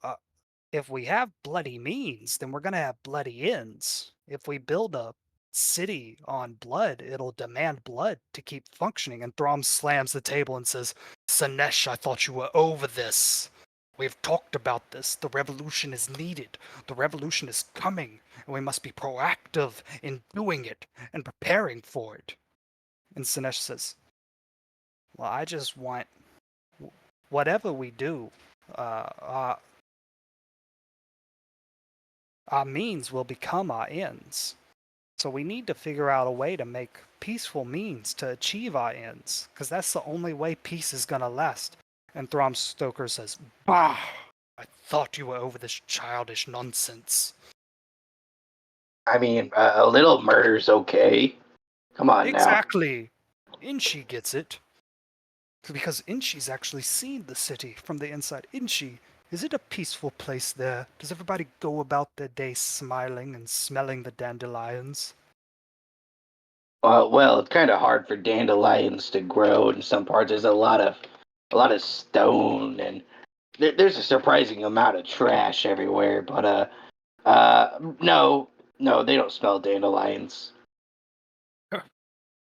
Speaker 2: uh, if we have bloody means, then we're going to have bloody ends. If we build a city on blood, it'll demand blood to keep functioning." And Throm slams the table and says, "Sinesh, I thought you were over this. We've talked about this. The revolution is needed. The revolution is coming, and we must be proactive in doing it and preparing for it." And Sinesh says, "Well, I just want whatever we do, uh, our, our means will become our ends. So we need to figure out a way to make peaceful means to achieve our ends, because that's the only way peace is going to last." And Throm Stoker says, "Bah! I thought you were over this childish nonsense."
Speaker 3: I mean, a little murder's okay. Come on now.
Speaker 2: Exactly. Inchi gets it. Because Inchi's actually seen the city from the inside. Inchi, is it a peaceful place there? Does everybody go about their day smiling and smelling the dandelions?
Speaker 3: Well, it's kind of hard for dandelions to grow in some parts. There's a lot of stone, and there's a surprising amount of trash everywhere. But no, no, they don't smell dandelions.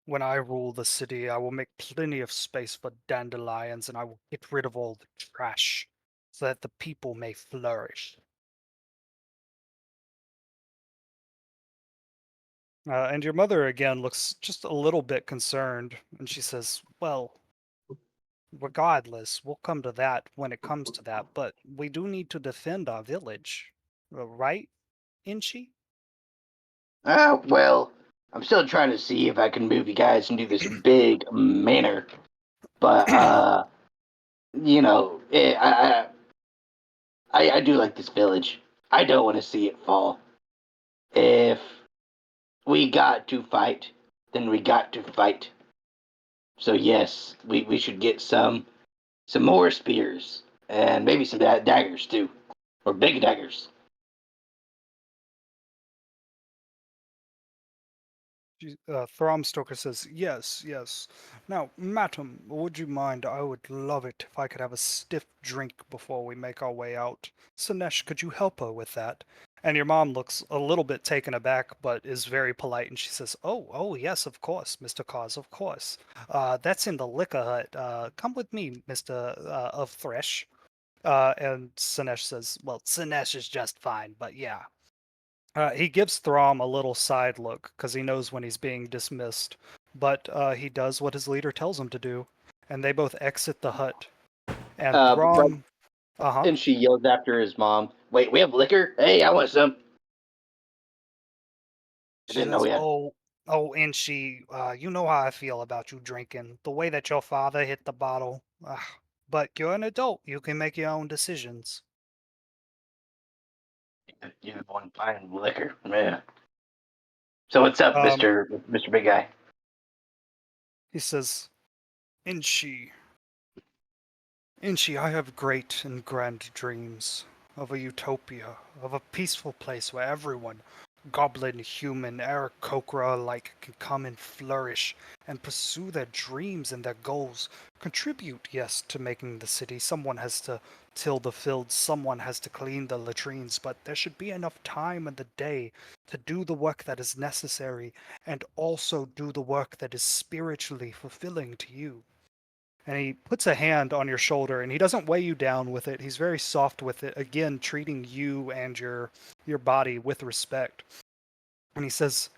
Speaker 2: When I rule the city, I will make plenty of space for dandelions, and I will get rid of all the trash so that the people may flourish. And your mother again looks just a little bit concerned, and she says, "Well, regardless, we'll come to that when it comes to that, but we do need to defend our village. Right, Inchi?"
Speaker 3: Well, I'm still trying to see if I can move you guys into this big manor, but I do like this village. I don't want to see it fall. If we got to fight, then we got to fight. So yes, we should get some more spears and maybe some daggers too, or big daggers.
Speaker 2: Thromstoker says, yes, yes. Now, madam, would you mind? I would love it if I could have a stiff drink before we make our way out. Sinesh, could you help her with that? And your mom looks a little bit taken aback, but is very polite, and she says, oh, yes, of course, Mr. Cause, of course. That's in the liquor hut. Come with me, Mr. Of Thresh. And Sinesh says, well, Sinesh is just fine, but yeah. He gives Throm a little side look because he knows when he's being dismissed, but he does what his leader tells him to do, and they both exit the hut. And
Speaker 3: Right,
Speaker 2: Throm, uh-huh,
Speaker 3: and she yells after his mom. Wait, we have liquor? Hey, I want some. I
Speaker 2: she
Speaker 3: didn't know
Speaker 2: says,
Speaker 3: we had.
Speaker 2: and you know how I feel about you drinking, the way that your father hit the bottle. But you're an adult, you can make your own decisions.
Speaker 3: You have one fine liquor, man. So what's up,
Speaker 2: Um,
Speaker 3: Mister Big Guy?
Speaker 2: he says, Inshi, Inchi, I have great and grand dreams of a utopia, of a peaceful place where everyone, goblin, human, Aarakocra alike, can come and flourish and pursue their dreams and their goals. Contribute, yes, to making the city. Someone has to till the fields, someone has to clean the latrines, but there should be enough time in the day to do the work that is necessary and also do the work that is spiritually fulfilling to you. And he puts a hand on your shoulder and he doesn't weigh you down with it. He's very soft with it, again treating you and your body with respect. And he says,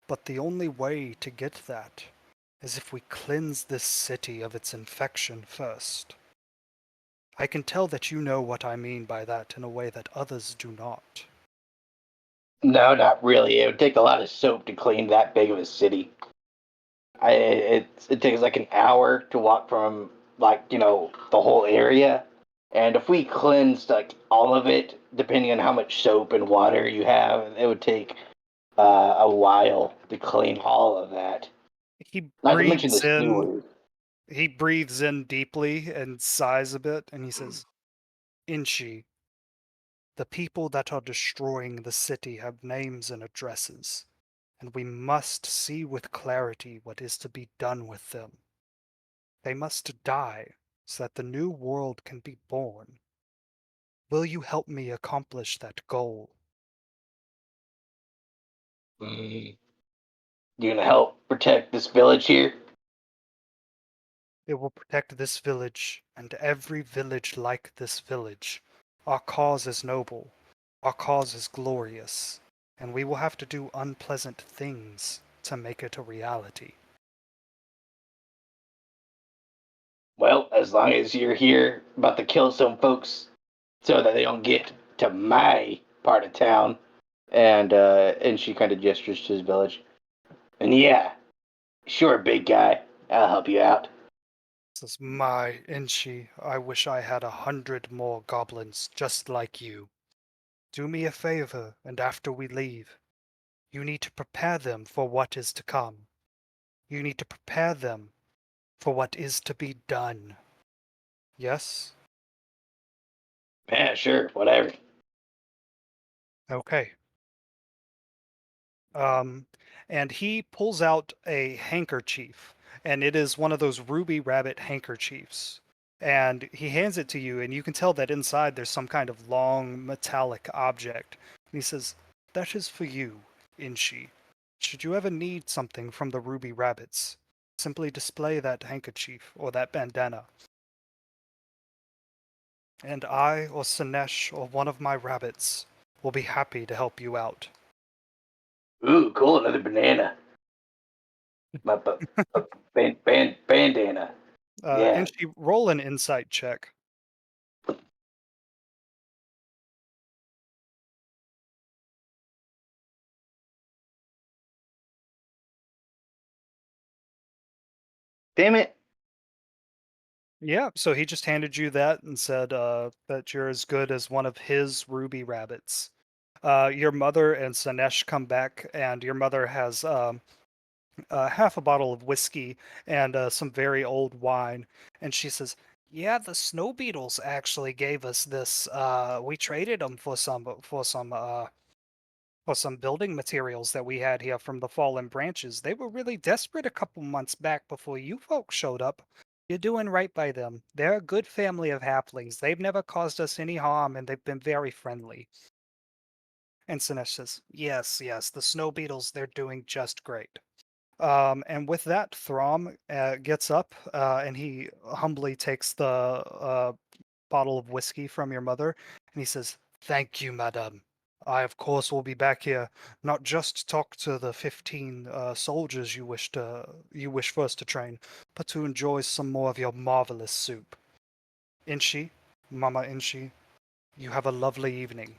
Speaker 2: but the only way to get that is if we cleanse this city of its infection first. I can tell that you know what I mean by that in a way that others do not.
Speaker 3: No, not really. It would take a lot of soap to clean that big of a city. It takes like an hour to walk from like the whole area, and if we cleansed like all of it, depending on how much soap and water you have, it would take a while to clean all of that.
Speaker 2: He
Speaker 3: Not to mention the
Speaker 2: breathes in
Speaker 3: sewers.
Speaker 2: he breathes in deeply and sighs a bit and he says, Inchi, the people that are destroying the city have names and addresses, and we must see with clarity what is to be done with them. They must die so that the new world can be born. Will you help me accomplish that goal?
Speaker 3: Mm. You gonna help protect this village here?
Speaker 2: It will protect this village and every village like this village. Our cause is noble. Our cause is glorious. And we will have to do unpleasant things to make it a reality.
Speaker 3: Well, as long as you're here about to kill some folks so that they don't get to my part of town, and she kind of gestures to his village. And yeah, sure, big guy, I'll help you out.
Speaker 2: Says, my Inchi, I wish I had 100 more goblins just like you. Do me a favor, and after we leave, you need to prepare them for what is to come. You need to prepare them for what is to be done. Yes?
Speaker 3: Yeah, sure, whatever.
Speaker 2: Okay. Um, and he pulls out a handkerchief, and it is one of those ruby rabbit handkerchiefs. And he hands it to you, and you can tell that inside there's some kind of long metallic object. And he says, that is for you, Inshi. Should you ever need something from the ruby rabbits, simply display that handkerchief or that bandana. And I or Sinesh or one of my rabbits will be happy to help you out.
Speaker 3: Ooh, cool, another banana. My bandana. Yeah.
Speaker 2: And she roll an insight check.
Speaker 3: Damn it.
Speaker 2: Yeah, so he just handed you that and said that you're as good as one of his ruby rabbits. Your mother and Sanesh come back, and your mother has half a bottle of whiskey and some very old wine. And she says, "Yeah, the snow beetles actually gave us this. We traded them for some building materials that we had here from the fallen branches. They were really desperate a couple months back before you folks showed up. You're doing right by them. They're a good family of halflings. They've never caused us any harm, and they've been very friendly." And Sinesh says, "Yes, yes, the snow beetles, they're doing just great." And with that, Throm gets up and he humbly takes the bottle of whiskey from your mother, and he says, "Thank you, madame. I, of course, will be back here, not just to talk to the 15 soldiers you wish for us to train, but to enjoy some more of your marvelous soup. Inshi, Mama Inshi, you have a lovely evening."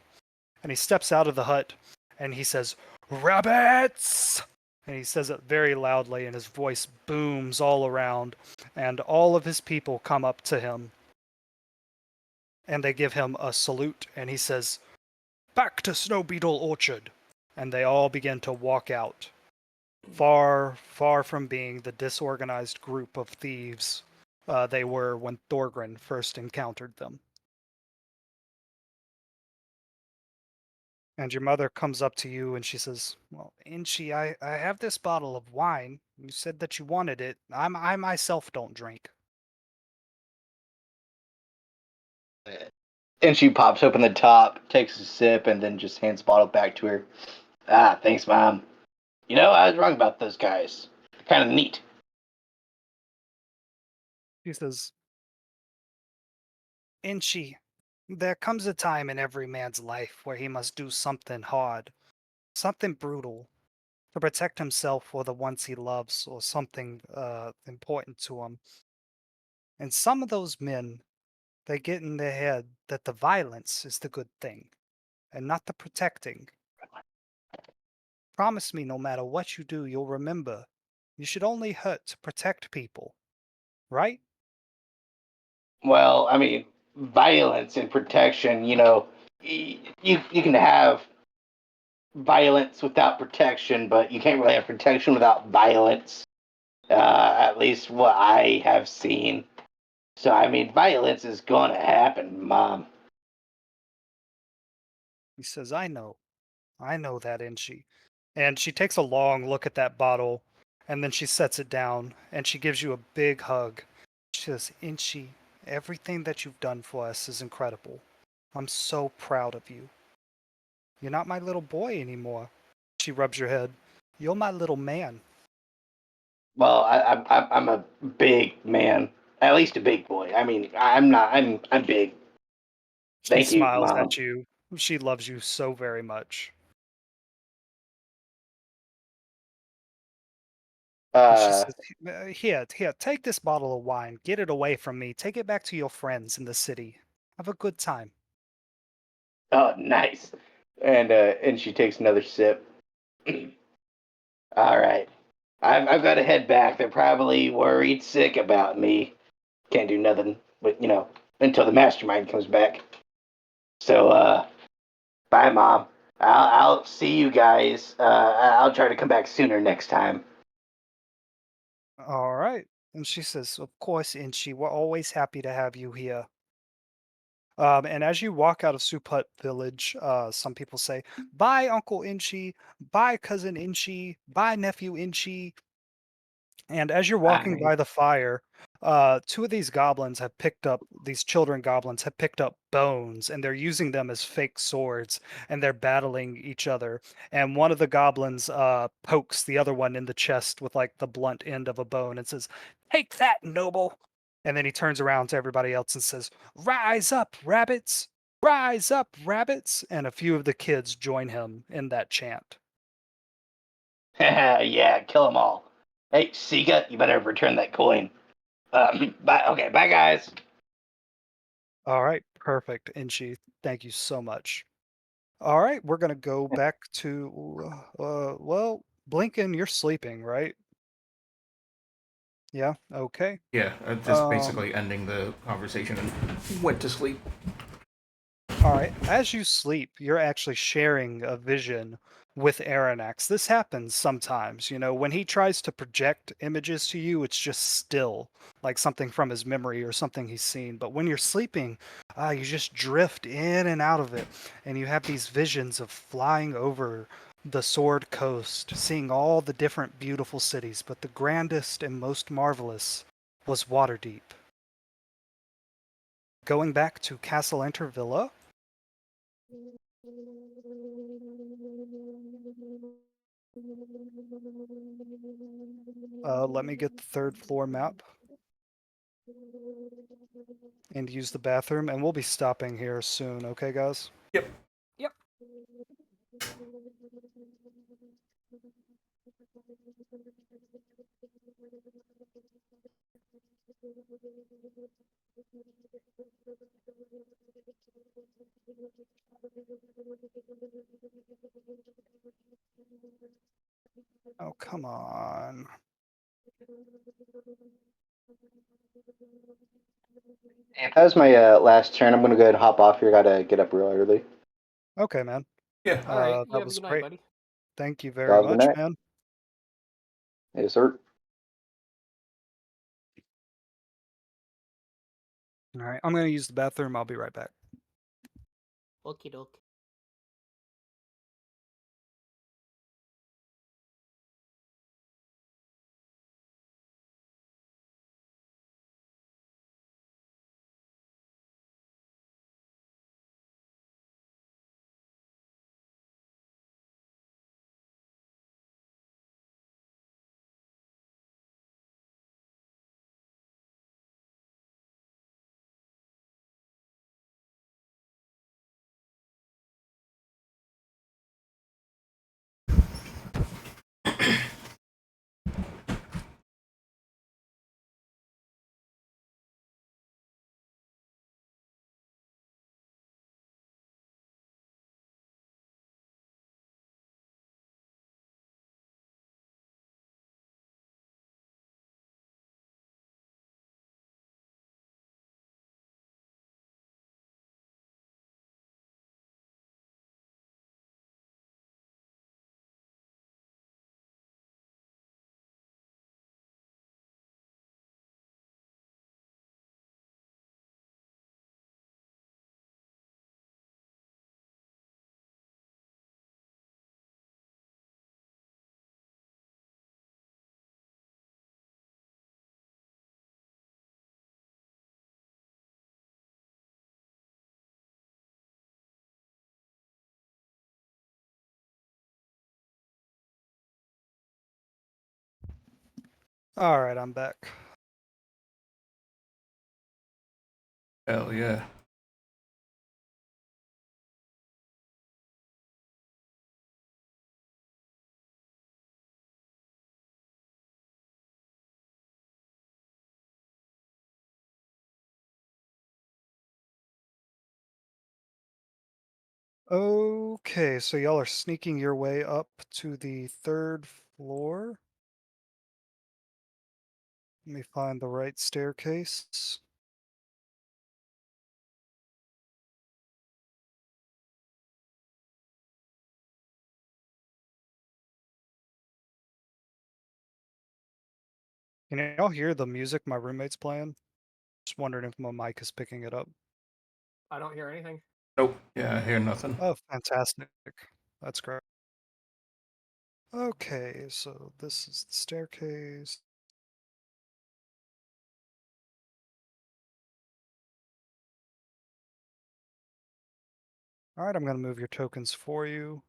Speaker 2: And he steps out of the hut, and he says, "Rabbits!" And he says it very loudly, and his voice booms all around, and all of his people come up to him, and they give him a salute, and he says, "Back to Snow Beetle Orchard." And they all begin to walk out, far, far from being the disorganized group of thieves they were when Thorgrin first encountered them. And your mother comes up to you and she says, "Well, Inchi, I have this bottle of wine. You said that you wanted it. I myself don't drink."
Speaker 3: And she pops open the top, takes a sip, and then just hands the bottle back to her. Ah, thanks, Mom. You know, I was wrong about those guys. Kind of neat.
Speaker 2: She says, "Inchi, there comes a time in every man's life where he must do something hard, something brutal, to protect himself or the ones he loves or something important to him. And some of those men, they get in their head that the violence is the good thing and not the protecting. Promise me no matter what you do, you'll remember. You should only hurt to protect people, right?"
Speaker 3: Well, I mean, violence and protection. You know, you can have violence without protection, but you can't really have protection without violence. At least what I have seen. So I mean, violence is going to happen, Mom.
Speaker 2: He says, I know that, Inchi." And she takes a long look at that bottle, and then she sets it down, and she gives you a big hug. She says, "Inchi, everything that you've done for us is incredible. I'm so proud of you. You're not my little boy anymore." She rubs your head. "You're my little man."
Speaker 3: Well, I'm a big man, at least a big boy. I mean, I'm not. I'm big.
Speaker 2: She
Speaker 3: Thank you,
Speaker 2: smiles
Speaker 3: Mom.
Speaker 2: at you. She loves you so very much. And she
Speaker 3: Uh,
Speaker 2: says, Here, take this bottle of wine. Get it away from me. Take it back to your friends in the city. Have a good time."
Speaker 3: oh, nice. And she takes another sip. All right, I've got to head back. They're probably worried sick about me. Can't do nothing, but until the mastermind comes back. So, bye, Mom. I'll see you guys. I'll try to come back sooner next time.
Speaker 2: All right. And she says, "Of course, Inchi, we're always happy to have you here." And as you walk out of Suput Village, some people say, "Bye, Uncle Inchi. Bye, Cousin Inchi. Bye, Nephew Inchi." And as you're walking
Speaker 3: Bye.
Speaker 2: by the fire, two of these children goblins have picked up bones, and they're using them as fake swords, and they're battling each other. And one of the goblins pokes the other one in the chest with like the blunt end of a bone and says, "Take that, noble." And then he turns around to everybody else and says, "Rise up, rabbits! Rise up, rabbits!" And a few of the kids join him in that chant.
Speaker 3: Yeah, kill them all. Hey, Sika, you better return that coin. Bye. Okay, bye, guys.
Speaker 2: All right, perfect, Inchi. Thank you so much. All right, we're gonna go back to well, Blinken, you're sleeping, right? Yeah. Okay.
Speaker 1: Yeah, just basically ending the conversation and went to sleep.
Speaker 2: All right. As you sleep, you're actually sharing a vision with Aranax. This happens sometimes. When he tries to project images to you, it's just still, like something from his memory or something he's seen. But when you're sleeping, you just drift in and out of it, and you have these visions of flying over the Sword Coast, seeing all the different beautiful cities. But the grandest and most marvelous was Waterdeep. Going back to Castle Enter Villa. Let me get the third floor map and use the bathroom, and we'll be stopping here soon, okay, guys?
Speaker 1: Yep.
Speaker 5: Yep.
Speaker 2: Oh, come on.
Speaker 6: If that was my last turn, I'm gonna go ahead and hop off here. Gotta get up real early.
Speaker 2: Okay, man.
Speaker 1: Yeah.
Speaker 5: All right. You
Speaker 2: That
Speaker 5: have a
Speaker 2: was
Speaker 5: good night,
Speaker 2: great.
Speaker 5: buddy.
Speaker 2: Thank you very
Speaker 6: Y'all have a good
Speaker 2: much,
Speaker 6: night.
Speaker 2: man.
Speaker 6: Yes, sir.
Speaker 2: All right, I'm going to use the bathroom. I'll be right back.
Speaker 5: Okie doke.
Speaker 2: All right, I'm back.
Speaker 1: Hell yeah.
Speaker 2: Okay, so y'all are sneaking your way up to the third floor. Let me find the right staircase. Can y'all hear the music my roommate's playing? Just wondering if my mic is picking it up.
Speaker 5: I don't hear anything.
Speaker 1: Nope. Yeah, I hear nothing.
Speaker 2: Oh, fantastic. That's great. Okay, so this is the staircase. All right, I'm going to move your tokens for you.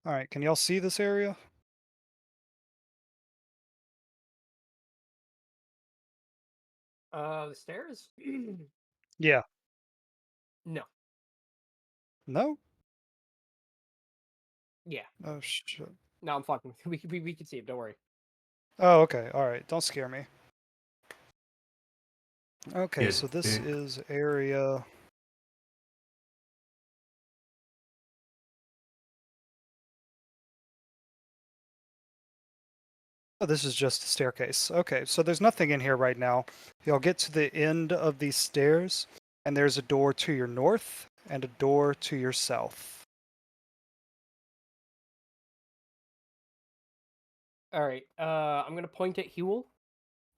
Speaker 2: All right, can y'all see this area?
Speaker 5: The stairs?
Speaker 2: Yeah.
Speaker 5: No.
Speaker 2: No?
Speaker 5: Yeah.
Speaker 2: Oh, shit.
Speaker 5: No, I'm fucking. We can see it. Don't worry.
Speaker 2: Oh, okay. All right. Don't scare me. Okay,
Speaker 1: Get
Speaker 2: so this
Speaker 1: big.
Speaker 2: is area Oh, this is just a staircase. Okay, so there's nothing in here right now. You'll get to the end of these stairs, and there's a door to your north and a door to your south.
Speaker 5: All right. I'm gonna point at Huel,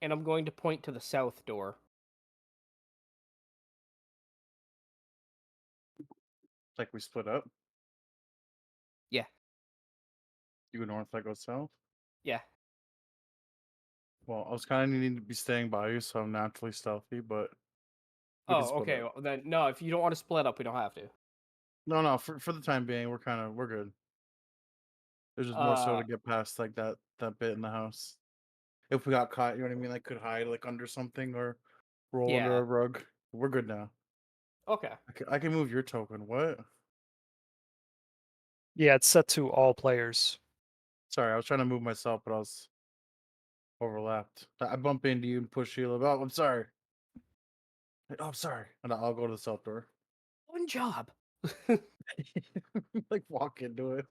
Speaker 5: and I'm going to point to the south door.
Speaker 4: Like we split up.
Speaker 5: Yeah.
Speaker 4: You go north, I go south.
Speaker 5: Yeah.
Speaker 4: Well, I was kind of needing to be staying by you, so I'm naturally stealthy, but we can
Speaker 5: Oh,
Speaker 4: split
Speaker 5: okay.
Speaker 4: up.
Speaker 5: Well, then no. If you don't want to split up, we don't have to.
Speaker 4: No, for the time being, we're good. There's just more so
Speaker 5: Uh,
Speaker 4: to get past like that bit in the house. If we got caught, you know what I mean? Like could hide like under something or roll under
Speaker 5: yeah.
Speaker 4: a rug. We're good now.
Speaker 5: Okay.
Speaker 4: I can move your token. What?
Speaker 2: Yeah, it's set to all players.
Speaker 4: Sorry, I was trying to move myself, but I was overlapped. I bump into you and push you. Like, oh, I'm sorry. Like, oh, I'm sorry. And I'll go to the south door.
Speaker 5: One job.
Speaker 4: Like walk into it.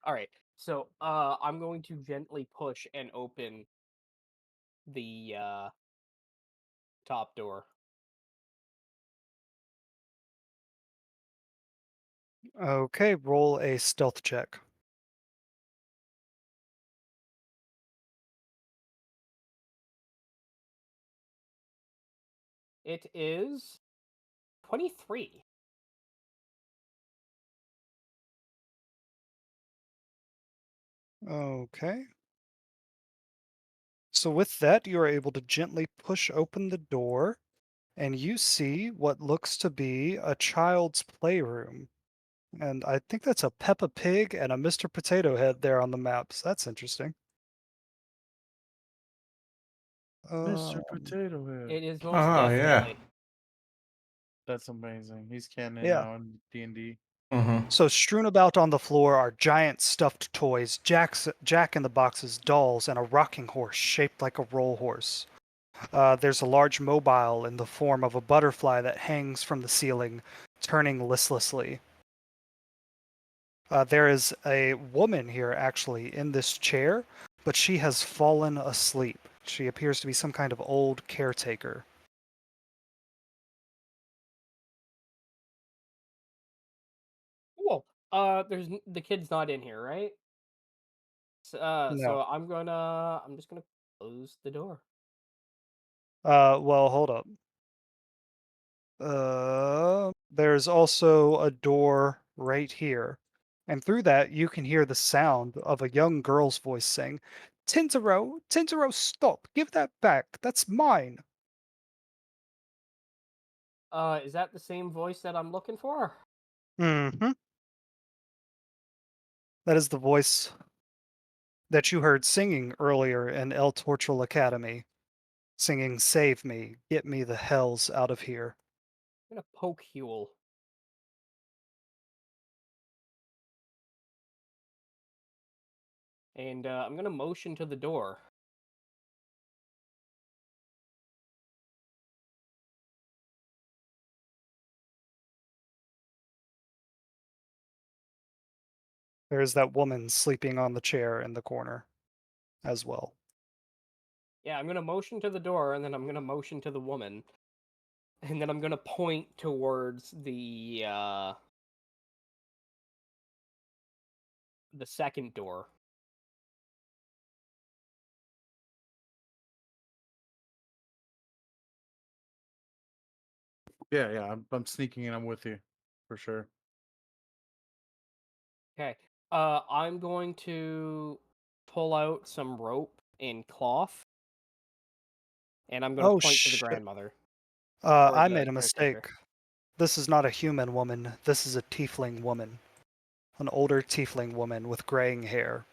Speaker 5: All right. So, I'm going to gently push and open the top door.
Speaker 2: Okay, roll a stealth check.
Speaker 5: It is 23.
Speaker 2: Okay. So with that, you are able to gently push open the door, and you see what looks to be a child's playroom. And I think that's a Peppa Pig and a Mr. Potato Head there on the maps. That's interesting.
Speaker 4: Mr.
Speaker 2: Um,
Speaker 4: Potato Head.
Speaker 5: It is most
Speaker 1: Oh, yeah.
Speaker 5: definitely.
Speaker 4: That's amazing. He's canon
Speaker 2: yeah.
Speaker 4: now in D&D.
Speaker 1: Mm-hmm.
Speaker 2: So strewn about on the floor are giant stuffed toys, Jack in the Boxes, dolls, and a rocking horse shaped like a roll horse. There's a large mobile in the form of a butterfly that hangs from the ceiling, turning listlessly. There is a woman here, actually, in this chair, but she has fallen asleep. She appears to be some kind of old caretaker.
Speaker 5: Cool. The kid's not in here, right?
Speaker 2: No.
Speaker 5: So I'm just gonna close the door.
Speaker 2: Well, hold up. There's also a door right here. And through that, you can hear the sound of a young girl's voice saying, Tintero, Tintero, stop! Give that back! That's mine!
Speaker 5: Is that the same voice that I'm looking for?
Speaker 2: Mm-hmm. That is the voice that you heard singing earlier in El Torchel Academy. Singing, Save me, get me the hells out of here.
Speaker 5: I'm gonna poke Huel. And I'm gonna motion to the door.
Speaker 2: There's that woman sleeping on the chair in the corner as well.
Speaker 5: Yeah, I'm gonna motion to the door, and then I'm gonna motion to the woman, and then I'm gonna point towards the second door.
Speaker 4: Yeah. I'm sneaking in. I'm with you, for sure.
Speaker 5: Okay. I'm going to pull out some rope and cloth, and I'm gonna
Speaker 2: Oh
Speaker 5: point to the
Speaker 2: shit.
Speaker 5: grandmother or
Speaker 2: I
Speaker 5: the
Speaker 2: made a
Speaker 5: caretaker.
Speaker 2: mistake. This is not a human woman. This is a tiefling woman. An older tiefling woman with graying hair.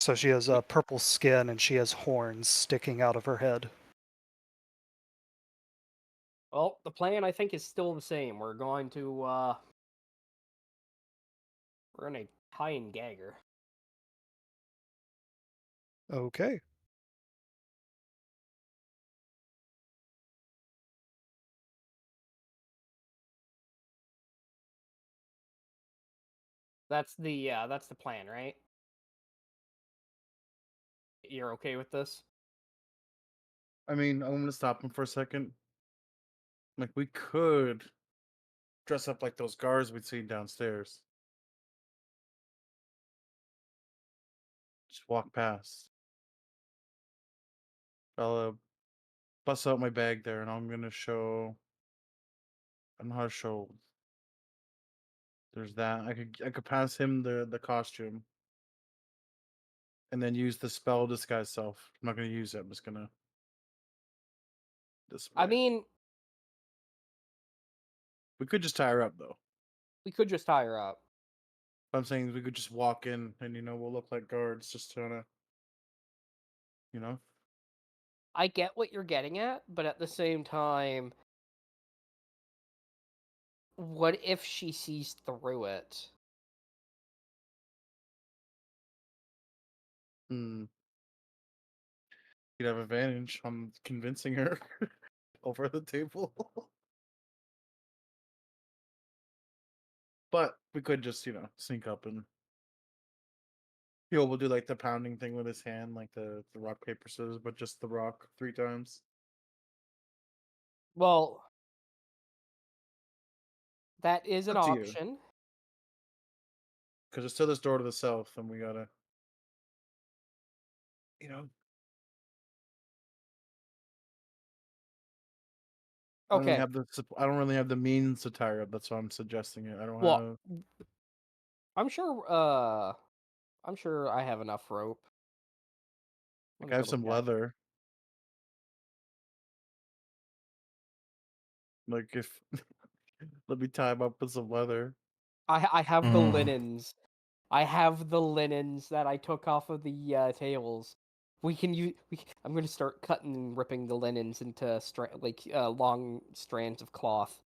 Speaker 2: So she has purple skin and she has horns sticking out of her head.
Speaker 5: Well, the plan I think is still the same. We're gonna tie and gag her.
Speaker 2: Okay.
Speaker 5: That's the plan, right? You're okay with this?
Speaker 4: I mean, I'm gonna stop him for a second. Like, we could dress up like those guards we'd seen downstairs. Just walk past. I'll bust out my bag there, and I'm gonna show. I don't know how to show. There's that. I could pass him the costume, and then use the spell disguise self. I'm not gonna use it. I'm just gonna
Speaker 5: I
Speaker 4: display.
Speaker 5: mean,
Speaker 4: We could just tie her up though.
Speaker 5: we could just tie her up.
Speaker 4: What I'm saying is we could just walk in, and we'll look like guards, just trying to, you know.
Speaker 5: I get what you're getting at, but at the same time, what if she sees through it?
Speaker 4: Hmm. You'd have advantage on convincing her over the table. But we could just, sneak up and will do like the pounding thing with his hand, like the rock paper scissors, but just the rock 3 times.
Speaker 5: Well, that is an
Speaker 4: Up to you.
Speaker 5: option.
Speaker 4: Because there's still this door to the south, and we gotta, you know.
Speaker 5: Okay.
Speaker 4: I don't really have the means to tie her up. That's why I'm suggesting it. I don't
Speaker 5: Well,
Speaker 4: have.
Speaker 5: I'm sure. I'm sure I have enough rope. Let
Speaker 4: Like,
Speaker 5: me
Speaker 4: I have
Speaker 5: double
Speaker 4: some
Speaker 5: check.
Speaker 4: leather. Like, if let me tie him up with some leather.
Speaker 5: I have the
Speaker 1: Mm.
Speaker 5: linens. I have the linens that I took off of the tails. We can use. I'm going to start cutting and ripping the linens into long strands of cloth.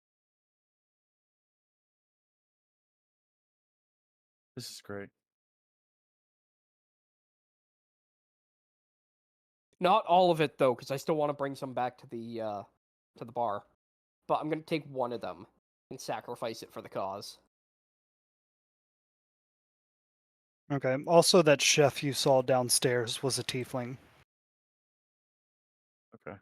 Speaker 4: This is great.
Speaker 5: Not all of it though, because I still want to bring some back to the bar. But I'm going to take one of them and sacrifice it for the cause.
Speaker 2: Okay. Also, that chef you saw downstairs was a tiefling.
Speaker 4: Okay.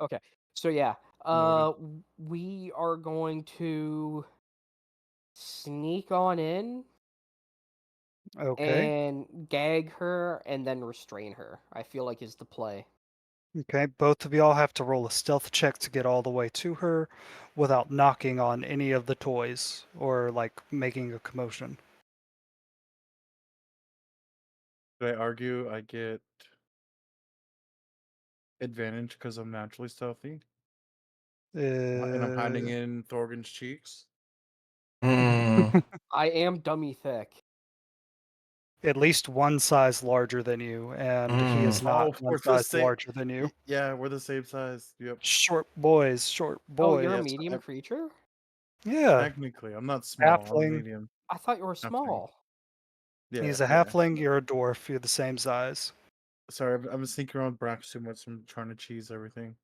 Speaker 5: Okay. So yeah,
Speaker 4: Noted.
Speaker 5: we are going to sneak on in
Speaker 2: Okay.
Speaker 5: and gag her and then restrain her. I feel like is the play.
Speaker 2: Okay. Both of y'all have to roll a stealth check to get all the way to her without knocking on any of the toys or like making a commotion.
Speaker 4: Do I argue I get advantage because I'm naturally stealthy? And I'm hiding
Speaker 2: Uh,
Speaker 4: in Thorgan's cheeks?
Speaker 1: Mm.
Speaker 5: I am dummy thick.
Speaker 2: at least one size larger than you, and he is
Speaker 1: Mm.
Speaker 2: not
Speaker 4: Oh,
Speaker 2: one
Speaker 4: we're the
Speaker 2: size
Speaker 4: same.
Speaker 2: larger than you.
Speaker 4: Yeah, we're the same size. Yep.
Speaker 2: Short boys, short
Speaker 5: Oh, you're a
Speaker 2: boys.
Speaker 5: medium creature?
Speaker 2: Yeah,
Speaker 4: Technically, I'm not small. I'm
Speaker 2: halfling.
Speaker 4: medium.
Speaker 5: I thought you were
Speaker 4: Halfling.
Speaker 5: small.
Speaker 4: Yeah,
Speaker 2: He's a
Speaker 4: yeah.
Speaker 2: halfling, you're a dwarf, you're the same size.
Speaker 4: Sorry, I've been sneaking around Brax too much. I'm trying to cheese everything.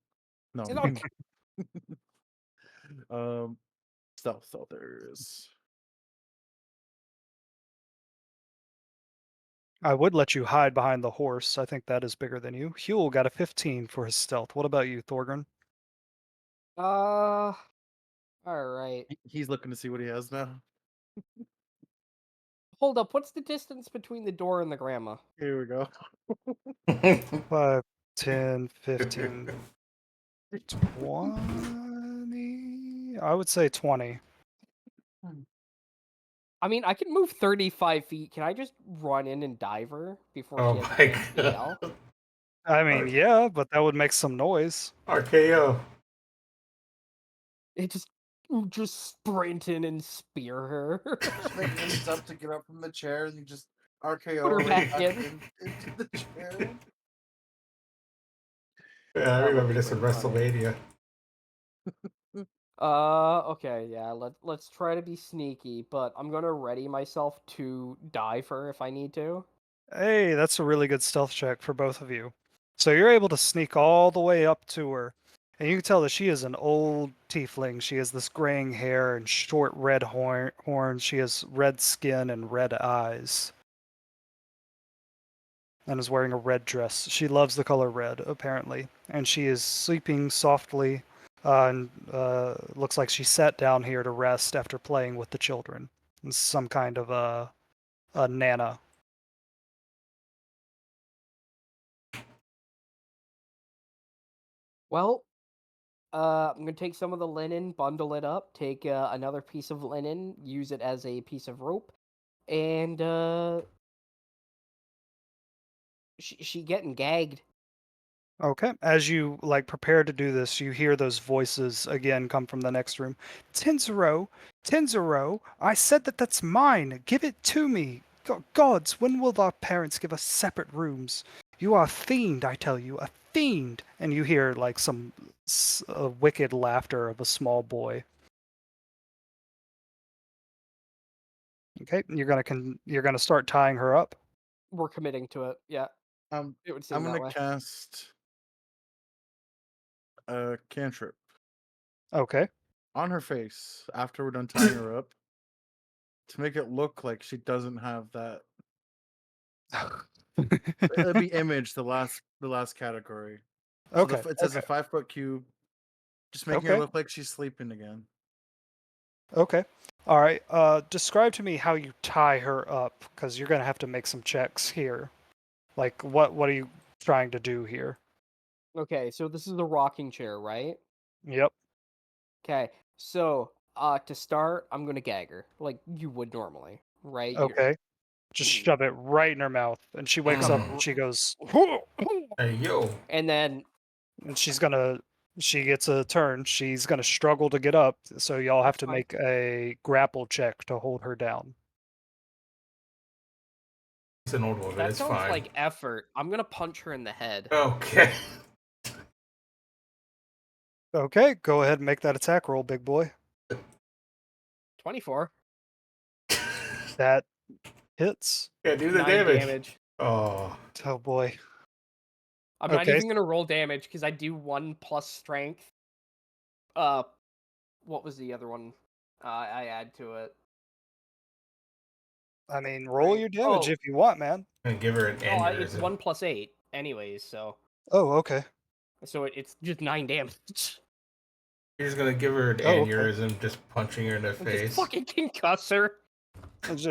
Speaker 4: No,
Speaker 5: You
Speaker 4: I
Speaker 5: know,
Speaker 4: mean, um, stealth. There is.
Speaker 2: I would let you hide behind the horse. I think that is bigger than you. Huel got a 15 for his stealth. What about you, Thorgrim?
Speaker 5: all right.
Speaker 4: He's looking to see what he has now.
Speaker 5: Hold up. What's the distance between the door and the grandma?
Speaker 4: Here we go.
Speaker 2: 5, 10, 15, 20. I would say 20.
Speaker 5: I mean, I can move 35 feet. Can I just run in and dive her before
Speaker 1: Oh
Speaker 5: she has a
Speaker 1: my
Speaker 5: chance to
Speaker 1: god.
Speaker 5: yell?
Speaker 2: I mean, yeah, but that would make some noise.
Speaker 1: RKO.
Speaker 5: It just sprint in and spear her.
Speaker 4: Just make one step to get up from the chair, and you just RKO
Speaker 5: Put her
Speaker 4: right
Speaker 5: back in.
Speaker 4: into the chair.
Speaker 1: Yeah, I
Speaker 4: That would
Speaker 1: remember
Speaker 4: be
Speaker 1: this in
Speaker 4: pretty funny.
Speaker 1: WrestleMania.
Speaker 5: Okay, yeah, let's try to be sneaky, but I'm gonna ready myself to dive her if I need to.
Speaker 2: Hey, that's a really good stealth check for both of you. So you're able to sneak all the way up to her, And you can tell that she is an old tiefling. She has this graying hair and short red horns. She has red skin and red eyes. And is wearing a red dress. She loves the color red, apparently. And she is sleeping softly. And looks like she sat down here to rest after playing with the children. It's some kind of a nana.
Speaker 5: Well, I'm gonna take some of the linen, bundle it up, take another piece of linen, use it as a piece of rope, and she getting gagged.
Speaker 2: Okay. As you like prepare to do this, you hear those voices again come from the next room. Tenzuro, Tenzuro, I said that that's mine. Give it to me. Gods, when will our parents give us separate rooms? You are a fiend, I tell you, a fiend. And you hear like some wicked laughter of a small boy. Okay, you're gonna start tying her up.
Speaker 5: We're committing to it. Yeah,
Speaker 4: Um,
Speaker 5: it would
Speaker 4: I'm
Speaker 5: seem that
Speaker 4: gonna
Speaker 5: way.
Speaker 4: cast a cantrip
Speaker 2: Okay.
Speaker 4: on her face after we're done tying her up to make it look like she doesn't have that. It'll be image the last category. So
Speaker 2: Okay.
Speaker 4: it says a 5-foot cube, just making her
Speaker 2: Okay.
Speaker 4: look like she's sleeping again.
Speaker 2: Okay. All right. Describe to me how you tie her up, because you're gonna have to make some checks here. Like, what are you trying to do here?
Speaker 5: Okay, so this is the rocking chair, right?
Speaker 2: Yep.
Speaker 5: Okay, so to start, I'm gonna gag her like you would normally, right?
Speaker 2: Okay. Just shove it right in her mouth, and she wakes up and she goes,
Speaker 1: Hey, yo.
Speaker 5: And then
Speaker 2: and she gets a turn. She's gonna struggle to get up, so y'all have
Speaker 5: that's
Speaker 2: to
Speaker 5: fine.
Speaker 2: make a grapple check to hold her down.
Speaker 1: It's an old woman.
Speaker 5: That
Speaker 1: It's
Speaker 5: sounds
Speaker 1: fine.
Speaker 5: like effort. I'm gonna punch her in the head.
Speaker 1: Okay.
Speaker 2: Okay, go ahead and make that attack roll, big boy.
Speaker 5: 24.
Speaker 2: That hits.
Speaker 1: Yeah, do the
Speaker 5: 9
Speaker 1: damage.
Speaker 5: damage.
Speaker 1: Oh.
Speaker 2: Oh boy.
Speaker 5: I'm not
Speaker 2: Okay.
Speaker 5: even gonna roll damage because I do 1 plus strength. What was the other one? I add to it.
Speaker 2: I mean, roll
Speaker 5: Right.
Speaker 2: your damage
Speaker 5: Oh.
Speaker 2: if you want, man.
Speaker 1: And give her an
Speaker 5: No, it's
Speaker 1: aneurysm.
Speaker 5: 1 plus 8, anyways. So
Speaker 2: Oh, okay.
Speaker 5: it's just 9 damage.
Speaker 1: You're just gonna give her an
Speaker 2: Oh, okay.
Speaker 1: aneurysm, just punching her in the
Speaker 5: Just
Speaker 1: face.
Speaker 5: fucking concuss her.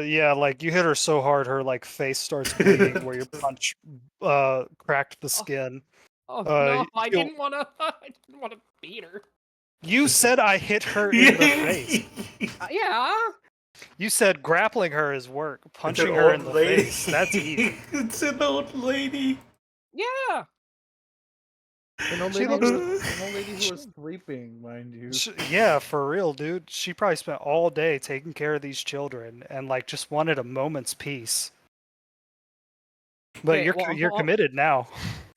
Speaker 2: Yeah, like you hit her so hard, her like face starts bleeding where your punch cracked the skin.
Speaker 5: Oh no, I
Speaker 2: He'll-
Speaker 5: didn't wanna. I didn't wanna beat her.
Speaker 2: You said I hit her in the face.
Speaker 5: Yeah.
Speaker 2: You said grappling her is work.
Speaker 1: It's an
Speaker 2: Punching her in
Speaker 1: old
Speaker 2: the
Speaker 1: lady.
Speaker 2: face, that's easy.
Speaker 1: It's an old lady.
Speaker 5: Yeah.
Speaker 4: An old
Speaker 2: She
Speaker 4: lady,
Speaker 2: looks-
Speaker 4: an old lady who was sleeping, mind you.
Speaker 2: Yeah, for real, dude. She probably spent all day taking care of these children and like just wanted a moment's peace. But
Speaker 5: Okay, well,
Speaker 2: you're committed now.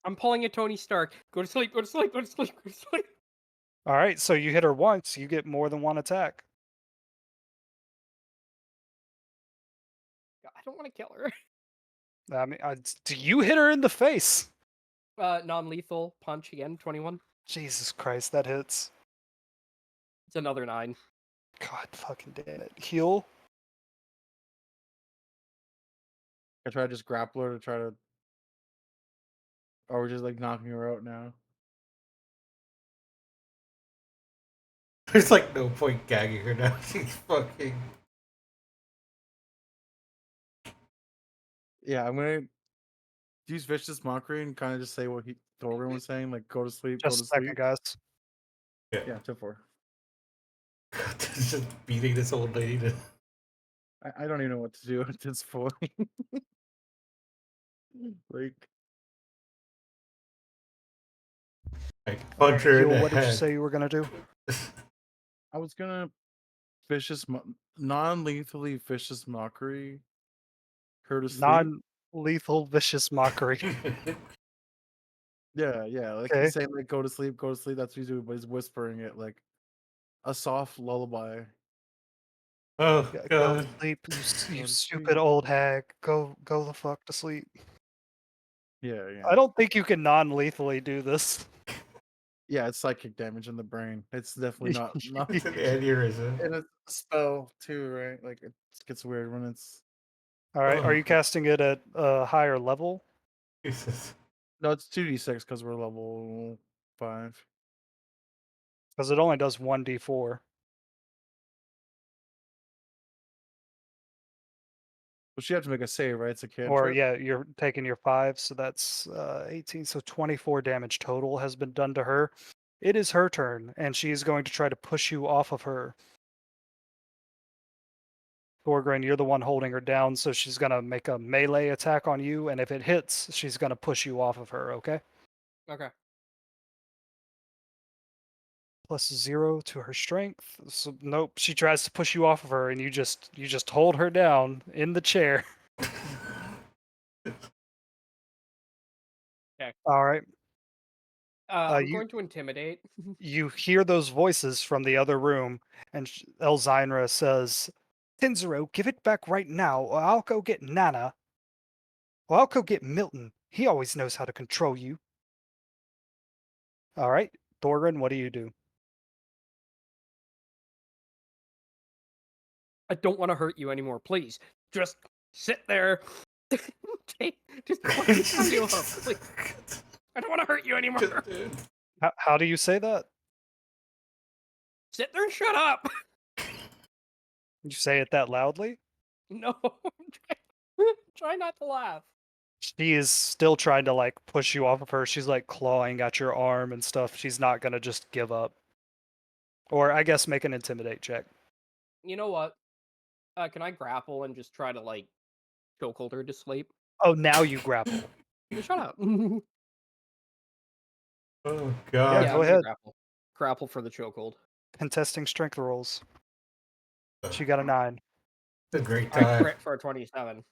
Speaker 5: I'm pulling a Tony Stark. Go to sleep. Go to sleep. Go to sleep. Go to sleep.
Speaker 2: All right, so you hit her once, you get more than one attack.
Speaker 5: I don't want to kill her.
Speaker 2: I mean, do you hit her in the face?
Speaker 5: Non-lethal punch again. 21.
Speaker 2: Jesus Christ, that hits.
Speaker 5: It's another 9.
Speaker 2: God fucking damn it. Heal.
Speaker 4: I try to just grapple her to try to. Or we're just like knocking her out now.
Speaker 1: There's like no point gagging her now. She's fucking.
Speaker 4: Yeah, I'm gonna use vicious mockery and kind of just say what Thorgrim was saying, like go to sleep, go
Speaker 2: Just
Speaker 4: to
Speaker 2: a second,
Speaker 4: sleep.
Speaker 2: guys.
Speaker 4: Yeah, 10-4.
Speaker 1: Just beating this old lady to.
Speaker 4: I don't even know what to do at this point. Like,
Speaker 1: Like, punch her in
Speaker 2: Heal,
Speaker 1: the
Speaker 2: what did you
Speaker 1: head.
Speaker 2: say you were gonna do?
Speaker 4: I was gonna non-lethally vicious mockery her to sleep.
Speaker 2: Non-lethal vicious mockery.
Speaker 4: Yeah, like
Speaker 2: Okay.
Speaker 4: he's saying like go to sleep, go to sleep. That's what he's doing, but he's whispering it like a soft lullaby.
Speaker 1: Oh
Speaker 2: Yeah, go to
Speaker 1: god.
Speaker 2: sleep, you
Speaker 4: Go to
Speaker 2: stupid
Speaker 4: sleep.
Speaker 2: old hag. Go the fuck to sleep.
Speaker 4: Yeah.
Speaker 2: I don't think you can non-lethally do this.
Speaker 4: Yeah, it's psychic damage in the brain. It's definitely not
Speaker 1: It's an aneurysm.
Speaker 4: and it's a spell too, right? Like it gets weird when it's
Speaker 2: All right. Are
Speaker 1: Oh,
Speaker 2: you casting it at a higher level?
Speaker 1: Jesus.
Speaker 4: no, it's 2d6 because we're level 5.
Speaker 2: Because it only does 1d4.
Speaker 4: But you have to make a save, right? It's a
Speaker 2: Or
Speaker 4: cantrip.
Speaker 2: yeah, you're taking your 5, so that's 18. So 24 damage total has been done to her. It is her turn, and she's going to try to push you off of her. Thorgren, you're the one holding her down, so she's going to make a melee attack on you, and if it hits, she's going to push you off of her, okay?
Speaker 5: Okay.
Speaker 2: +0 to her strength. So nope, she tries to push you off of her, and you just hold her down in the chair.
Speaker 5: Okay.
Speaker 2: All right.
Speaker 5: I'm
Speaker 2: You
Speaker 5: going to intimidate.
Speaker 2: you hear those voices from the other room, and Elzinra says, "Tinzero, give it back right now, or I'll go get Nana. Or I'll go get Milton. He always knows how to control you." All right, Thorgren, what do you do?
Speaker 5: I don't want to hurt you anymore. Please, just sit there. Just let me tie you up, please. I don't want to hurt you anymore.
Speaker 2: How do you say that?
Speaker 5: Sit there and shut up.
Speaker 2: You say it that loudly?
Speaker 5: No, try not to laugh.
Speaker 2: She is still trying to like push you off of her. She's like clawing at your arm and stuff. She's not gonna just give up. Or I guess make an intimidate check.
Speaker 5: You know what? Can I grapple and just try to like chokehold her to sleep?
Speaker 2: Oh, now you grapple.
Speaker 5: Shut up.
Speaker 1: Oh
Speaker 2: Yeah,
Speaker 1: God.
Speaker 2: go
Speaker 5: I'm gonna
Speaker 2: ahead.
Speaker 5: grapple. Grapple for the chokehold.
Speaker 2: Contesting strength rolls. She got a 9.
Speaker 1: It's a great
Speaker 5: I
Speaker 1: time.
Speaker 5: crit for a 27.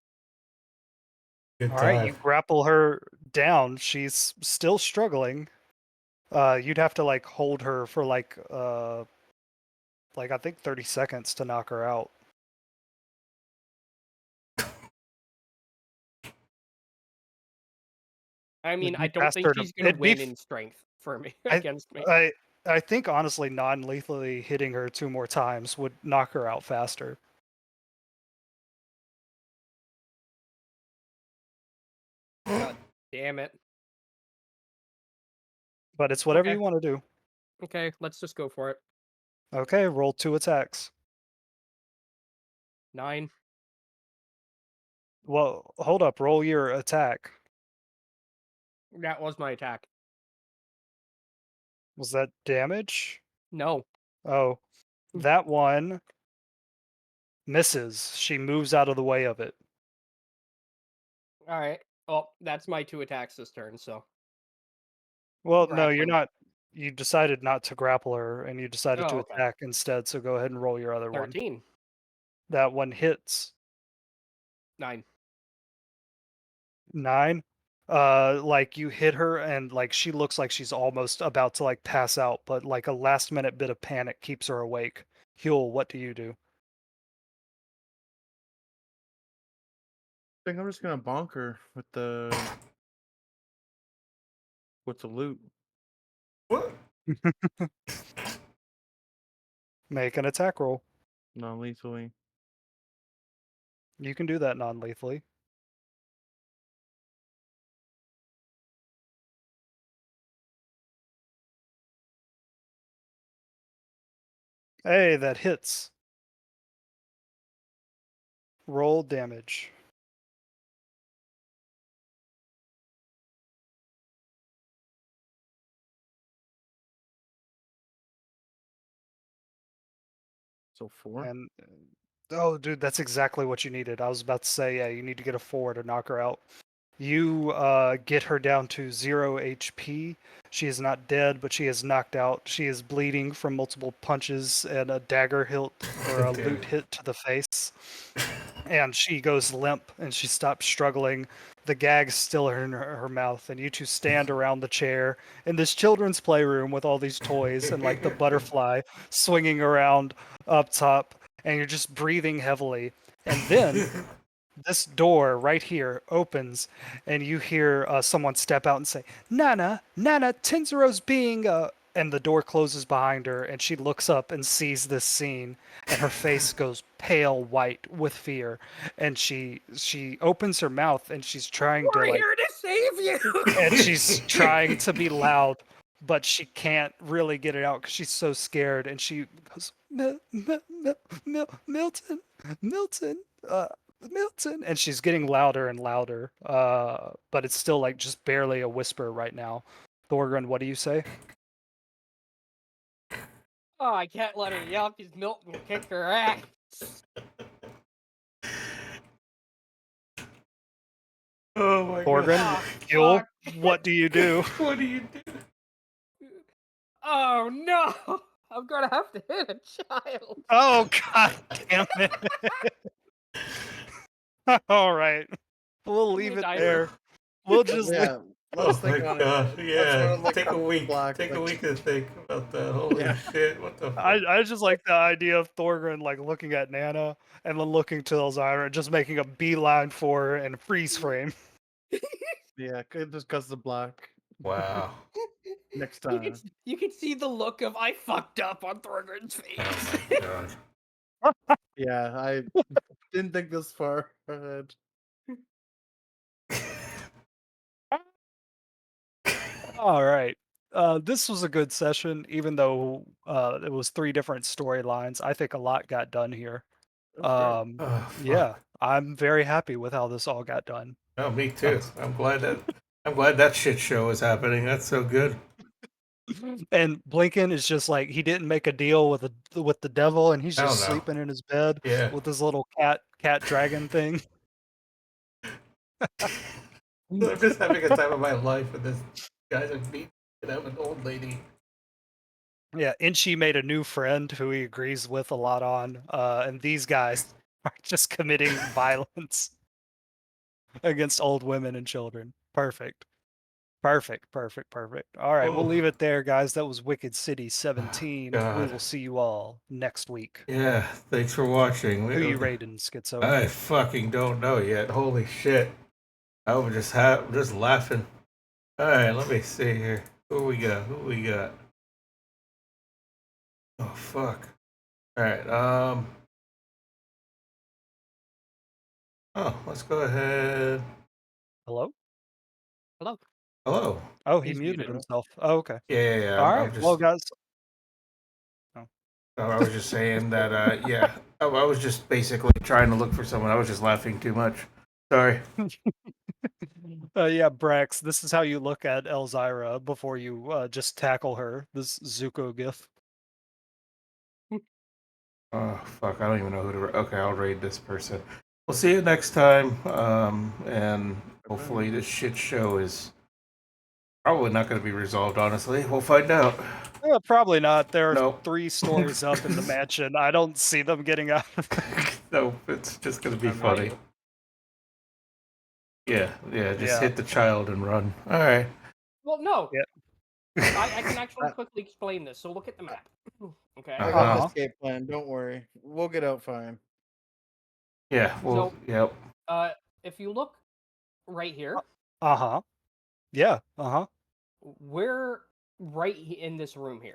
Speaker 1: Good
Speaker 2: All right, you
Speaker 1: time.
Speaker 2: grapple her down. She's still struggling. You'd have to like hold her for like I think 30 seconds to knock her out.
Speaker 5: I mean,
Speaker 2: It'd
Speaker 5: I
Speaker 2: be
Speaker 5: don't think
Speaker 2: faster to
Speaker 5: she's gonna
Speaker 2: it'd be
Speaker 5: win
Speaker 2: f-
Speaker 5: in strength for me
Speaker 2: I
Speaker 5: against me.
Speaker 2: I think honestly non-lethally hitting her 2 more times would knock her out faster.
Speaker 5: God damn it.
Speaker 2: But it's whatever
Speaker 5: Okay.
Speaker 2: you want to do.
Speaker 5: Okay, let's just go for it.
Speaker 2: Okay, roll 2 attacks.
Speaker 5: 9.
Speaker 2: Well, hold up, roll your attack.
Speaker 5: That was my attack.
Speaker 2: Was that damage?
Speaker 5: No.
Speaker 2: Oh, that one misses. She moves out of the way of it.
Speaker 5: All right. Well, that's my 2 attacks this turn. So
Speaker 2: Well, no, you're
Speaker 5: grappling.
Speaker 2: not. You decided not to grapple her, and you decided to
Speaker 5: Oh, okay.
Speaker 2: attack instead. So go ahead and roll your other one.
Speaker 5: 13.
Speaker 2: That one hits
Speaker 5: 9.
Speaker 2: 9. Like you hit her, and like she looks like she's almost about to like pass out, but like a last minute bit of panic keeps her awake. Huel, what do you do?
Speaker 4: I think I'm just gonna bonk her with the loot
Speaker 1: What?
Speaker 2: Make an attack roll.
Speaker 4: non-lethally.
Speaker 2: You can do that non-lethally. Hey, that hits. Roll damage.
Speaker 4: So 4.
Speaker 2: And oh, dude, that's exactly what you needed. I was about to say, yeah, you need to get a 4 to knock her out. You get her down to 0 HP. She is not dead, but she is knocked out. She is bleeding from multiple punches and a dagger hilt or a loot hit to the face. And she goes limp and she stops struggling. The gag's still in her mouth, and you two stand around the chair in this children's playroom with all these toys and like the butterfly swinging around up top, and you're just breathing heavily. And then this door right here opens, and you hear someone step out and say, "Nana, Nana, Tinzero's being and the door closes behind her, and she looks up and sees this scene, and her face goes pale white with fear, and she opens her mouth, and she's trying to
Speaker 5: We're
Speaker 2: like,
Speaker 5: here to save you.
Speaker 2: and she's trying to be loud, but she can't really get it out because she's so scared, and she goes, Milton, Milton, Milton, and she's getting louder and louder, but it's still like just barely a whisper right now. Thorgren, what do you say?
Speaker 5: Oh, I can't let her yell because Milton will kick her ass.
Speaker 1: Oh my
Speaker 2: Thorgren,
Speaker 1: god.
Speaker 2: Yule,
Speaker 5: Fuck.
Speaker 2: what do you do?
Speaker 1: What do you do?
Speaker 5: Oh no! I'm gonna have to hit a child.
Speaker 2: Oh god damn it! All right, we'll leave it
Speaker 5: die
Speaker 2: there.
Speaker 5: here.
Speaker 2: We'll just leave.
Speaker 4: Yeah, let's
Speaker 1: Oh my
Speaker 4: think on
Speaker 1: god.
Speaker 4: it.
Speaker 1: Yeah.
Speaker 4: Let's run like
Speaker 1: Take a week.
Speaker 4: black,
Speaker 1: Take a
Speaker 4: like-
Speaker 1: week to think about that. Holy
Speaker 4: Yeah.
Speaker 1: shit. What the fuck?
Speaker 2: I just like the idea of Thorgren like looking at Nana and then looking to Elzira and just making a beeline for her and freeze frame.
Speaker 4: Yeah, just cause the black.
Speaker 1: Wow.
Speaker 4: Next
Speaker 5: You
Speaker 4: time.
Speaker 5: can see the look of I fucked up on Thorgren's
Speaker 1: Oh
Speaker 5: face.
Speaker 1: my god.
Speaker 4: Yeah, I didn't think this far ahead.
Speaker 2: All right. This was a good session, even though it was 3 different storylines. I think a lot got done here.
Speaker 1: Oh, fuck.
Speaker 2: Yeah, I'm very happy with how this all got done.
Speaker 1: Oh, me too. I'm glad that shit show is happening. That's so good.
Speaker 2: And Blinken is just like he didn't make a deal with the devil, and he's
Speaker 1: Hell
Speaker 2: just
Speaker 1: no.
Speaker 2: sleeping in his bed
Speaker 1: Yeah.
Speaker 2: with his little cat dragon thing.
Speaker 1: I'm just having a time of my life with this guy's a beat and I'm an old lady.
Speaker 2: Yeah, Inchi made a new friend who he agrees with a lot on, and these guys are just committing violence against old women and children. Perfect. Perfect, perfect, perfect. All right, we'll
Speaker 1: Oh.
Speaker 2: leave it there, guys. That was Wicked City 17. We
Speaker 1: God.
Speaker 2: will see you all next week.
Speaker 1: Yeah, thanks for watching.
Speaker 2: Who you raiding, Schizo?
Speaker 1: I fucking don't know yet. Holy shit. I was just laughing. Alright, let me see here. Who we got? Who we got? Oh fuck. Alright, oh, let's go ahead.
Speaker 2: Hello?
Speaker 5: Hello.
Speaker 1: Hello.
Speaker 2: Oh, he
Speaker 5: He's
Speaker 2: muted
Speaker 5: muted.
Speaker 2: himself. Oh, okay.
Speaker 1: Yeah.
Speaker 2: All
Speaker 1: I'm
Speaker 2: right.
Speaker 1: just,
Speaker 2: Well, guys.
Speaker 1: I was just saying that, yeah. I was just basically trying to look for someone. I was just laughing too much. Sorry.
Speaker 2: Yeah, Brax, this is how you look at Elzira before you just tackle her. This Zuko gif.
Speaker 1: Oh, fuck. I don't even know who to. Okay, I'll raid this person. We'll see you next time. And hopefully this shit show is probably not going to be resolved, honestly. We'll find out.
Speaker 2: Probably not. There are
Speaker 1: Nope.
Speaker 2: 3 stories up in the mansion. I don't see them getting out of it.
Speaker 1: Nope, it's just going to be
Speaker 4: I'm
Speaker 1: funny.
Speaker 4: not-
Speaker 1: Yeah, just
Speaker 2: Yeah.
Speaker 1: hit the child and run. All right.
Speaker 5: Well, no.
Speaker 2: Yeah.
Speaker 5: I can actually quickly explain this. So look at the map. Okay.
Speaker 4: I got
Speaker 1: Uh-huh.
Speaker 4: an escape plan. Don't worry. We'll get out fine.
Speaker 1: Yeah, well, yep.
Speaker 5: If you look right here,
Speaker 2: Uh-huh. Yeah, uh-huh.
Speaker 5: we're right in this room here.